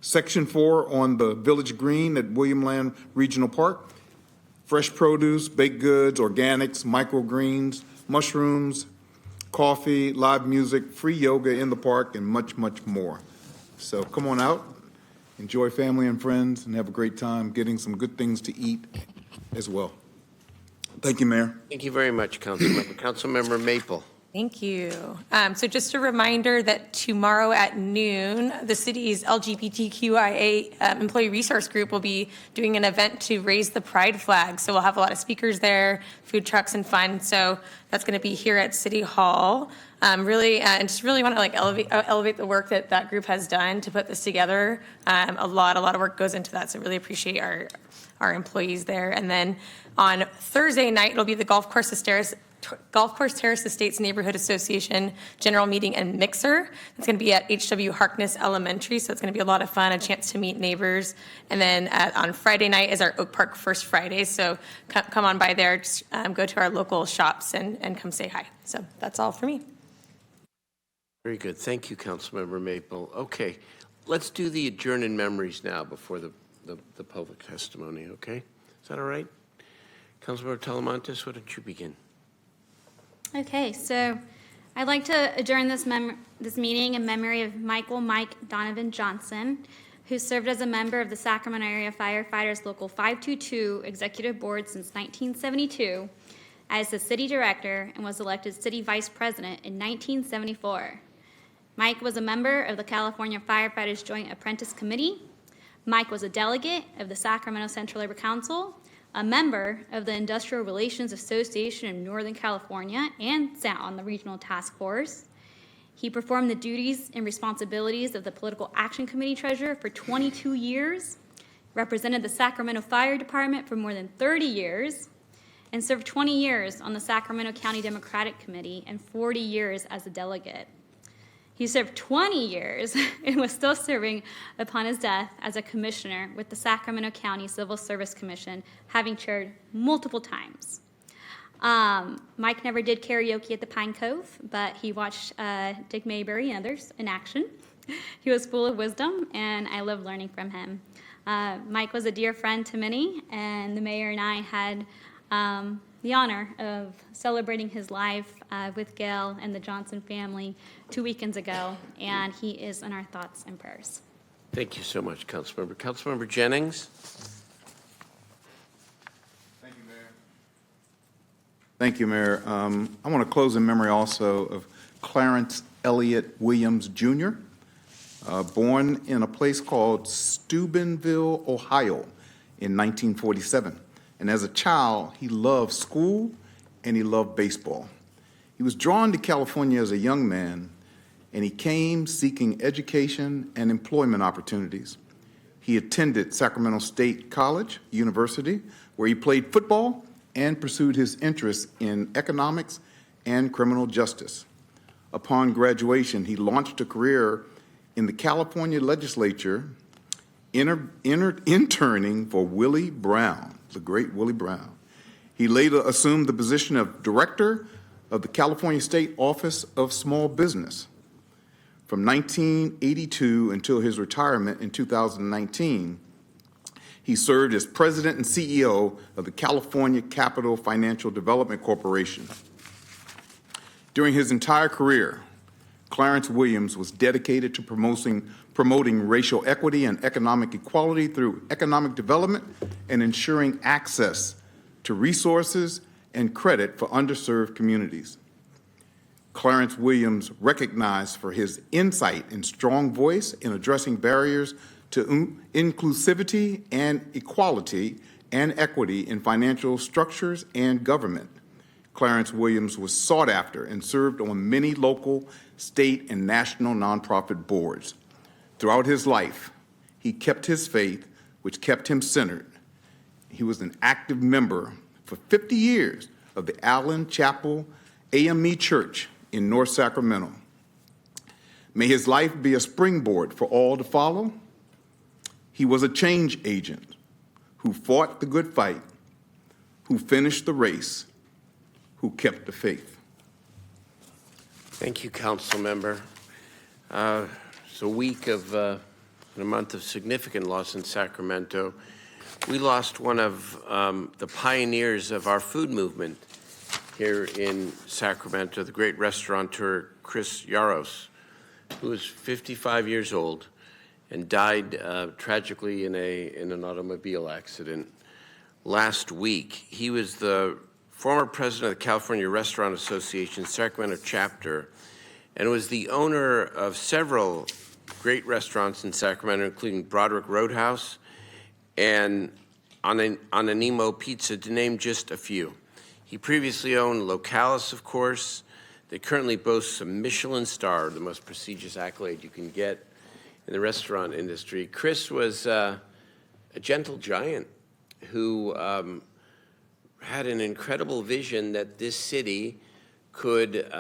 Section 4 on the Village Green at William Land Regional Park. Fresh produce, baked goods, organics, microgreens, mushrooms, coffee, live music, free yoga in the park, and much, much more. So come on out, enjoy family and friends, and have a great time getting some good things to eat as well. Thank you, Mayor. Thank you very much, Councilmember. Councilmember Maple. Thank you. So just a reminder that tomorrow at noon, the city's LGBTQIA employee resource group will be doing an event to raise the pride flag. So we'll have a lot of speakers there, food trucks and fun. So that's going to be here at City Hall. And just really want to elevate the work that that group has done to put this together. A lot of work goes into that. So really appreciate our employees there. And then on Thursday night, it'll be the Golf Course Terrace Estates Neighborhood Association General Meeting and Mixer. It's going to be at H.W. Harkness Elementary, so it's going to be a lot of fun, a chance to meet neighbors. And then on Friday night is our Oak Park First Friday, so come on by there, just, go to our local shops and come say hi. So that's all for me. Very good. Thank you, Councilmember Maple. Okay, let's do the adjourn in memories now before the public testimony, okay? Is that all right? Councilmember Talamantes, why don't you begin? Okay, so I'd like to adjourn this meeting in memory of Mike Donovan Johnson, who served as a member of the Sacramento Area Firefighters Local 522 Executive Board since 1972, as the city director, and was elected city vice president in 1974. Mike was a member of the California Firefighters Joint Apprentice Committee. Mike was a delegate of the Sacramento Central Labor Council, a member of the Industrial Relations Association of Northern California, and sat on the Regional Task Force. He performed the duties and responsibilities of the Political Action Committee Treasurer for 22 years, represented the Sacramento Fire Department for more than 30 years, and served 20 years on the Sacramento County Democratic Committee and 40 years as a delegate. He served 20 years and was still serving upon his death as a commissioner with the Sacramento County Civil Service Commission, having chaired multiple times. Mike never did karaoke at the Pine Cove, but he watched Dick Mayberry and others in action. He was full of wisdom, and I loved learning from him. Mike was a dear friend to many, and the mayor and I had the honor of celebrating his life with Gail and the Johnson family 2 weekends ago, and he is in our thoughts and prayers. Thank you so much, Councilmember. Councilmember Jennings. Thank you, Mayor. I want to close in memory also of Clarence Elliott Williams, Jr., born in a place called Steubenville, Ohio in 1947. And as a child, he loved school and he loved baseball. He was drawn to California as a young man, and he came seeking education and employment opportunities. He attended Sacramento State College, University, where he played football and pursued his interests in economics and criminal justice. Upon graduation, he launched a career in the California legislature, interning for Willie Brown, the great Willie Brown. He later assumed the position of director of the California State Office of Small Business. From 1982 until his retirement in 2019, he served as president and CEO of the California Capital Financial Development Corporation. During his entire career, Clarence Williams was dedicated to promoting racial equity and economic equality through economic development and ensuring access to resources and credit for underserved communities. Clarence Williams, recognized for his insight and strong voice in addressing barriers to inclusivity and equality and equity in financial structures and government. Clarence Williams was sought after and served on many local, state, and national nonprofit boards. Throughout his life, he kept his faith, which kept him centered. he was an active member for 50 years of the Allen Chapel AME Church in North Sacramento. May his life be a springboard for all to follow. He was a change agent who fought the good fight, who finished the race, who kept the faith. Thank you, Council Member. It's a week of a month of significant loss in Sacramento. We lost one of the pioneers of our food movement here in Sacramento, the great restaurateur Chris Yaros, who was 55 years old and died tragically in an automobile accident last week. He was the former president of the California Restaurant Association Sacramento chapter and was the owner of several great restaurants in Sacramento, including Broderick Roadhouse and Anonimo Pizza, to name just a few. He previously owned Localis, of course. They currently boast a Michelin star, the most prestigious accolade you can get in the restaurant industry. Chris was a gentle giant who had an incredible vision that this city could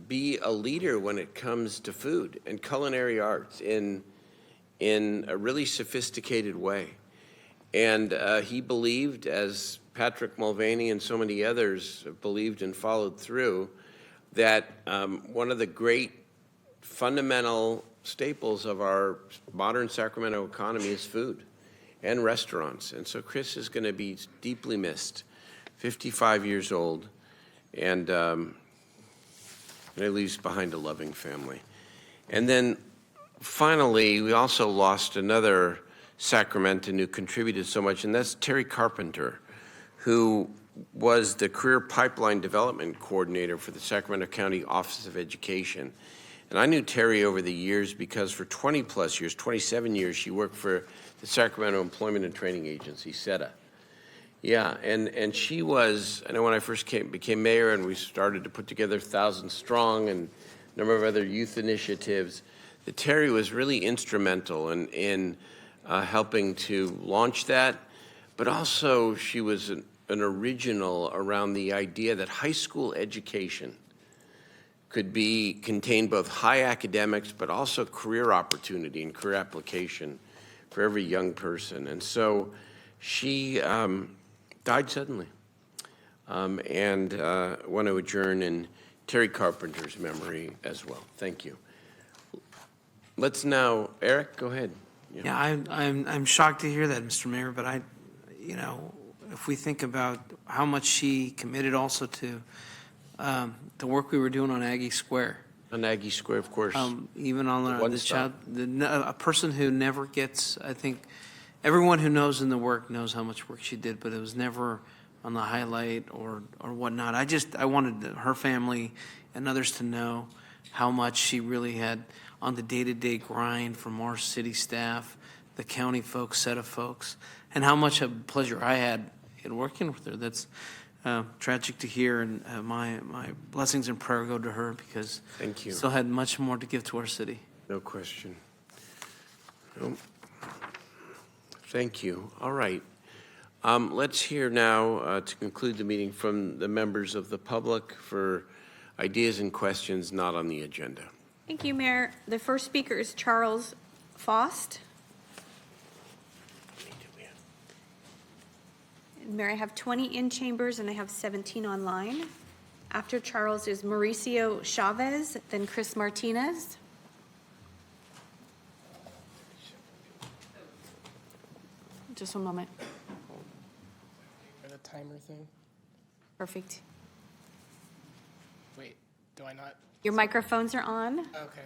be a leader when it comes to food and culinary arts in a really sophisticated way. And he believed, as Patrick Mulvaney and so many others believed and followed through, that one of the great fundamental staples of our modern Sacramento economy is food and restaurants. And so Chris is going to be deeply missed, 55 years old, and he leaves behind a loving family. And then finally, we also lost another Sacramentan who contributed so much, and that's Terry Carpenter, who was the Career Pipeline Development Coordinator for the Sacramento County Office of Education. And I knew Terry over the years because for 20 plus years, 27 years, she worked for the Sacramento Employment and Training Agency, SETA. Yeah, and she was, I know when I first became mayor and we started to put together 1,000 Strong and a number of other youth initiatives, that Terry was really instrumental in helping to launch that, but also she was an original around the idea that high school education could contain both high academics, but also career opportunity and career application for every young person. And so she died suddenly. And want to adjourn in Terry Carpenter's memory as well. Thank you. Let's now, Eric, go ahead. Yeah, I'm shocked to hear that, Mr. Mayor, but if we think about how much she committed also to the work we were doing on Aggie Square. On Aggie Square, of course. Even on this child, a person who never gets, I think, everyone who knows in the work knows how much work she did, but it was never on the highlight or whatnot. I wanted her family and others to know how much she really had on the day-to-day grind from our city staff, the county folks, set of folks, and how much of pleasure I had in working with her. That's tragic to hear, and my blessings and prayer go to her because thank you. Still had much more to give to our city. No question. No. Thank you. All right. Let's hear now, to conclude the meeting, from the members of the public for ideas and questions not on the agenda. Thank you, Mayor. The first speaker is Charles Faust. Mayor, I have 20 in chambers and I have 17 online. After Charles is Mauricio Chavez, then Chris Martinez. Just one moment. The timer thing. Perfect. Wait, do I not? Your microphones are on. Okay.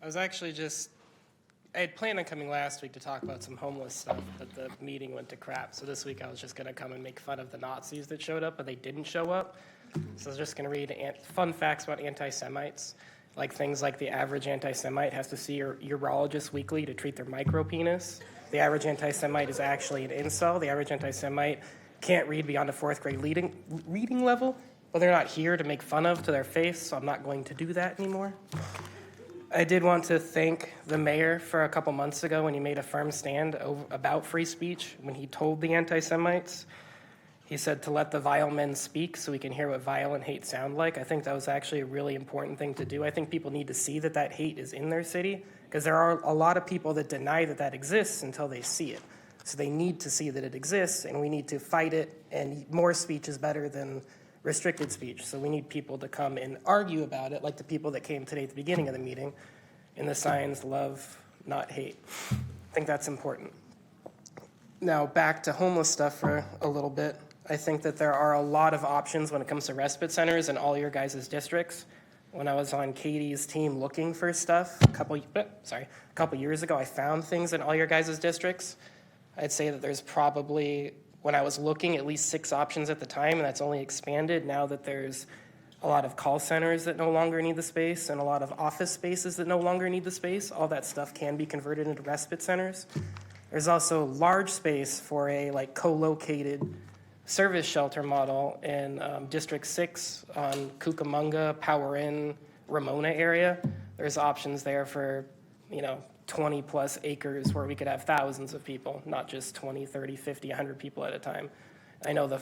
I was actually I had planned on coming last week to talk about some homeless stuff, but the meeting went to crap. So this week I was just going to come and make fun of the Nazis that showed up, but they didn't show up. So I was just going to read fun facts about anti-Semites, like things like the average anti-Semite has to see your urologist weekly to treat their micropenis. The average anti-Semite is actually an incel. The average anti-Semite can't read beyond a 4th grade reading level. Well, they're not here to make fun of to their face, so I'm not going to do that anymore. I did want to thank the mayor for a couple months ago when he made a firm stand about free speech, when he told the anti-Semites. He said to let the vile men speak so we can hear what vile and hate sound like. I think that was actually a really important thing to do. I think people need to see that that hate is in their city, because there are a lot of people that deny that that exists until they see it. So they need to see that it exists, and we need to fight it, and more speech is better than restricted speech. So we need people to come and argue about it, like the people that came today at the beginning of the meeting, in the signs, love, not hate. I think that's important. Now, back to homeless stuff for a little bit. I think that there are a lot of options when it comes to respite centers in all your guys' districts. When I was on Katie's team looking for stuff a couple years ago, I found things in all your guys' districts. I'd say that there's probably, when I was looking, at least 6 options at the time, and that's only expanded now that there's a lot of call centers that no longer need the space and a lot of office spaces that no longer need the space. All that stuff can be converted into respite centers. There's also large space for a co-located service shelter model in District 6 on Cucamonga, Power Inn, Ramona area. There's options there for, 20 plus acres where we could have thousands of people, not just 20, 30, 50, 100 people at a time. I know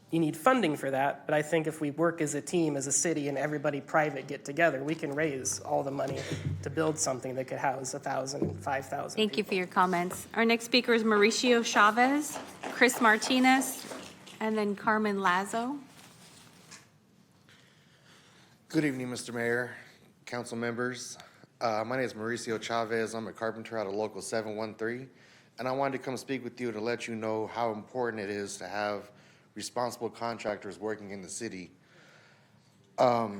you need funding for that, but I think if we work as a team, as a city, and everybody private get together, we can raise all the money to build something that could house 1,000, 5,000 Thank you for your comments. Our next speaker is Mauricio Chavez, Chris Martinez, and then Carmen Lazo. Good evening, Mr. Mayor, council members. My name is Mauricio Chavez. I'm a carpenter out of Local 713, and I wanted to come speak with you to let you know how important it is to have responsible contractors working in the city. I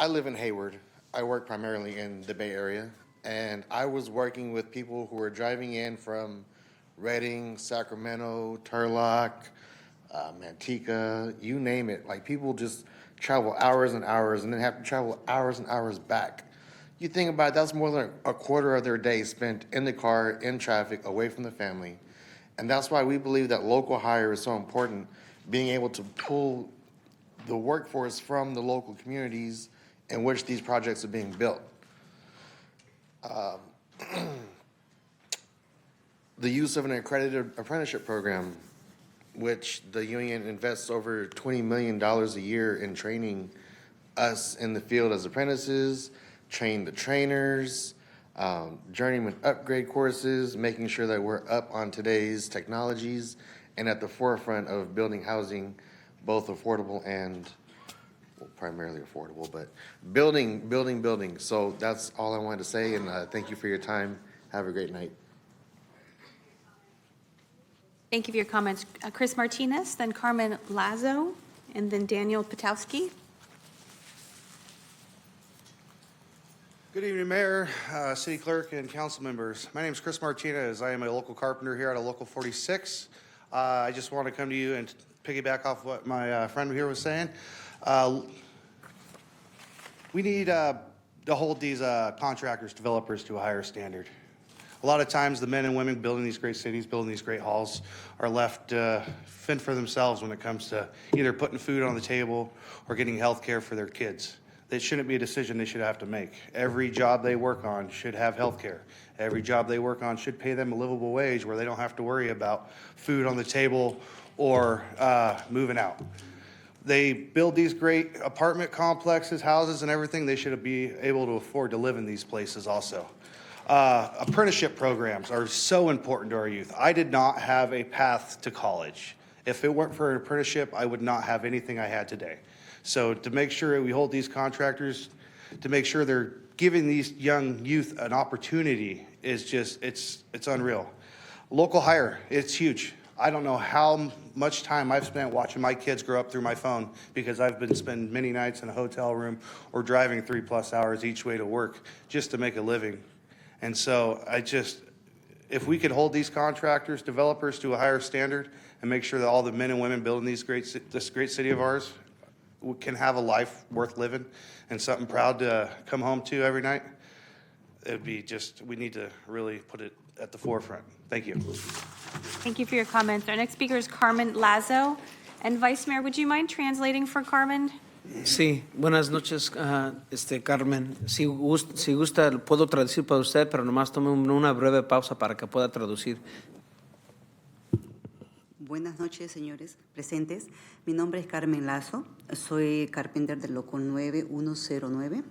live in Hayward. I work primarily in the Bay Area, and I was working with people who were driving in from Redding, Sacramento, Turlock, Manteca, you name it. Like, people just travel hours and hours and then have to travel hours and hours back. You think about it, that's more than a quarter of their day spent in the car, in traffic, away from the family. And that's why we believe that local hire is so important, being able to pull the workforce from the local communities in which these projects are being built. The use of an accredited apprenticeship program, which the union invests over $20 million a year in training us in the field as apprentices, train the trainers, journeyman upgrade courses, making sure that we're up on today's technologies and at the forefront of building housing, both affordable and, well, primarily affordable, but building. So that's all I wanted to say, and thank you for your time. Have a great night. Thank you for your comments. Chris Martinez, then Carmen Lazo, and then Daniel Potowski. Good evening, Mayor, City Clerk, and council members. My name is Chris Martinez. I am a local carpenter here out of Local 46. I just want to come to you and piggyback off what my friend here was saying. We need to hold these contractors, developers to a higher standard. A lot of times the men and women building these great cities, building these great halls are left fend for themselves when it comes to either putting food on the table or getting health care for their kids. It shouldn't be a decision they should have to make. Every job they work on should have health care. Every job they work on should pay them a livable wage where they don't have to worry about food on the table or moving out. They build these great apartment complexes, houses, and everything. They should be able to afford to live in these places also. Apprenticeship programs are so important to our youth. I did not have a path to college. If it weren't for an apprenticeship, I would not have anything I had today. So to make sure we hold these contractors, to make sure they're giving these young youth an opportunity is just, it's unreal. Local hire, it's huge. I don't know how much time I've spent watching my kids grow up through my phone because I've been spending many nights in a hotel room or driving 3+ hours each way to work just to make a living. And so if we could hold these contractors, developers to a higher standard and make sure that all the men and women building this great city of ours can have a life worth living and something proud to come home to every night, it'd be we need to really put it at the forefront. Thank you. Thank you for your comments. Our next speaker is Carmen Lazo. And Vice Mayor, would you mind translating for Carmen? Sí, buenas noches, Carmen. Si gusta, puedo traducir para usted, pero nomás tome una breve pausa para que pueda traducir. Buenas noches, señores presentes. Mi nombre es Carmen Lazo. Soy carpenter del local 9109.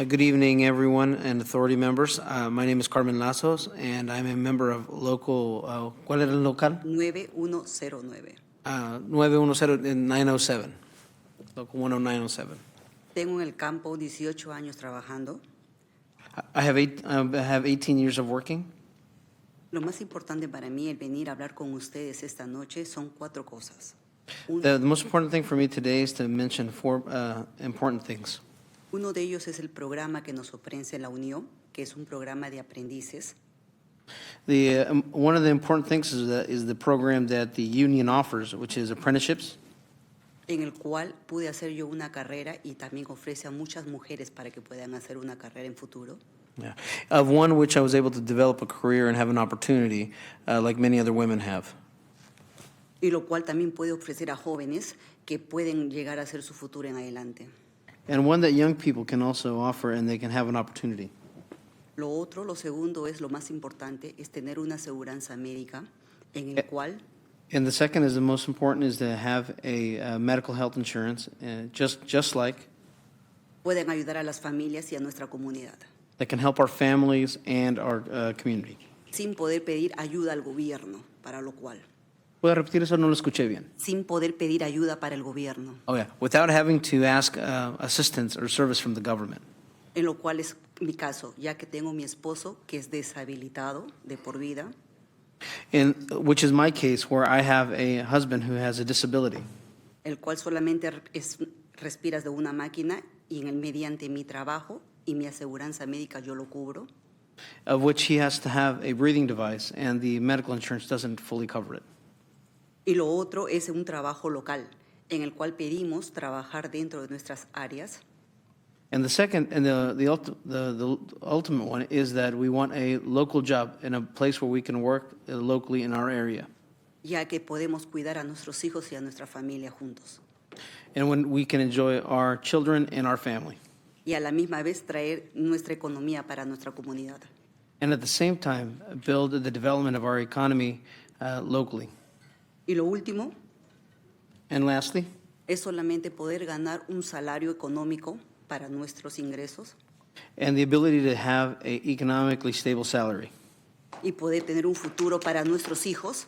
Good evening, everyone and authority members. My name is Carmen Lazos, and I'm a member of local, ¿cuál era el local? 9109. 907, local 10907. Tengo en el campo 18 años trabajando. I have 18 years of working. Lo más importante para mí el venir a hablar con ustedes esta noche son 4 cosas. The most important thing for me today is to mention 4 important things. Uno de ellos es el programa que nos ofrece la Unión, que es un programa de aprendices. One of the important things is the program that the union offers, which is apprenticeships, En el cual pude hacer yo una carrera y también ofrece a muchas mujeres para que puedan hacer una carrera en futuro. yeah, of one which I was able to develop a career and have an opportunity like many other women have. Y lo cual también puede ofrecer a jóvenes que pueden llegar a hacer su futuro en adelante. And one that young people can also offer and they can have an opportunity. Lo segundo es lo más importante, es tener una aseguranza médica en el cual And the second is the most important is to have a medical health insurance, just like pueden ayudar a las familias y a nuestra comunidad, that can help our families and our community. sin poder pedir ayuda al gobierno, para lo cual. ¿Puede repetir eso? No lo escuché bien. Sin poder pedir ayuda para el gobierno, Oh, yeah. Without having to ask assistance or service from the government. en lo cual es mi caso, ya que tengo mi esposo que es deshabilitado de por vida, And which is my case, where I have a husband who has a disability, el cual solamente respiras de una máquina y mediante mi trabajo y mi aseguranza médica yo lo cubro. of which he has to have a breathing device, and the medical insurance doesn't fully cover it. Y lo otro es un trabajo local, en el cual pedimos trabajar dentro de nuestras áreas, And the second, and the ultimate one is that we want a local job in a place where we can work locally in our area, ya que podemos cuidar a nuestros hijos y a nuestra familia juntos. and when we can enjoy our children and our family, Y a la misma vez traer nuestra economía para nuestra comunidad. and at the same time build the development of our economy locally. Y lo último And lastly, es solamente poder ganar un salario económico para nuestros ingresos and the ability to have an economically stable salary, y poder tener un futuro para nuestros hijos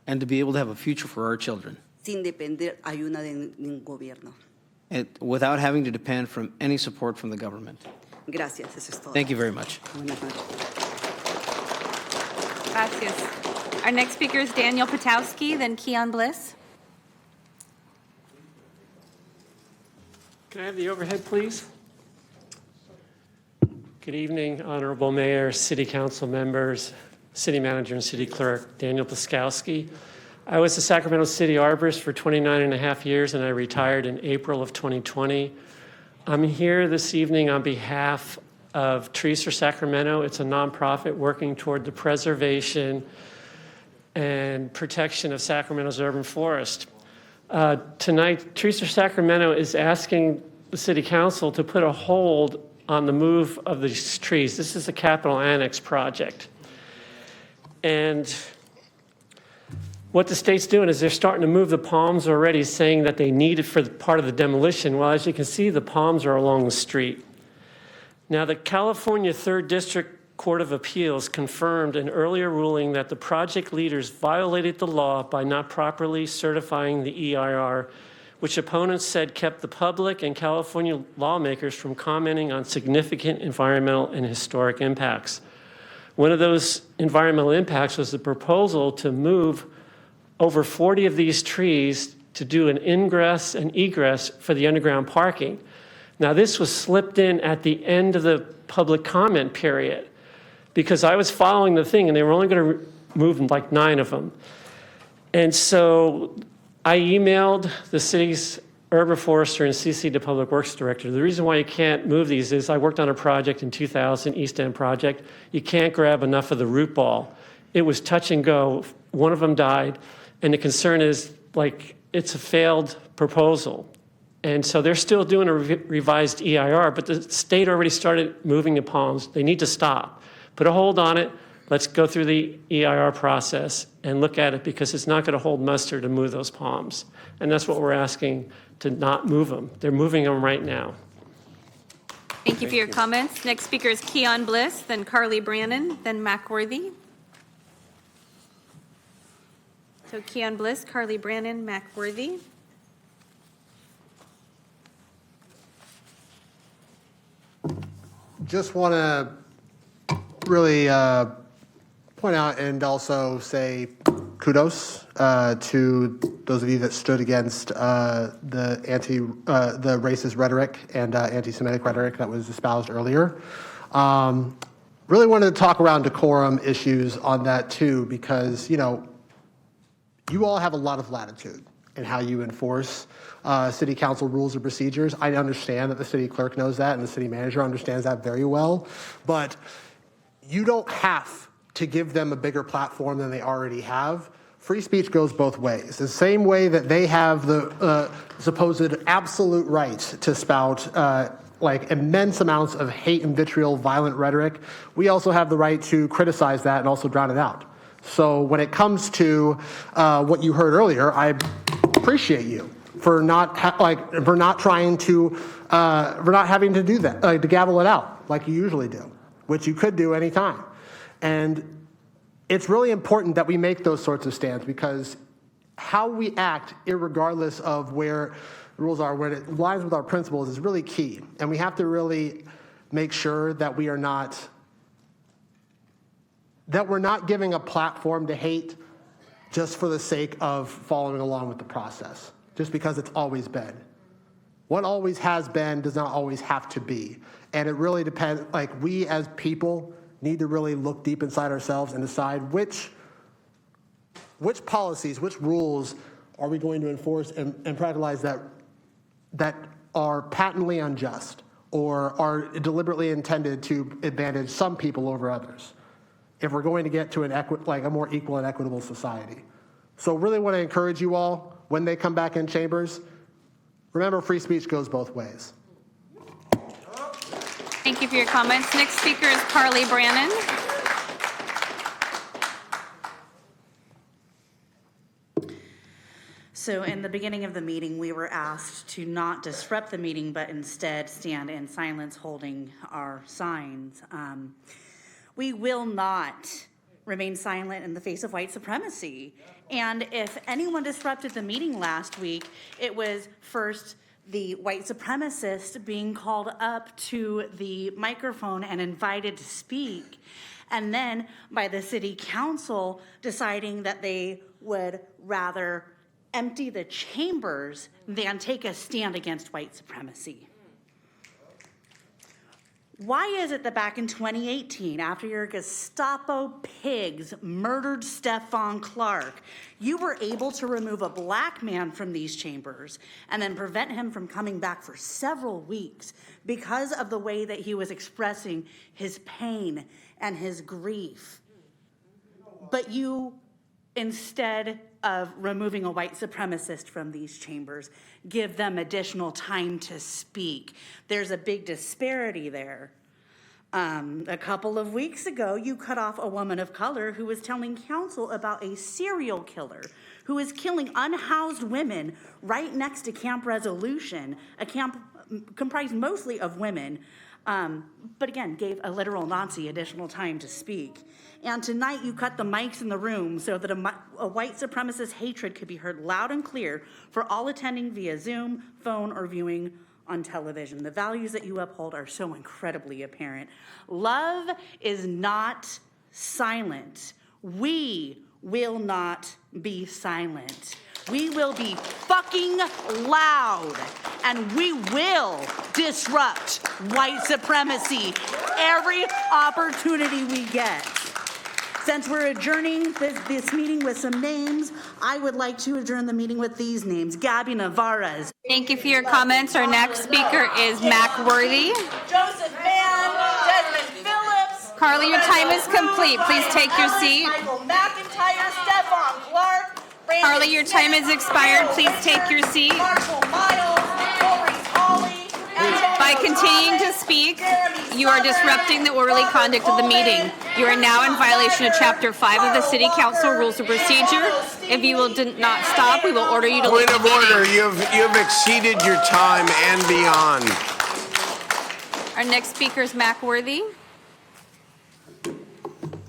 and to be able to have a future for our children, sin depender ayuda de ningún gobierno. without having to depend from any support from the government. Gracias, eso es todo. Thank you very much. Buenas noches. Gracias. Our next speaker is Daniel Potowski, then Keon Bliss. Can I have the overhead, please? Good evening, Honorable Mayor, City Council members, City Manager and City Clerk, Daniel Pluskowski. I was the Sacramento City Arborist for 29 and a half years, and I retired in April of 2020. I'm here this evening on behalf of Trees for Sacramento. It's a nonprofit working toward the preservation and protection of Sacramento's urban forest. Tonight, Trees for Sacramento is asking the City Council to put a hold on the move of these trees. This is a capital annex project. And what the state's doing is they're starting to move the palms already, saying that they need it for part of the demolition. Well, as you can see, the palms are along the street. Now, the California 3rd District Court of Appeals confirmed an earlier ruling that the project leaders violated the law by not properly certifying the EIR, which opponents said kept the public and California lawmakers from commenting on significant environmental and historic impacts. One of those environmental impacts was the proposal to move over 40 of these trees to do an ingress and egress for the underground parking. Now, this was slipped in at the end of the public comment period because I was following the thing and they were only going to move like 9 of them. And so I emailed the city's urban forester and CC to Public Works Director. The reason why you can't move these is I worked on a project in 2000, East End project. You can't grab enough of the root ball. It was touch and go. One of them died. And the concern is, like, it's a failed proposal. And so they're still doing a revised EIR, but the state already started moving the palms. They need to stop. Put a hold on it. Let's go through the EIR process and look at it, because it's not going to hold muster to move those palms. And that's what we're asking, to not move them. They're moving them right now. Thank you for your comments. Next speaker is Keon Bliss, then Carly Brannon, then Mac Worthy. So Keon Bliss, Carly Brannon, Mac Worthy. Just want to really point out and also say kudos to those of you that stood against the racist rhetoric and anti-Semitic rhetoric that was espoused earlier. Really wanted to talk around decorum issues on that too, because you all have a lot of latitude in how you enforce city council rules and procedures. I understand that the city clerk knows that and the city manager understands that very well, but you don't have to give them a bigger platform than they already have. Free speech goes both ways. The same way that they have the supposed absolute right to spout like immense amounts of hate and vitriol, violent rhetoric, we also have the right to criticize that and also drown it out. So when it comes to what you heard earlier, I appreciate you for not having to do that, to gavel it out like you usually do, which you could do anytime. And it's really important that we make those sorts of stands, because how we act, irregardless of where the rules are, when it aligns with our principles, is really key. And we have to really make sure that we're not giving a platform to hate just for the sake of following along with the process, just because it's always been. What always has been does not always have to be. And it really depends, like we as people need to really look deep inside ourselves and decide which policies, which rules are we going to enforce and practicalize that are patently unjust or are deliberately intended to advantage some people over others, if we're going to get to a more equal and equitable society. So really want to encourage you all, when they come back in chambers, remember free speech goes both ways. Thank you for your comments. Next speaker is Carly Brannon. So in the beginning of the meeting, we were asked to not disrupt the meeting, but instead stand in silence holding our signs. We will not remain silent in the face of white supremacy. And if anyone disrupted the meeting last week, it was first the white supremacist being called up to the microphone and invited to speak, and then by the city council deciding that they would rather empty the chambers than take a stand against white supremacy. Why is it that back in 2018, after your Gestapo pigs murdered Stephon Clark, you were able to remove a black man from these chambers and then prevent him from coming back for several weeks because of the way that he was expressing his pain and his grief? But you, instead of removing a white supremacist from these chambers, give them additional time to speak. There's a big disparity there. A couple of weeks ago, you cut off a woman of color who was telling council about a serial killer who is killing unhoused women right next to Camp Resolution, a camp comprised mostly of women, but again, gave a literal Nazi additional time to speak. And tonight you cut the mics in the room so that a white supremacist hatred could be heard loud and clear for all attending via Zoom, phone, or viewing on television. The values that you uphold are so incredibly apparent. Love is not silent. We will not be silent. We will be fucking loud, and we will disrupt white supremacy every opportunity we get. Since we're adjourning this meeting with some names, I would like to adjourn the meeting with these names. Gabby Navarez. Thank you for your comments. Our next speaker is Mac Worthy. Joseph Mann, Desmond Phillips. Carly, your time is complete. Please take your seat. Michael McIntyre, Stephon Clark. Carly, your time has expired. Please take your seat. Marshall Miles, By continuing to speak, you are disrupting the orderly conduct of the meeting. You are now in violation of Chapter 5 of the City Council Rules of Procedure. If you will not stop, we will order you to leave Point of the meeting. order, you've exceeded your time and beyond. Our next speaker is Mac Worthy.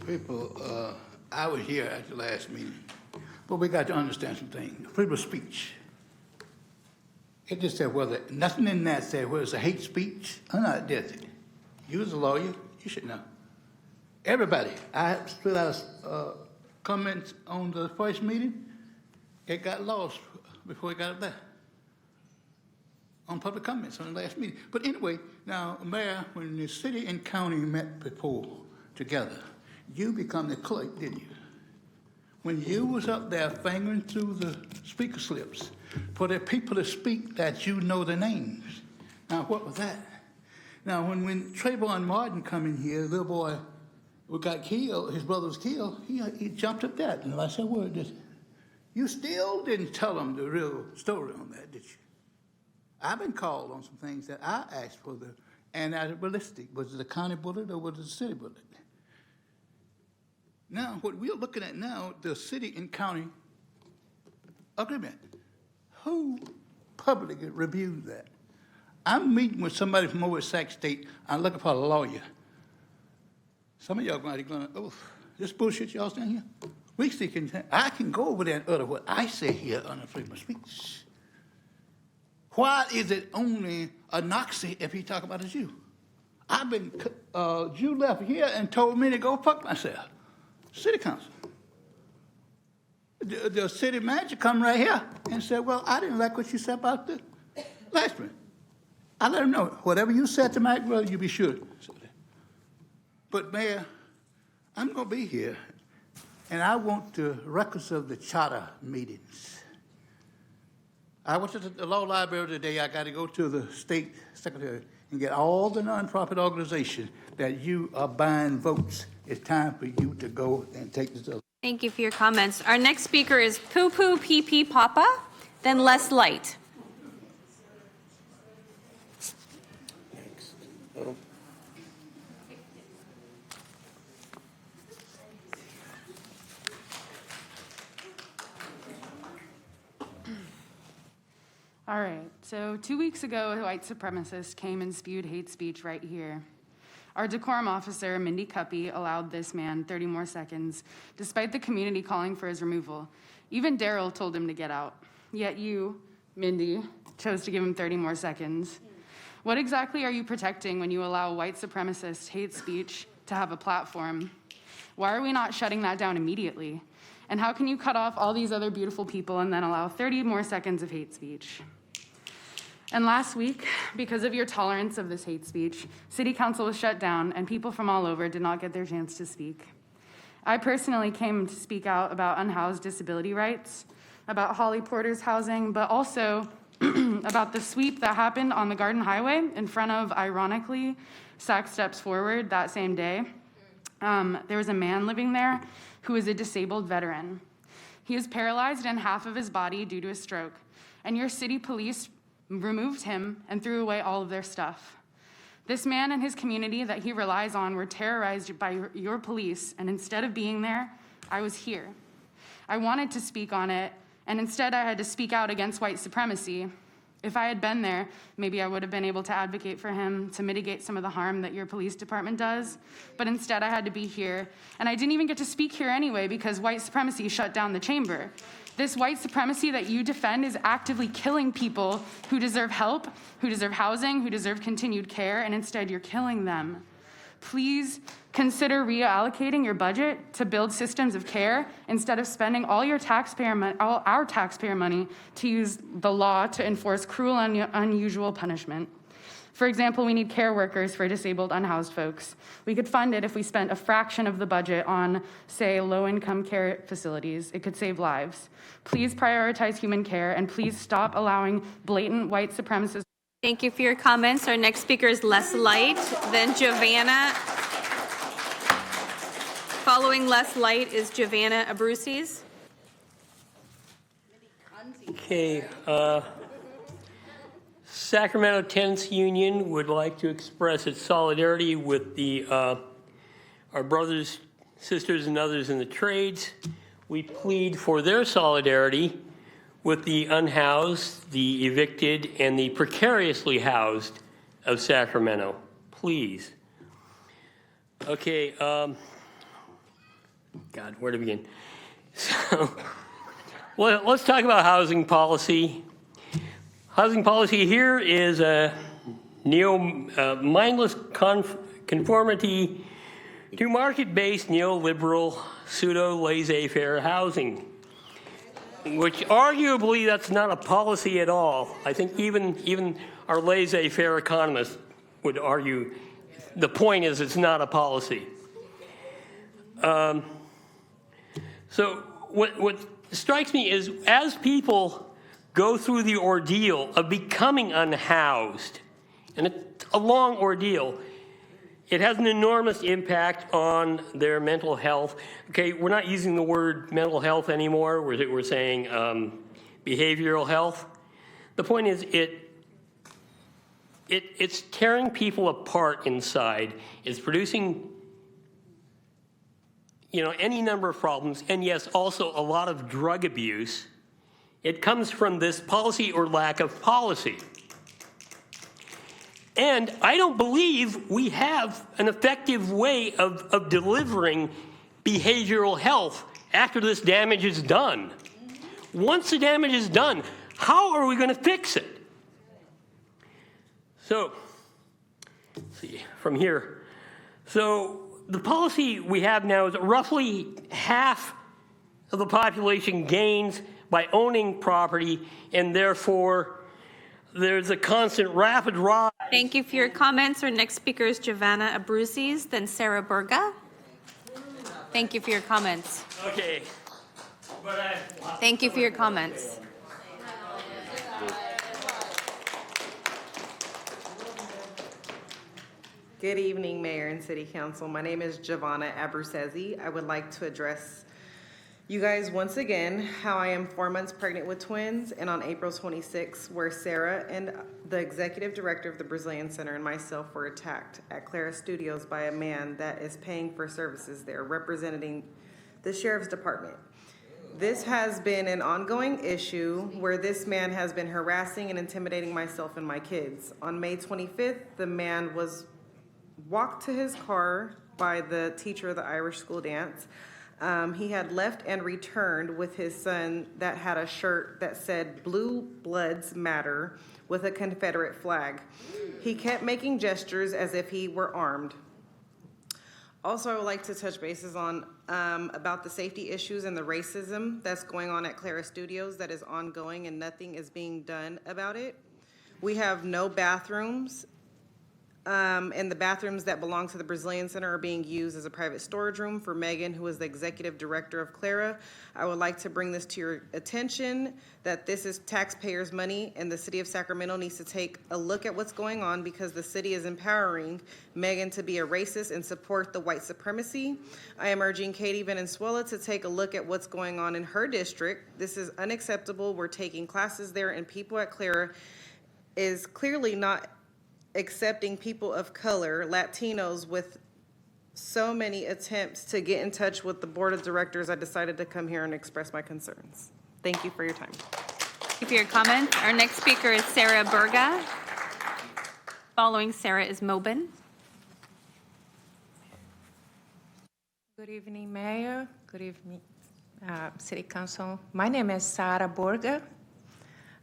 People, I was here at the last meeting, but we got to understand some things. Freedom of speech. It just said whether, nothing in that said whether it's a hate speech or not, does it? You as a lawyer, you should know. Everybody, I stood out comments on the first meeting, it got lost before it got up there. On public comments on the last meeting. But anyway, now, Mayor, when the city and county met before together, you become the clerk, didn't you? When you was up there fingering through the speaker slips for the people to speak that you know the names. Now, what was that? Now, when Trayvon Martin come in here, the little boy who got killed, his brother was killed, he jumped up that, and I said, word, did you still didn't tell him the real story on that, did you? I've been called on some things that I asked for and that are ballistic. Was it a county bullet or was it a city bullet? Now, what we're looking at now, the city and county agreement. Who publicly reviewed that? I'm meeting with somebody from over at Sac State. I'm looking for a lawyer. Some of y'all might be going, oh, this bullshit y'all saying here? I can go over there and utter what I say here on the freedom of speech. Why is it only a Nazi if he talk about a Jew? I've been, Jew left here and told me to go fuck myself. City council. The city manager come right here and said, well, I didn't like what you said about the last one. I let him know, whatever you said to Mike, well, you be sure. But Mayor, I'm gonna be here and I want the records of the charter meetings. I went to the law library today. I got to go to the state secretary and get all the nonprofit organizations that you are buying votes. It's time for you to go and take this up. Thank you for your comments. Our next speaker is Poo Poo Pee Pee Papa, then Les Light. All right, so 2 weeks ago, a white supremacist came and spewed hate speech right here. Our decorum officer, Mindy Cuppy, allowed this man 30 more seconds, despite the community calling for his removal. Even Daryl told him to get out. Yet you, Mindy, chose to give him 30 more seconds. What exactly are you protecting when you allow white supremacist hate speech to have a platform? Why are we not shutting that down immediately? And how can you cut off all these other beautiful people and then allow 30 more seconds of hate speech? And last week, because of your tolerance of this hate speech, City Council was shut down and people from all over did not get their chance to speak. I personally came to speak out about unhoused disability rights, about Holly Porter's housing, but also about the sweep that happened on the Garden Highway in front of, ironically, Sac Steps Forward that same day. There was a man living there who is a disabled veteran. He is paralyzed in half of his body due to a stroke, and your city police removed him and threw away all of their stuff. This man and his community that he relies on were terrorized by your police, and instead of being there, I was here. I wanted to speak on it, and instead I had to speak out against white supremacy. If I had been there, maybe I would have been able to advocate for him to mitigate some of the harm that your police department does, but instead I had to be here, and I didn't even get to speak here anyway because white supremacy shut down the chamber. This white supremacy that you defend is actively killing people who deserve help, who deserve housing, who deserve continued care, and instead you're killing them. Please consider reallocating your budget to build systems of care instead of spending all our taxpayer money to use the law to enforce cruel and unusual punishment. For example, we need care workers for disabled, unhoused folks. We could fund it if we spent a fraction of the budget on, say, low-income care facilities. It could save lives. Please prioritize human care, and please stop allowing blatant white supremacists. Thank you for your comments. Our next speaker is Les Light, then Giovanna. Following Les Light is Giovanna Abruzzi's. Okay, Sacramento Tenants Union would like to express its solidarity with our brothers, sisters, and others in the trades. We plead for their solidarity with the unhoused, the evicted, and the precariously housed of Sacramento. Please. Okay, God, where to begin? So, well, let's talk about housing policy. Housing policy here is a mindless conformity to market-based neoliberal pseudo-laissez-faire housing, which arguably that's not a policy at all. I think even our laissez-faire economists would argue the point is it's not a policy. So what strikes me is as people go through the ordeal of becoming unhoused, and it's a long ordeal, it has an enormous impact on their mental health. Okay, we're not using the word mental health anymore. We're saying behavioral health. The point is it's tearing people apart inside. It's producing, any number of problems, and yes, also a lot of drug abuse. It comes from this policy or lack of policy. And I don't believe we have an effective way of delivering behavioral health after this damage is done. Once the damage is done, how are we going to fix it? So, let's see, from here. So the policy we have now is roughly half of the population gains by owning property, and therefore there's a constant rapid rise. Thank you for your comments. Our next speaker is Giovanna Abruzes, then Sarah Burga. Thank you for your comments. Okay. Thank you for your comments. Good evening, Mayor and City Council. My name is Giovanna Abruzes. I would like to address you guys once again how I am 4 months pregnant with twins, and on April 26th, where Sarah and the executive director of the Brazilian Center and myself were attacked at Clara Studios by a man that is paying for services there, representing the Sheriff's Department. This has been an ongoing issue where this man has been harassing and intimidating myself and my kids. On May 25th, the man was walked to his car by the teacher of the Irish school dance. He had left and returned with his son that had a shirt that said "Blue Bloods Matter" with a Confederate flag. He kept making gestures as if he were armed. Also, I would like to touch bases on about the safety issues and the racism that's going on at Clara Studios that is ongoing and nothing is being done about it. We have no bathrooms. And the bathrooms that belong to the Brazilian Center are being used as a private storage room for Megan, who is the executive director of Clara. I would like to bring this to your attention, that this is taxpayers' money, and the city of Sacramento needs to take a look at what's going on because the city is empowering Megan to be a racist and support the white supremacy. I am urging Katie Valenzuela to take a look at what's going on in her district. This is unacceptable. We're taking classes there, and people at Clara is clearly not accepting people of color, Latinos, with so many attempts to get in touch with the board of directors. I decided to come here and express my concerns. Thank you for your time. Thank you for your comments. Our next speaker is Sarah Burga. Following Sarah is Mobin. Good evening, Mayor. Good evening, City Council. My name is Sara Borga.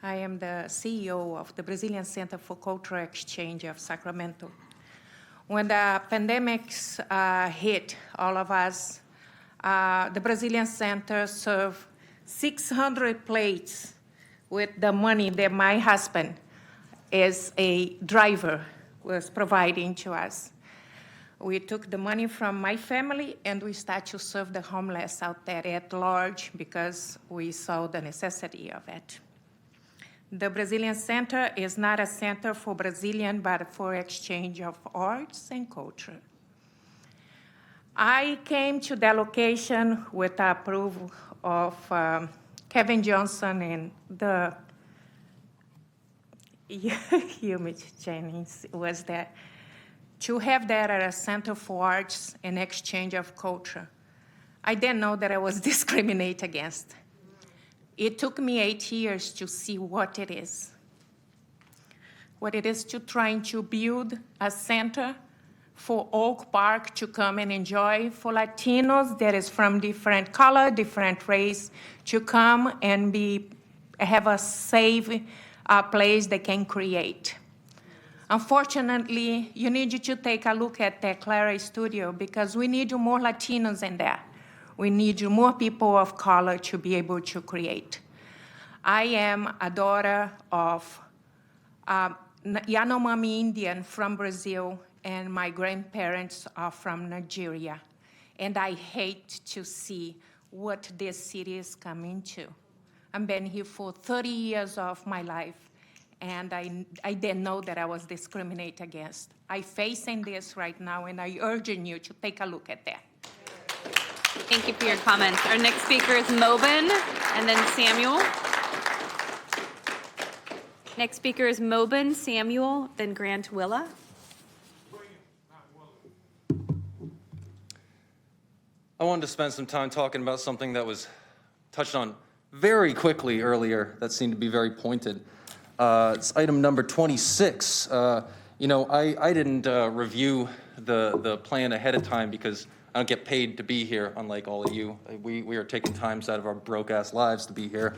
I am the CEO of the Brazilian Center for Cultural Exchange of Sacramento. When the pandemic hit all of us, the Brazilian Center served 600 plates with the money that my husband, as a driver, was providing to us. We took the money from my family and we started to serve the homeless out there at large because we saw the necessity of it. The Brazilian Center is not a center for Brazilian, but for exchange of arts and culture. I came to the location with the approval of Kevin Johnson and the Humid Jennings, was that to have that at a Center for Arts and exchange of culture. I didn't know that I was discriminated against. It took me 8 years to see what it is. What it is to trying to build a center for Oak Park to come and enjoy, for Latinos that is from different color, different race, to come and have a safe place they can create. Unfortunately, you need to take a look at the Clara Studio because we need more Latinos in there. We need more people of color to be able to create. I am a daughter of Yanomami Indian from Brazil, and my grandparents are from Nigeria. And I hate to see what this city is coming to. I've been here for 30 years of my life, and I didn't know that I was discriminated against. I'm facing this right now, and I urge you to take a look at that. Thank you for your comments. Our next speaker is Mobin, and then Samuel. Next speaker is Mobin, Samuel, then Grant Willa. I wanted to spend some time talking about something that was touched on very quickly earlier that seemed to be very pointed. It's item number 26. I didn't review the plan ahead of time because I don't get paid to be here, unlike all of you. We are taking times out of our broke-ass lives to be here.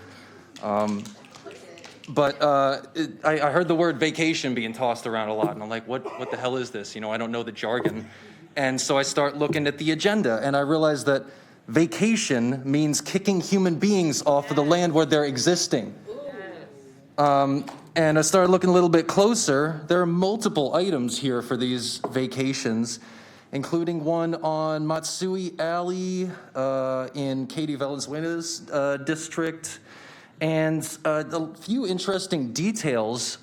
But I heard the word vacation being tossed around a lot, and I'm like, what the hell is this? I don't know the jargon. And so I start looking at the agenda, and I realize that vacation means kicking human beings off of the land where they're existing. And I started looking a little bit closer. There are multiple items here for these vacations, including one on Matsui Alley in Katie Valenzuela's district, and a few interesting details.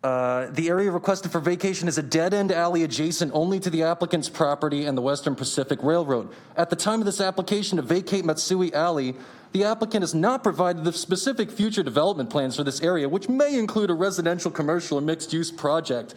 The area requested for vacation is a dead-end alley adjacent only to the applicant's property and the Western Pacific Railroad. At the time of this application to vacate Matsui Alley, the applicant has not provided the specific future development plans for this area, which may include a residential, commercial, or mixed-use project.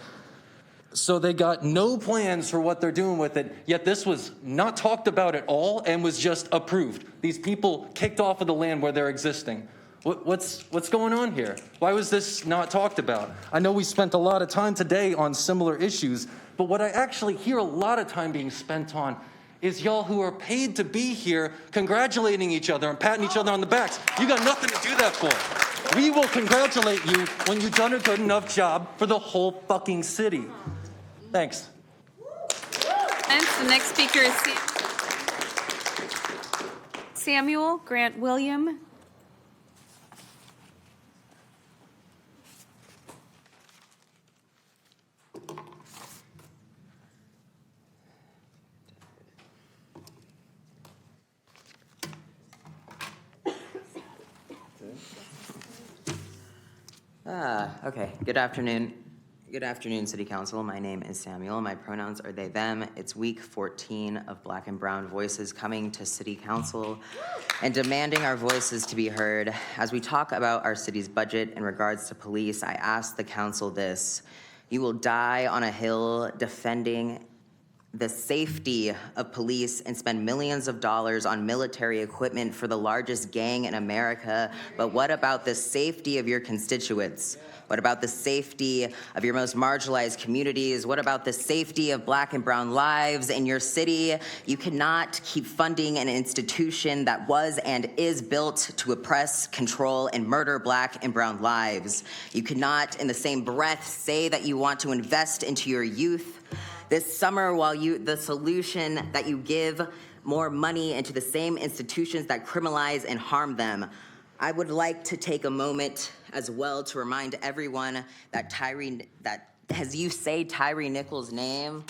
So they got no plans for what they're doing with it, yet this was not talked about at all and was just approved. These people kicked off of the land where they're existing. What's going on here? Why was this not talked about? I know we spent a lot of time today on similar issues, but what I actually hear a lot of time being spent on is y'all who are paid to be here congratulating each other and patting each other on the backs. You got nothing to do that for. We will congratulate you when you've done a good enough job for the whole fucking city. Thanks. And the next speaker is Samuel Grant William. Okay, good afternoon. Good afternoon, City Council. My name is Samuel. My pronouns are they, them. It's week 14 of Black and Brown Voices coming to City Council and demanding our voices to be heard. As we talk about our city's budget in regards to police, I ask the council this. You will die on a hill defending the safety of police and spend millions of dollars on military equipment for the largest gang in America. But what about the safety of your constituents? What about the safety of your most marginalized communities? What about the safety of Black and brown lives in your city? You cannot keep funding an institution that was and is built to oppress, control, and murder Black and brown lives. You cannot, in the same breath, say that you want to invest into your youth. This summer, the solution that you give more money into the same institutions that criminalize and harm them. I would like to take a moment as well to remind everyone that as you say Tyree Nichols' name,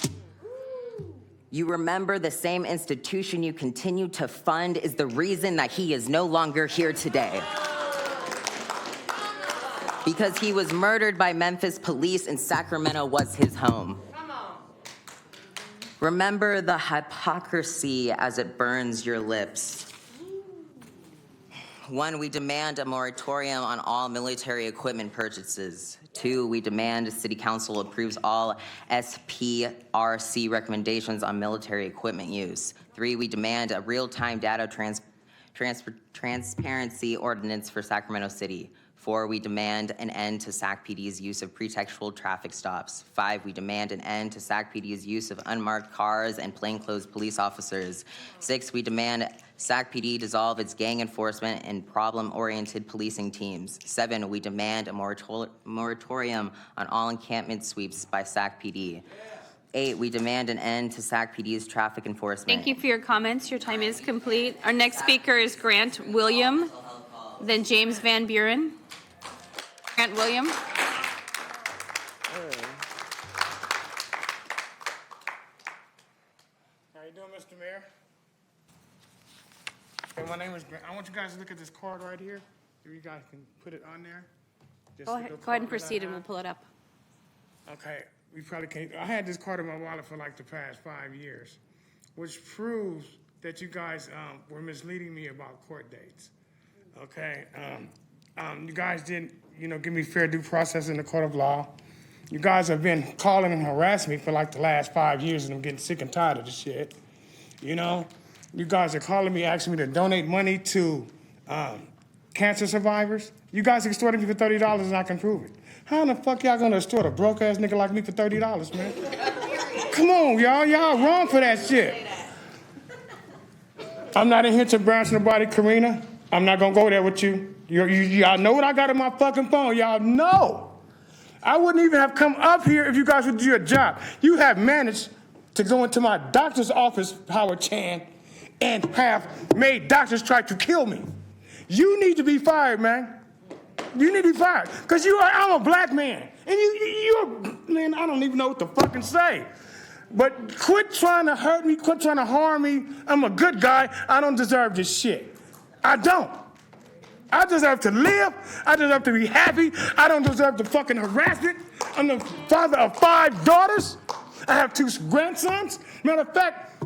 you remember the same institution you continue to fund is the reason that he is no longer here today. Because he was murdered by Memphis police and Sacramento was his home. Remember the hypocrisy as it burns your lips. 1, we demand a moratorium on all military equipment purchases. 2, we demand City Council approves all SPRC recommendations on military equipment use. 3, we demand a real-time data transparency ordinance for Sacramento City. 4, we demand an end to SAC-PD's use of pretextual traffic stops. 5, we demand an end to SAC-PD's use of unmarked cars and plainclothes police officers. 6, we demand SAC-PD dissolve its gang enforcement and problem-oriented policing teams. 7, we demand a moratorium on all encampment sweeps by SAC-PD. 8, we demand an end to SAC-PD's traffic enforcement. Thank you for your comments. Your time is complete. Our next speaker is Grant William, then James Van Buren. Grant William. How you doing, Mr. Mayor? Hey, my name is Grant. I want you guys to look at this card right here. If you guys can put it on there. Go ahead and proceed and we'll pull it up. Okay, we probably can't. I had this card in my wallet for like the past 5 years, which proves that you guys were misleading me about court dates. Okay, you guys didn't, give me fair due process in the court of law. You guys have been calling and harassing me for like the last 5 years, and I'm getting sick and tired of this shit. You guys are calling me, asking me to donate money to cancer survivors. You guys extorted me for $30 and I can prove it. How in the fuck y'all gonna extort a broke ass nigga like me for $30, man? Come on, y'all. Y'all wrong for that shit. I'm not in here to embarrass nobody, Karina. I'm not gonna go there with you. Y'all know what I got on my fucking phone. Y'all know. I wouldn't even have come up here if you guys would do your job. You have managed to go into my doctor's office, Howard Chan, and have made doctors try to kill me. You need to be fired, man. You need to be fired. Because I'm a black man. And man, I don't even know what to fucking say. But quit trying to hurt me, quit trying to harm me. I'm a good guy. I don't deserve this shit. I don't. I deserve to live. I deserve to be happy. I don't deserve the fucking harassment. I'm the father of 5 daughters. I have 2 grandsons. Matter of fact,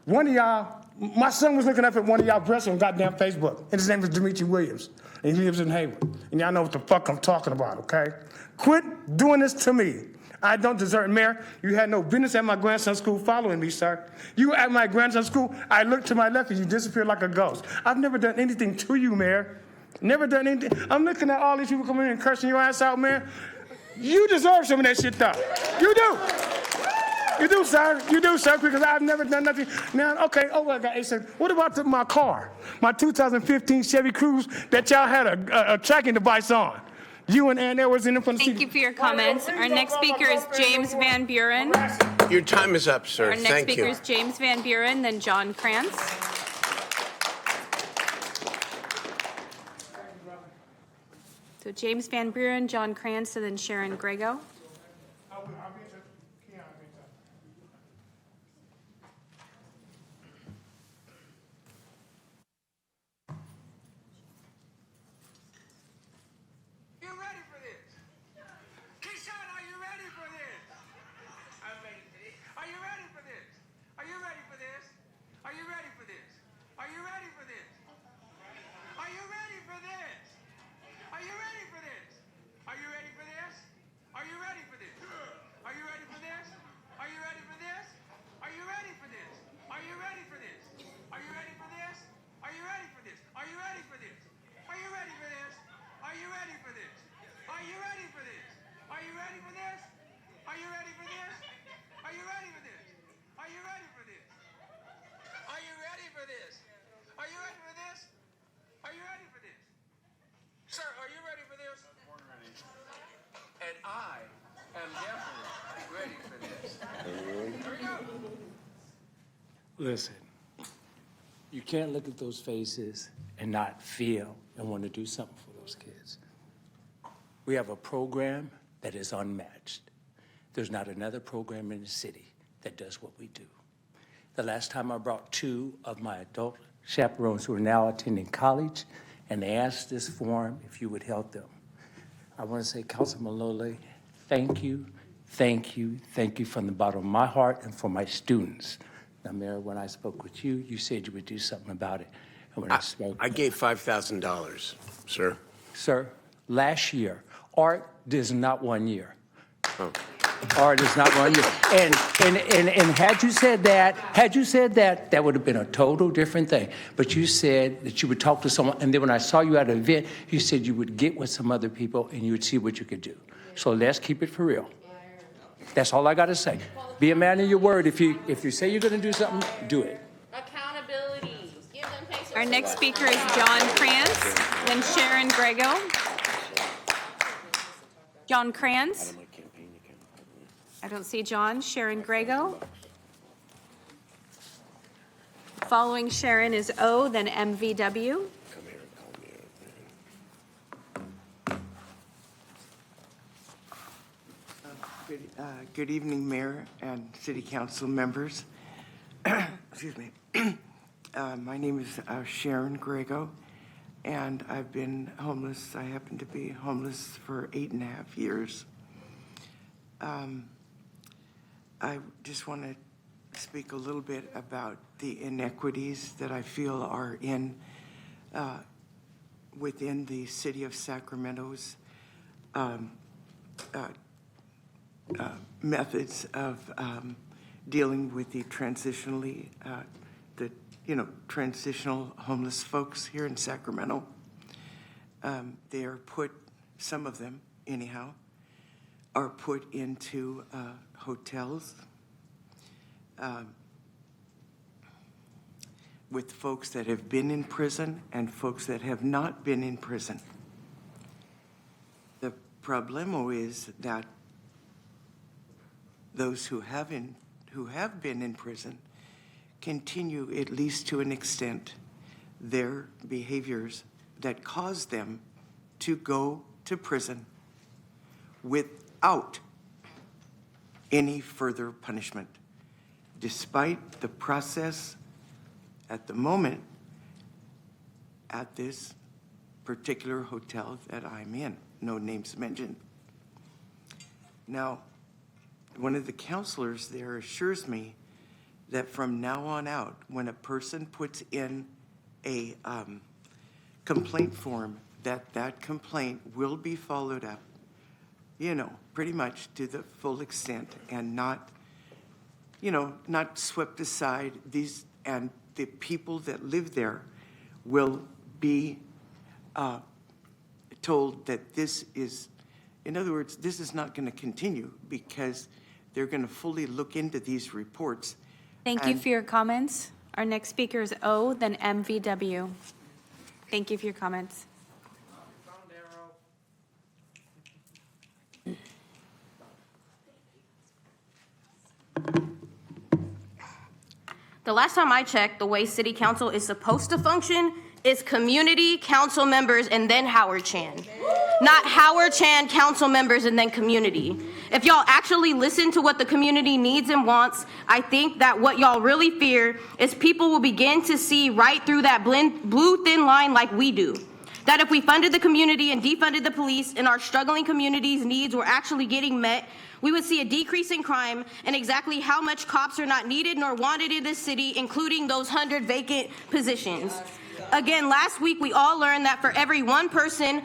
one of y'all, my son was looking up at one of y'all breasts on goddamn Facebook, and his name is Demetri Williams, and he lives in Hayward. And y'all know what the fuck I'm talking about, okay? Quit doing this to me. I don't deserve it. Mayor, you had no business at my grandson's school following me, sir. You were at my grandson's school, I looked to my left and you disappeared like a ghost. I've never done anything to you, Mayor. Never done anything. I'm looking at all these people coming in and cursing your ass out, man. You deserve some of that shit, though. You do. You do, sir. You do, sir, because I've never done nothing. Now, okay, I got 8 seconds. What about my car? My 2015 Chevy Cruze that y'all had a tracking device on. You and Ann Edwards in the front of the Thank you for your comments. Our next speaker is James Van Buren. Your time is up, sir. Our next Thank speaker you. is James Van Buren, then John Krantz. So James Van Buren, John Krantz, and then Sharon Grego. And I am definitely ready for this. Here we go. Listen, you can't look at those faces and not feel and want to do something for those kids. We have a program that is unmatched. There's not another program in the city that does what we do. The last time I brought 2 of my adult chaperones who are now attending college, and they asked this forum if you would help them. I want to say, Councilman Lole, thank you, thank you, thank you from the bottom of my heart and for my students. Now, Mayor, when I spoke with you, you said you would do something about it. And when I spoke, I gave $5,000, sir. sir, last year, art is not 1 year. Oh. Art is not 1 year. And had you said that, that would have been a total different thing. But you said that you would talk to someone, and then when I saw you at an event, you said you would get with some other people and you would see what you could do. So let's keep it for real. That's all I got to say. Be a man of your word. If you say you're going to do something, do it. Accountability. Give them pesos. Our next speaker is John Kranz, then Sharon Grego. John Kranz. I don't see John. Sharon Grego. Following Sharon is O, then MVW. Good evening, Mayor and City Council members. Excuse me. My name is Sharon Grego, and I've been homeless. I happen to be homeless for 8.5 years. I just want to speak a little bit about the inequities that I feel are within the city of Sacramento's methods of dealing with the transitional homeless folks here in Sacramento. They are put, some of them anyhow, are put into hotels with folks that have been in prison and folks that have not been in prison. The problemo is that those who have been in prison continue, at least to an extent, their behaviors that cause them to go to prison without any further punishment, despite the process at the moment at this particular hotel that I'm in, no names mentioned. Now, one of the counselors there assures me that from now on out, when a person puts in a complaint form, that complaint will be followed up, pretty much to the full extent, and not swept aside. And the people that live there will be told that this is, in other words, this is not going to continue, because they're going to fully look into these reports. Thank you for your comments. Our next speaker is O, then MVW. Thank you for your comments. The last time I checked, the way city council is supposed to function is community council members and then Howard Chan. Not Howard Chan council members and then community. If y'all actually listen to what the community needs and wants, I think that what y'all really fear is people will begin to see right through that blue thin line like we do. That if we funded the community and defunded the police and our struggling community's needs were actually getting met, we would see a decrease in crime and exactly how much cops are not needed nor wanted in this city, including those 100 vacant positions. Again, last week we all learned that for every one person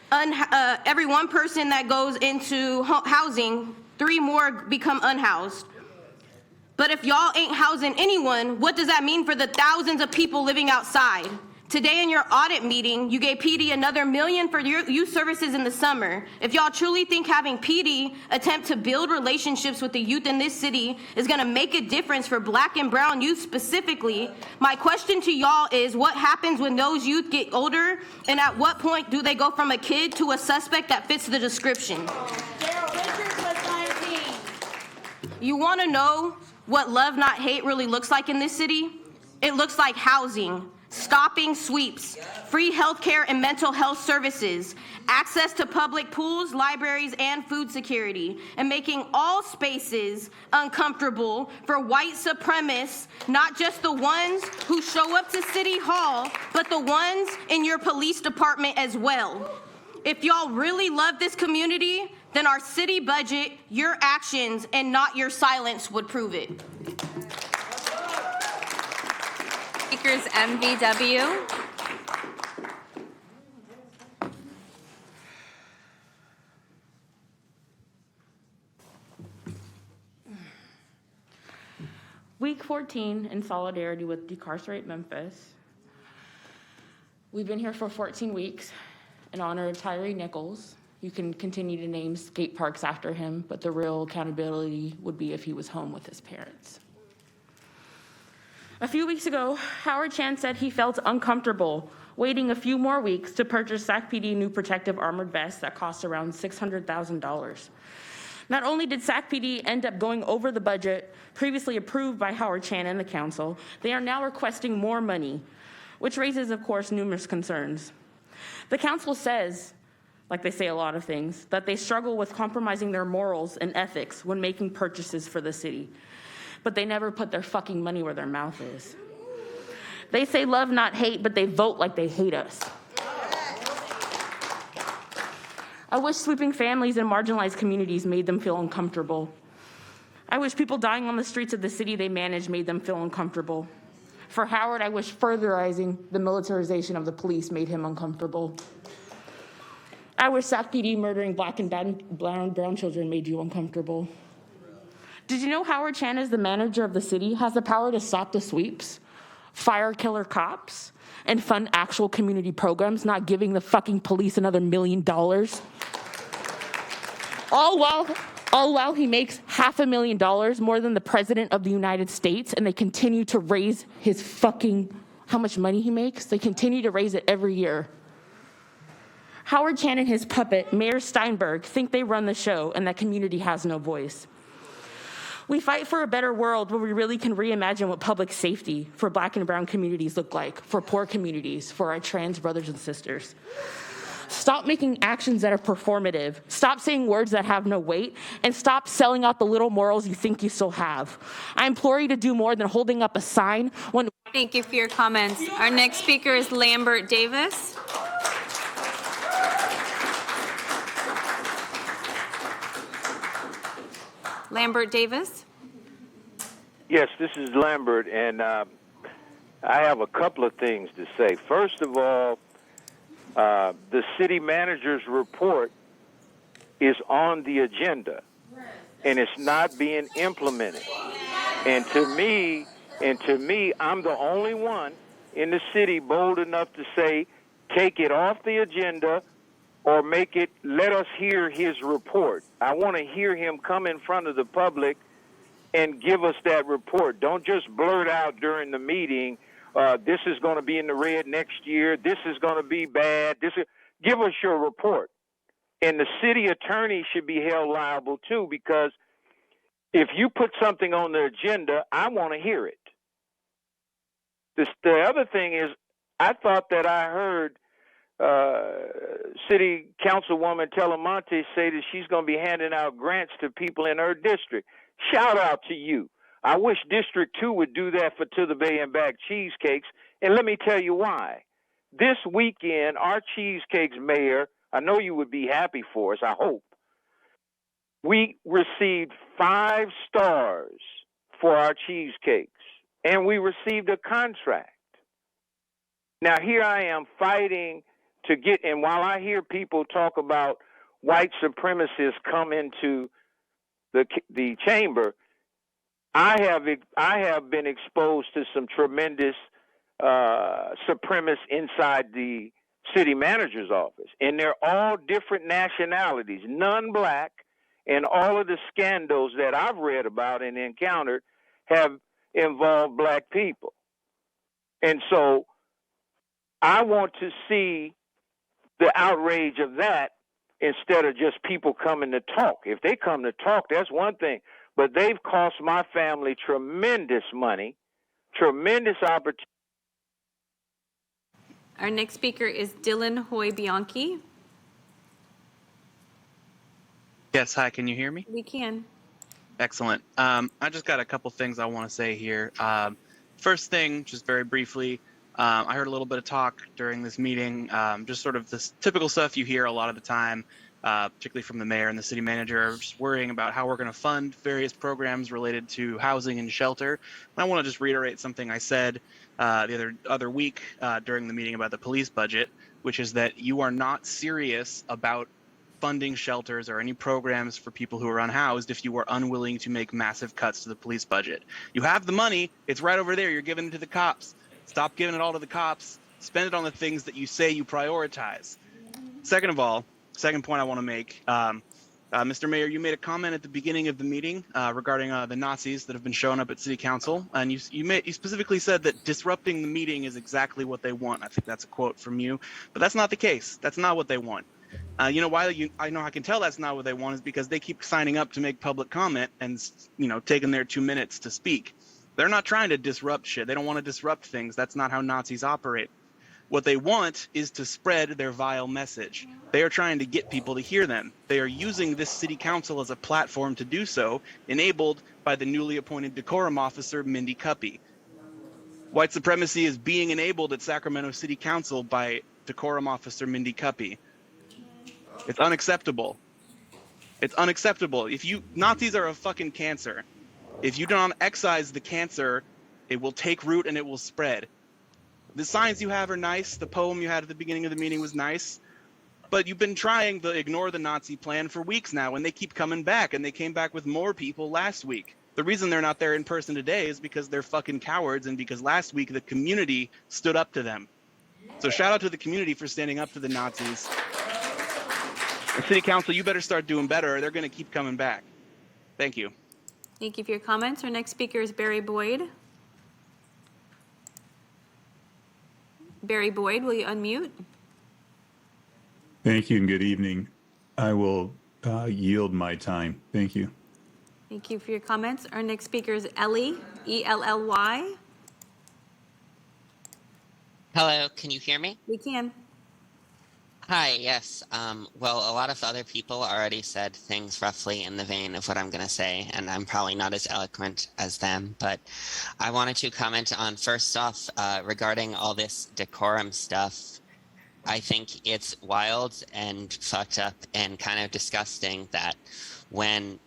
that goes into housing, 3 more become unhoused. But if y'all ain't housing anyone, what does that mean for the thousands of people living outside? Today in your audit meeting, you gave PD another $1 million for your youth services in the summer. If y'all truly think having PD attempt to build relationships with the youth in this city is gonna make a difference for Black and brown youth specifically, my question to y'all is what happens when those youth get older, and at what point do they go from a kid to a suspect that fits the description? You wanna know what love not hate really looks like in this city? It looks like housing, stopping sweeps, free healthcare and mental health services, access to public pools, libraries, and food security, and making all spaces uncomfortable for white supremacists, not just the ones who show up to City Hall, but the ones in your police department as well. If y'all really love this community, then our city budget, your actions, and not your silence would prove it. Speaker is MVW. Week 14 in solidarity with Decarcerate Memphis. We've been here for 14 weeks in honor of Tyree Nichols. You can continue to name skate parks after him, but the real accountability would be if he was home with his parents. A few weeks ago, Howard Chan said he felt uncomfortable waiting a few more weeks to purchase SAC PD new protective armored vests that cost around $600,000. Not only did SAC PD end up going over the budget previously approved by Howard Chan and the council, they are now requesting more money, which raises, of course, numerous concerns. The council says, like they say a lot of things, that they struggle with compromising their morals and ethics when making purchases for the city. But they never put their fucking money where their mouth is. They say love, not hate, but they vote like they hate us. I wish sweeping families in marginalized communities made them feel uncomfortable. I wish people dying on the streets of the city they manage made them feel uncomfortable. For Howard, I wish furtherizing the militarization of the police made him uncomfortable. I wish SAC PD murdering black and brown children made you uncomfortable. Did you know Howard Chan, as the manager of the city, has the power to stop the sweeps, fire killer cops, and fund actual community programs, not giving the fucking police another $1 million? All while he makes $500,000 more than the president of the United States, and they continue to raise his fucking, how much money he makes? They continue to raise it every year. Howard Chan and his puppet, Mayor Steinberg, think they run the show and that community has no voice. We fight for a better world where we really can reimagine what public safety for black and brown communities look like, for poor communities, for our trans brothers and sisters. Stop making actions that are performative. Stop saying words that have no weight, and stop selling out the little morals you think you still have. I implore you to do more than holding up a sign when— Thank you for your comments. Our next speaker is Lambert Davis. Lambert Davis. Yes, this is Lambert, and I have a couple of things to say. First of all, the city manager's report is on the agenda, and it's not being implemented. And to me, I'm the only one in the city bold enough to say, take it off the agenda or let us hear his report. I want to hear him come in front of the public and give us that report. Don't just blurt out during the meeting, this is going to be in the red next year, this is going to be bad. Give us your report. And the city attorney should be held liable too, because if you put something on the agenda, I want to hear it. The other thing is, I thought that I heard City Councilwoman Telemonte say that she's going to be handing out grants to people in her district. Shout out to you. I wish District 2 would do that for To the Bay and Back cheesecakes, and let me tell you why. This weekend, our cheesecakes mayor, I know you would be happy for us, I hope. We received 5 stars for our cheesecakes, and we received a contract. Now, here I am fighting to get, and while I hear people talk about white supremacists come into the chamber, I have been exposed to some tremendous supremacists inside the city manager's office, and they're all different nationalities, none black, and all of the scandals that I've read about and encountered have involved black people. And so I want to see the outrage of that instead of just people coming to talk. If they come to talk, that's one thing. But they've cost my family tremendous money, tremendous opportunity. Our next speaker is Dylan Hoy Bianchi. Yes, hi, can you hear me? We can. Excellent. I just got a couple things I want to say here. First thing, just very briefly, I heard a little bit of talk during this meeting, just sort of this typical stuff you hear a lot of the time, particularly from the mayor and the city manager, just worrying about how we're going to fund various programs related to housing and shelter. And I want to just reiterate something I said the other week during the meeting about the police budget, which is that you are not serious about funding shelters or any programs for people who are unhoused if you are unwilling to make massive cuts to the police budget. You have the money, it's right over there, you're giving it to the cops. Stop giving it all to the cops, spend it on the things that you say you prioritize. Second of all, second point I want to make, Mr. Mayor, you made a comment at the beginning of the meeting regarding the Nazis that have been showing up at City Council, and you specifically said that disrupting the meeting is exactly what they want. I think that's a quote from you, but that's not the case. That's not what they want. You know why I know I can tell that's not what they want is because they keep signing up to make public comment and taking their 2 minutes to speak. They're not trying to disrupt shit. They don't want to disrupt things. That's not how Nazis operate. What they want is to spread their vile message. They are trying to get people to hear them. They are using this city council as a platform to do so, enabled by the newly appointed decorum officer, Mindy Cuppy. White supremacy is being enabled at Sacramento City Council by decorum officer Mindy Cuppy. It's unacceptable. It's unacceptable. Nazis are a fucking cancer. If you don't excise the cancer, it will take root and it will spread. The signs you have are nice. The poem you had at the beginning of the meeting was nice. But you've been trying to ignore the Nazi plan for weeks now, and they keep coming back, and they came back with more people last week. The reason they're not there in person today is because they're fucking cowards and because last week the community stood up to them. So shout out to the community for standing up to the Nazis. And City Council, you better start doing better or they're going to keep coming back. Thank you. Thank you for your comments. Our next speaker is Barry Boyd. Barry Boyd, will you unmute? Thank you and good evening. I will yield my time. Thank you. Thank you for your comments. Our next speaker is Ellie, E-L-L-Y. Hello, can you hear me? We can. Hi, yes. Well, a lot of other people already said things roughly in the vein of what I'm going to say, and I'm probably not as eloquent as them, but I wanted to comment on, first off, regarding all this decorum stuff. I think it's wild and fucked up and kind of disgusting that when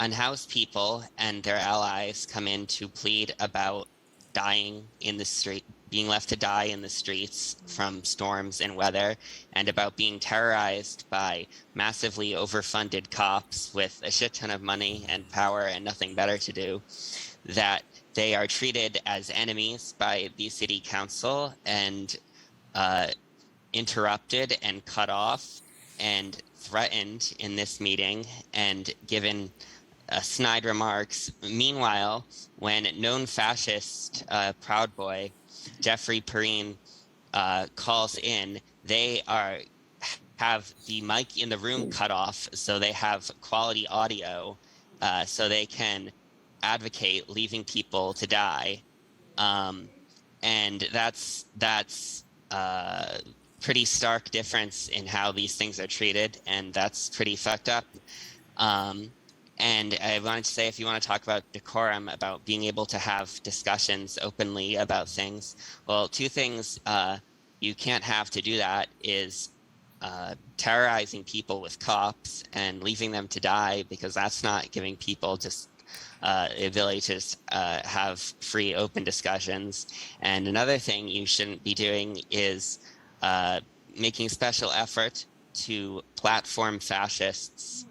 unhoused people and their allies come in to plead about dying in the street, being left to die in the streets from storms and weather, and about being terrorized by massively overfunded cops with a shit ton of money and power and nothing better to do, that they are treated as enemies by the city council and interrupted and cut off and threatened in this meeting and given snide remarks. Meanwhile, when known fascist Proud Boy Jeffrey Perrine calls in, they have the mic in the room cut off so they have quality audio so they can advocate leaving people to die. And that's pretty stark difference in how these things are treated, and that's pretty fucked up. And I wanted to say, if you want to talk about decorum, about being able to have discussions openly about things, well, two things you can't have to do that is terrorizing people with cops and leaving them to die, because that's not giving people just the ability to have free, open discussions. And another thing you shouldn't be doing is making special effort to platform fascists,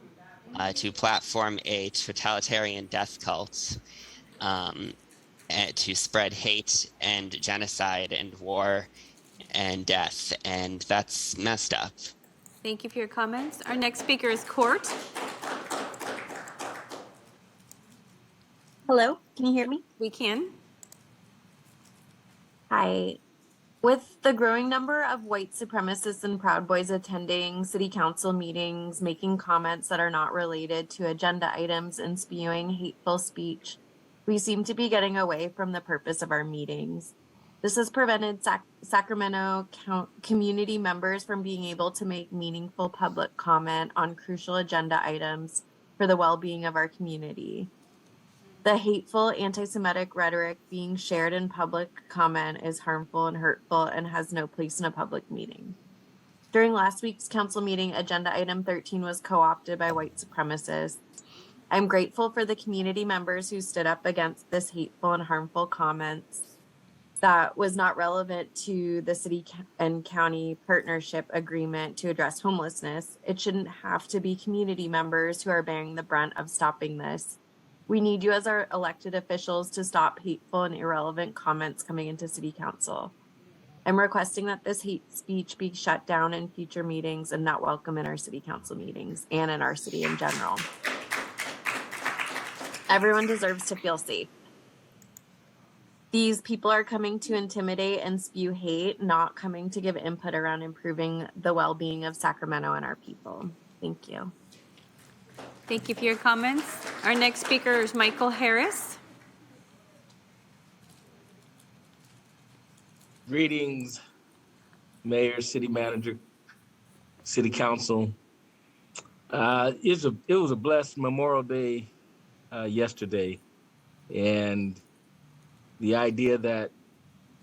to platform a totalitarian death cult, to spread hate and genocide and war and death, and that's messed up. Thank you for your comments. Our next speaker is Court. Hello, can you hear me? We can. Hi. With the growing number of white supremacists and Proud Boys attending city council meetings, making comments that are not related to agenda items, and spewing hateful speech, we seem to be getting away from the purpose of our meetings. This has prevented Sacramento community members from being able to make meaningful public comment on crucial agenda items for the well-being of our community. The hateful anti-Semitic rhetoric being shared in public comment is harmful and hurtful and has no place in a public meeting. During last week's council meeting, agenda item 13 was co-opted by white supremacists. I'm grateful for the community members who stood up against this hateful and harmful comments. that was not relevant to the city and county partnership agreement to address homelessness. It shouldn't have to be community members who are bearing the brunt of stopping this. We need you as our elected officials to stop hateful and irrelevant comments coming into city council. I'm requesting that this hate speech be shut down in future meetings and not welcome in our city council meetings and in our city in general. Everyone deserves to feel safe. These people are coming to intimidate and spew hate, not coming to give input around improving the well-being of Sacramento and our people. Thank you. Thank you for your comments. Our next speaker is Michael Harris. Greetings, Mayor, City Manager, City Council. It was a blessed Memorial Day yesterday, and the idea that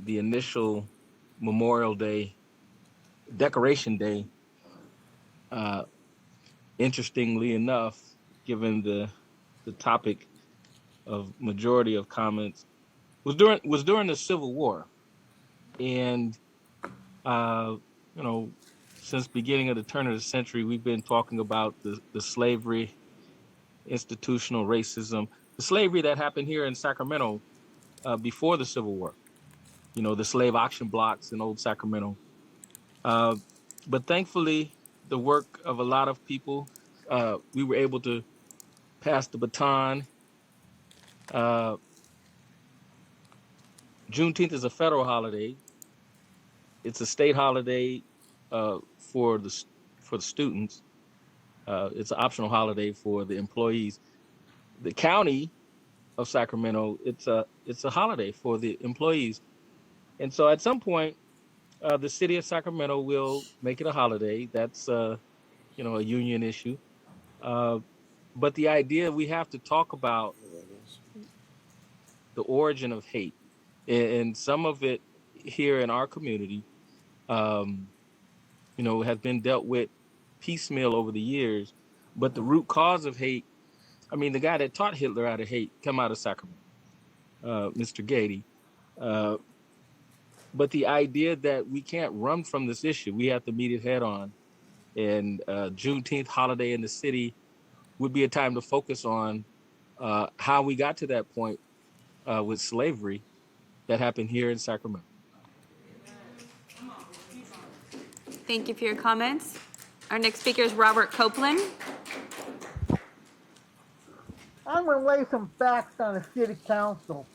the initial Memorial Day, Decoration Day, interestingly enough, given the topic of majority of comments, was during the Civil War, and since beginning of the turn of the century, we've been talking about the slavery, institutional racism, the slavery that happened here in Sacramento before the Civil War. The slave auction blocks in old Sacramento. But thankfully, the work of a lot of people, we were able to pass the baton. Juneteenth is a federal holiday. It's a state holiday for the students. It's an optional holiday for the employees. The county of Sacramento, it's a holiday for the employees. And so at some point, the city of Sacramento will make it a holiday. That's a union issue. But the idea, we have to talk about the origin of hate, and some of it here in our community, has been dealt with piecemeal over the years. But the root cause of hate, the guy that taught Hitler how to hate come out of Sacramento, Mr. Gady. But the idea that we can't run from this issue, we have to meet it head on. And Juneteenth holiday in the city would be a time to focus on how we got to that point with slavery that happened here in Sacramento. Thank you for your comments. Our next speaker is Robert Copeland. I'm going to lay some facts on the city council.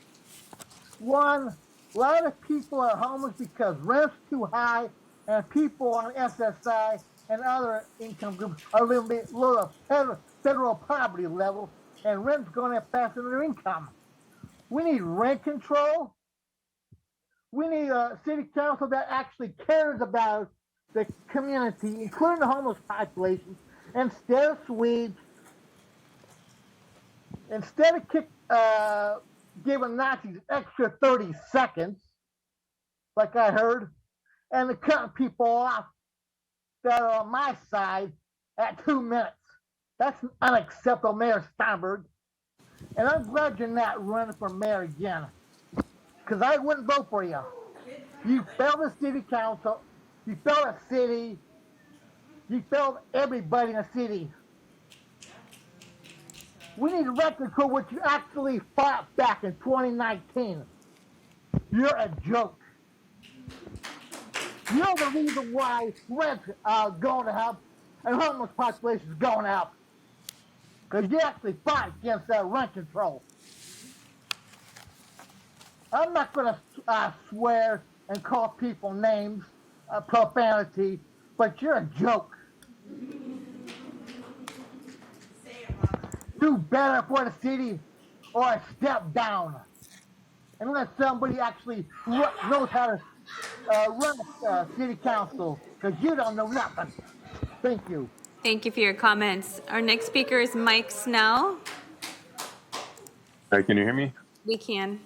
One, a lot of people are homeless because rent's too high, and people on SSI and other income groups are living below the federal poverty level, and rent's going up faster than their income. We need rent control. We need a city council that actually cares about the community, including the homeless population, instead of Swedes, instead of giving Nazis an extra 30 seconds, like I heard, and to cut people off that are on my side at 2 minutes. That's unacceptable, Mayor Steinberg. And I'm glad you're not running for mayor again, because I wouldn't vote for you. You failed the city council, you failed the city, you failed everybody in the city. We need to record for what you actually fought back in 2019. You're a joke. You're the reason why rent's going up and homeless population is going up. Because you actually fought against that rent control. I'm not going to swear and call people names, profanity, but you're a joke. Do better for the city or step down. And let somebody actually knows how to run a city council, because you don't know nothing. Thank you. Thank you for your comments. Our next speaker is Mike Snell. Hi, can you hear me? We can.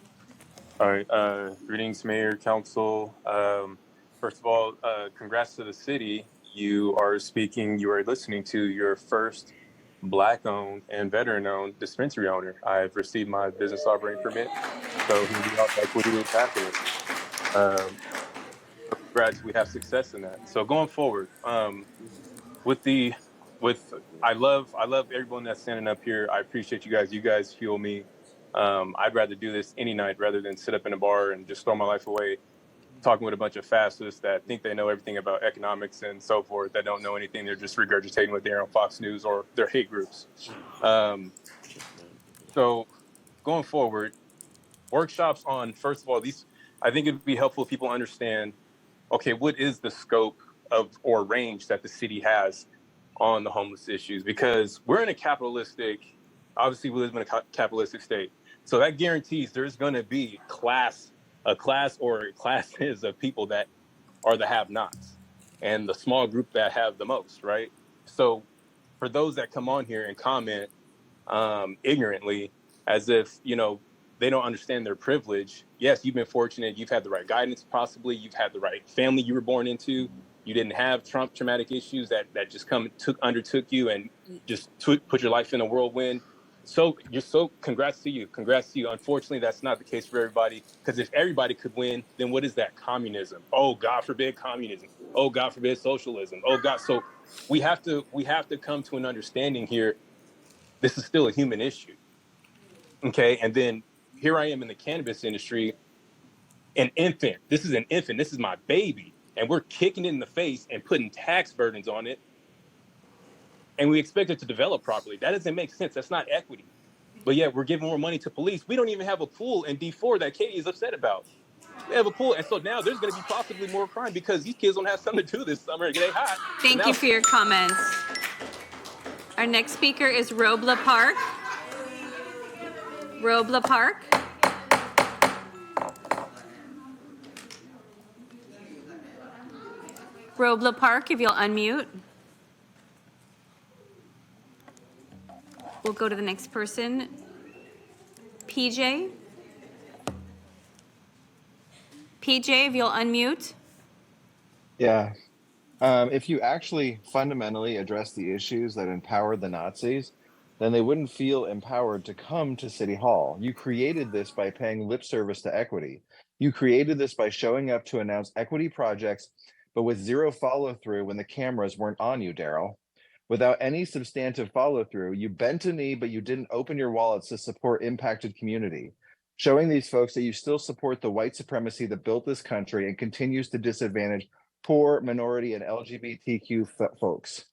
All right. Greetings, Mayor, Council. First of all, congrats to the city. You are listening to your first Black-owned and veteran-owned dispensary owner. I've received my business operating permit, so equity is happening. Congrats, we have success in that. So going forward, with the with I love everyone that's standing up here. I appreciate you guys. You guys fuel me. I'd rather do this any night rather than sit up in a bar and just throw my life away talking with a bunch of fascists that think they know everything about economics and so forth, that don't know anything. They're just regurgitating what they're on Fox News or their hate groups. So going forward, workshops on, first of all, these, I think it'd be helpful if people understand, okay, what is the scope of or range that the city has on the homeless issues? Because we're in a capitalistic, obviously we live in a capitalistic state. So that guarantees there's going to be a class or classes of people that are the have-nots and the small group that have the most, right? So for those that come on here and comment ignorantly, as if, you know, they don't understand their privilege. Yes, you've been fortunate. You've had the right guidance, possibly. You've had the right family you were born into. You didn't have traumatic issues that just undertook you and just put your life in a whirlwind. So congrats to you. Congrats to you. Unfortunately, that's not the case for everybody, because if everybody could win, then what is that? Communism. Oh, God forbid communism. Oh, God forbid socialism. Oh, God. So we have to come to an understanding here. This is still a human issue. Okay. And then here I am in the cannabis industry, an infant. This is an infant. This is my baby. And we're kicking it in the face and putting tax burdens on it. And we expect it to develop properly. That doesn't make sense. That's not equity. But yet we're giving more money to police. We don't even have a pool in D4 that Katie is upset about. We have a pool. And so now there's going to be possibly more crime because these kids don't have something to do this summer and get hot. Thank you for your comments. Our next speaker is Robla Park. Robla Park. Robla Park, if you'll unmute. We'll go to the next person. PJ. PJ, if you'll unmute. Yeah. If you actually fundamentally address the issues that empowered the Nazis, then they wouldn't feel empowered to come to City Hall. You created this by paying lip service to equity. You created this by showing up to announce equity projects, but with zero follow through when the cameras weren't on you, Daryl. Without any substantive follow through, you bent a knee, but you didn't open your wallets to support impacted community. Showing these folks that you still support the white supremacy that built this country and continues to disadvantage poor, minority, and LGBTQ folks.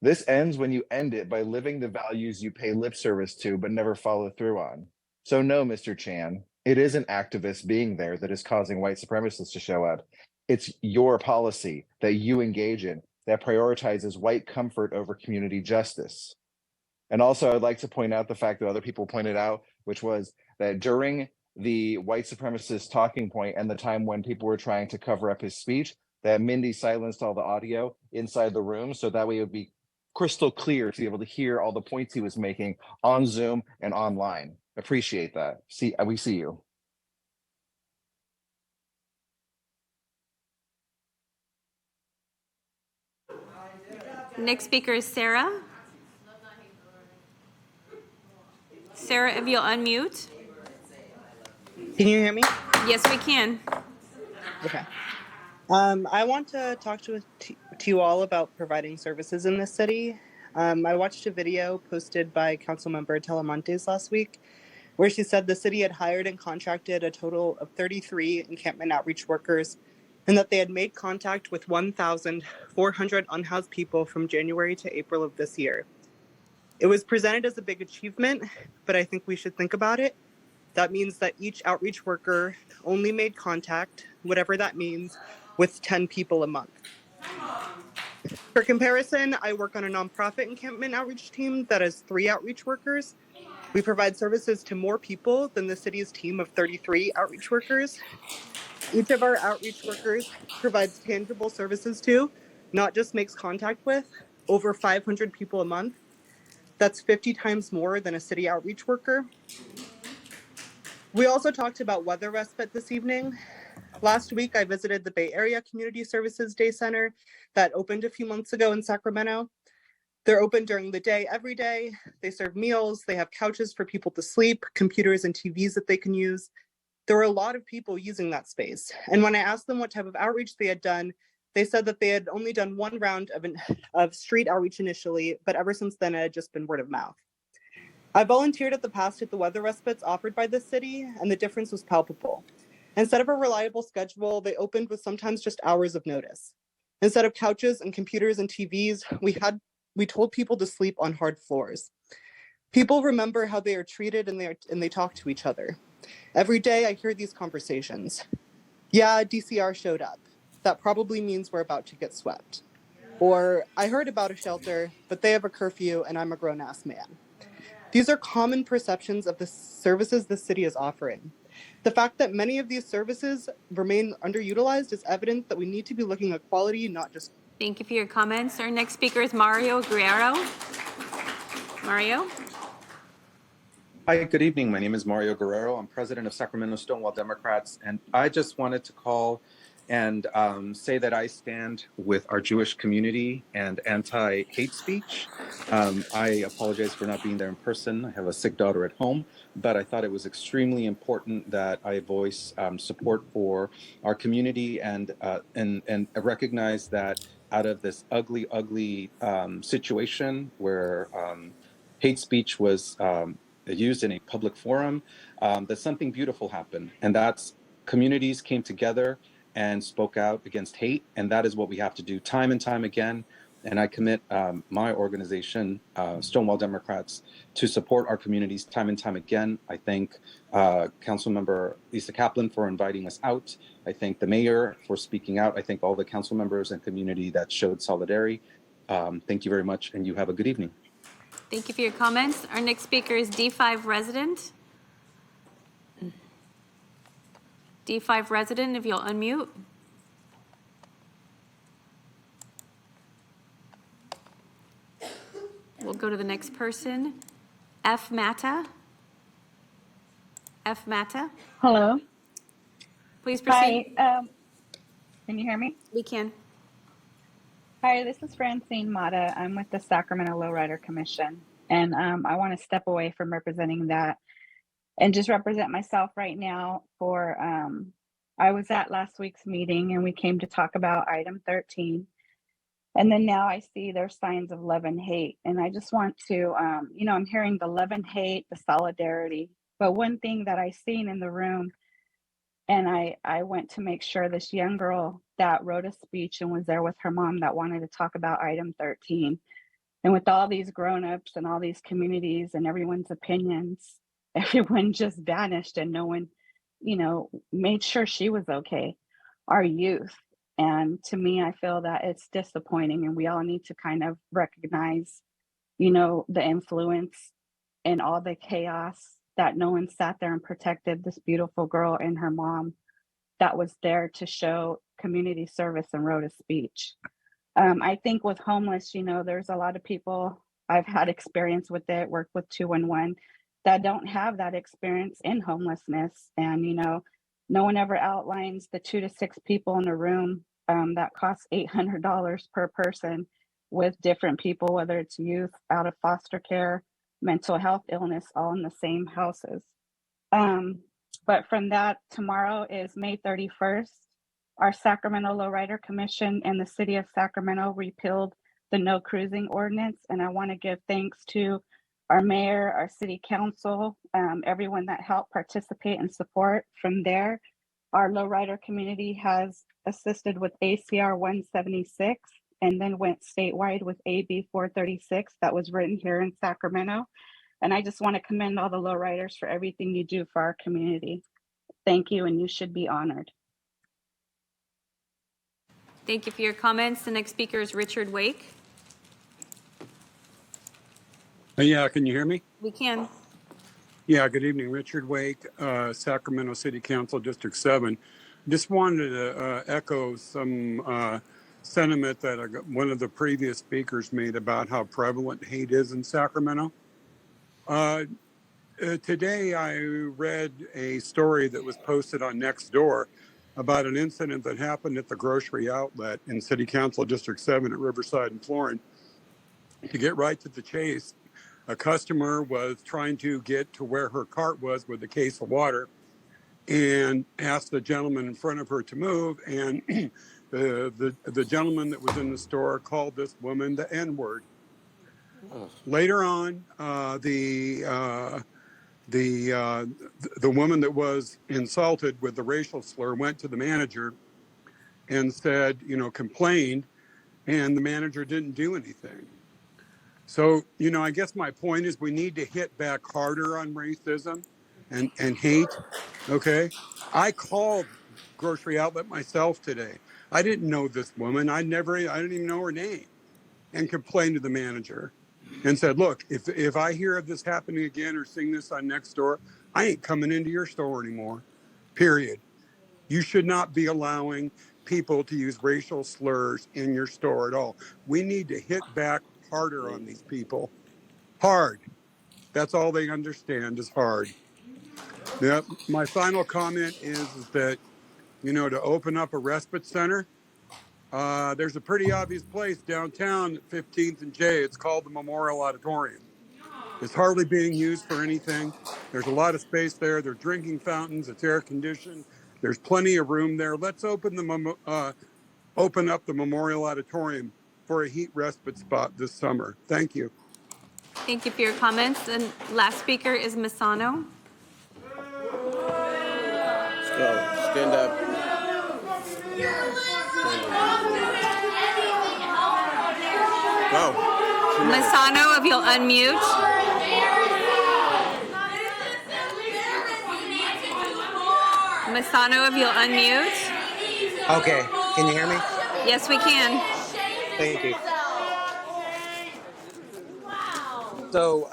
This ends when you end it by living the values you pay lip service to but never follow through on. So no, Mr. Chan, it isn't activists being there that is causing white supremacists to show up. It's your policy that you engage in that prioritizes white comfort over community justice. And also, I'd like to point out the fact that other people pointed out, which was that during the white supremacist talking point and the time when people were trying to cover up his speech, that Mindy silenced all the audio inside the room so that way it would be crystal clear to be able to hear all the points he was making on Zoom and online. Appreciate that. We see you. Next speaker is Sarah. Sarah, if you'll unmute. Can you hear me? Yes, we can. Okay. I want to talk to you all about providing services in this city. I watched a video posted by Councilmember Telemontes last week where she said the city had hired and contracted a total of 33 encampment outreach workers and that they had made contact with 1,400 unhoused people from January to April of this year. It was presented as a big achievement, but I think we should think about it. That means that each outreach worker only made contact, whatever that means, with 10 people a month. For comparison, I work on a nonprofit encampment outreach team that has 3 outreach workers. We provide services to more people than the city's team of 33 outreach workers. Each of our outreach workers provides tangible services to, not just makes contact with, over 500 people a month. That's 50 times more than a city outreach worker. We also talked about weather respite this evening. Last week, I visited the Bay Area Community Services Day Center that opened a few months ago in Sacramento. They're open during the day, every day. They serve meals. They have couches for people to sleep, computers and TVs that they can use. There were a lot of people using that space. And when I asked them what type of outreach they had done, they said that they had only done one round of street outreach initially, but ever since then it had just been word of mouth. I volunteered at the past at the weather respites offered by the city, and the difference was palpable. Instead of a reliable schedule, they opened with sometimes just hours of notice. Instead of couches and computers and TVs, we told people to sleep on hard floors. People remember how they are treated and they talk to each other. Every day I hear these conversations. Yeah, DCR showed up. That probably means we're about to get swept. Or I heard about a shelter, but they have a curfew and I'm a grown-ass man. These are common perceptions of the services the city is offering. The fact that many of these services remain underutilized is evidence that we need to be looking at quality, not just... Thank you for your comments. Our next speaker is Mario Guerrero. Mario? Hi, good evening. My name is Mario Guerrero. I'm president of Sacramento Stonewall Democrats, and I just wanted to call and say that I stand with our Jewish community and anti-hate speech. I apologize for not being there in person. I have a sick daughter at home, but I thought it was extremely important that I voice support for our community and recognize that out of this ugly situation where hate speech was used in a public forum, that something beautiful happened, and that's communities came together and spoke out against hate, and that is what we have to do time and time again. And I commit my organization, Stonewall Democrats, to support our communities time and time again. I thank Councilmember Lisa Kaplan for inviting us out. I thank the mayor for speaking out. I thank all the council members and community that showed solidarity. Thank you very much, and you have a good evening. Thank you for your comments. Our next speaker is D5 resident. D5 resident, if you'll unmute. We'll go to the next person. F. Mata. F. Mata. Hello. Please proceed. Hi. Can you hear me? We can. Hi, this is Francine Mata. I'm with the Sacramento Lowrider Commission, and I want to step away from representing that and just represent myself right now for, I was at last week's meeting and we came to talk about item 13. And then now I see there's signs of love and hate. And I just want to, I'm hearing the love and hate, the solidarity. But one thing that I seen in the room, and I went to make sure this young girl that wrote a speech and was there with her mom that wanted to talk about item 13. And with all these grown-ups and all these communities and everyone's opinions, everyone just vanished and no one, made sure she was okay. Our youth. And to me, I feel that it's disappointing and we all need to kind of recognize, the influence and all the chaos that no one sat there and protected this beautiful girl and her mom that was there to show community service and wrote a speech. I think with homeless, there's a lot of people, I've had experience with it, worked with 211, that don't have that experience in homelessness. And, no one ever outlines the 2 to 6 people in a room that costs $800 per person with different people, whether it's youth out of foster care, mental health illness, all in the same houses. But from that, tomorrow is May 31st. Our Sacramento Lowrider Commission and the city of Sacramento repealed the no cruising ordinance. And I want to give thanks to our mayor, our city council, everyone that helped participate and support. From there, our lowrider community has assisted with ACR 176 and then went statewide with AB 436 that was written here in Sacramento. And I just want to commend all the lowriders for everything you do for our community. Thank you, and you should be honored. Thank you for your comments. The next speaker is Richard Wake. Yeah, can you hear me? We can. Yeah, good evening. Richard Wake, Sacramento City Council, District 7. Just wanted to echo some sentiment that one of the previous speakers made about how prevalent hate is in Sacramento. Today, I read a story that was posted on Nextdoor about an incident that happened at the grocery outlet in City Council District 7 at Riverside and Florin. To get right to the chase, a customer was trying to get to where her cart was with a case of water, and asked the gentleman in front of her to move. And the gentleman that was in the store called this woman the N-word. Later on, the woman that was insulted with the racial slur went to the manager and said, complained, and the manager didn't do anything. So, I guess my point is we need to hit back harder on racism and hate. Okay. I called Grocery Outlet myself today. I didn't know this woman. I didn't even know her name, and complained to the manager and said, look, if I hear of this happening again or seeing this on next door, I ain't coming into your store anymore. Period. You should not be allowing people to use racial slurs in your store at all. We need to hit back harder on these people. Hard. That's all they understand is hard. Yep. My final comment is that, to open up a respite center, there's a pretty obvious place downtown, 15th and J. It's called the Memorial Auditorium. It's hardly being used for anything. There's a lot of space there. There are drinking fountains. It's air conditioned. There's plenty of room there. Let's open up the Memorial Auditorium for a heat respite spot this summer. Thank you. Thank you for your comments. And last speaker is Misano. Let's go. Stand up. Go. Misano, if you'll unmute. Misano, if you'll unmute. Okay, can you hear me? Yes, we can. Thank you. So,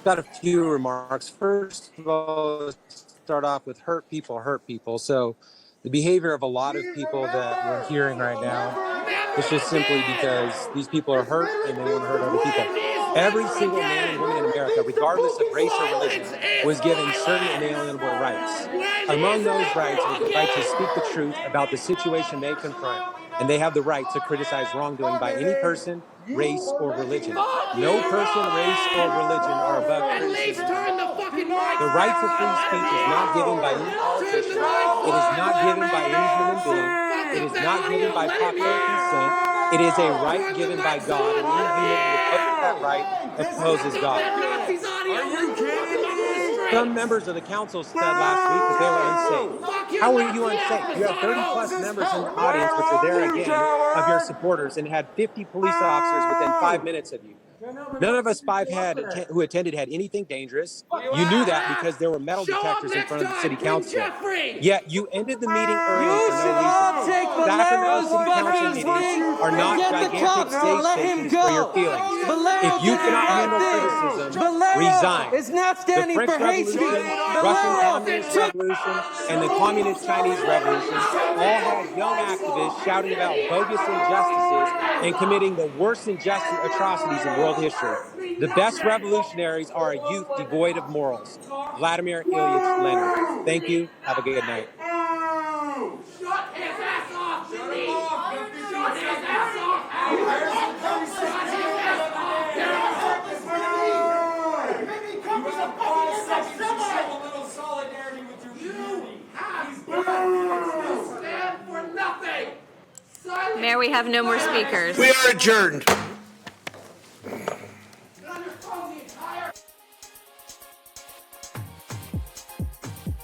got a few remarks. First of all, start off with hurt people. So, the behavior of a lot of people that we're hearing right now is just simply because these people are hurt and they want to hurt other people. Every single man and woman in America, regardless of race or religion, was given certain inalienable rights. Among those rights was the right to speak the truth about the situation they confront, and they have the right to criticize wrongdoing by any person, race, or religion. No person, race, or religion are above criticism. The right to free speech is not given by any politician. It is not given by any human being. It is not given by popular consent. It is a right given by God, and any human who opposes that right opposes God. Some members of the council said last week that they were unsafe. How were you unsafe? You had 30 plus members in the audience, which are there again, of your supporters, and had 50 police officers within 5 minutes of you. None of us five who attended had anything dangerous. You knew that because there were metal detectors in front of the city council. Yet you ended the meeting early for no reason. Sacramento city council meetings are not gigantic stage stations for your feelings. If you cannot handle criticism, resign. The French Revolution, Russian Communist Revolution, and the Communist Chinese Revolution all had young activists shouting about bogus injustices and committing the worst atrocities in world history. The best revolutionaries are a youth devoid of morals. Vladimir Ilyich Lenin. Thank you. Have a good night. Shut his ass off! Shut him off! Shut his ass off! Shut his ass off! Maybe come with a fucking show a little solidarity with your community. You stand for nothing. Mayor, we have no more speakers. We are adjourned.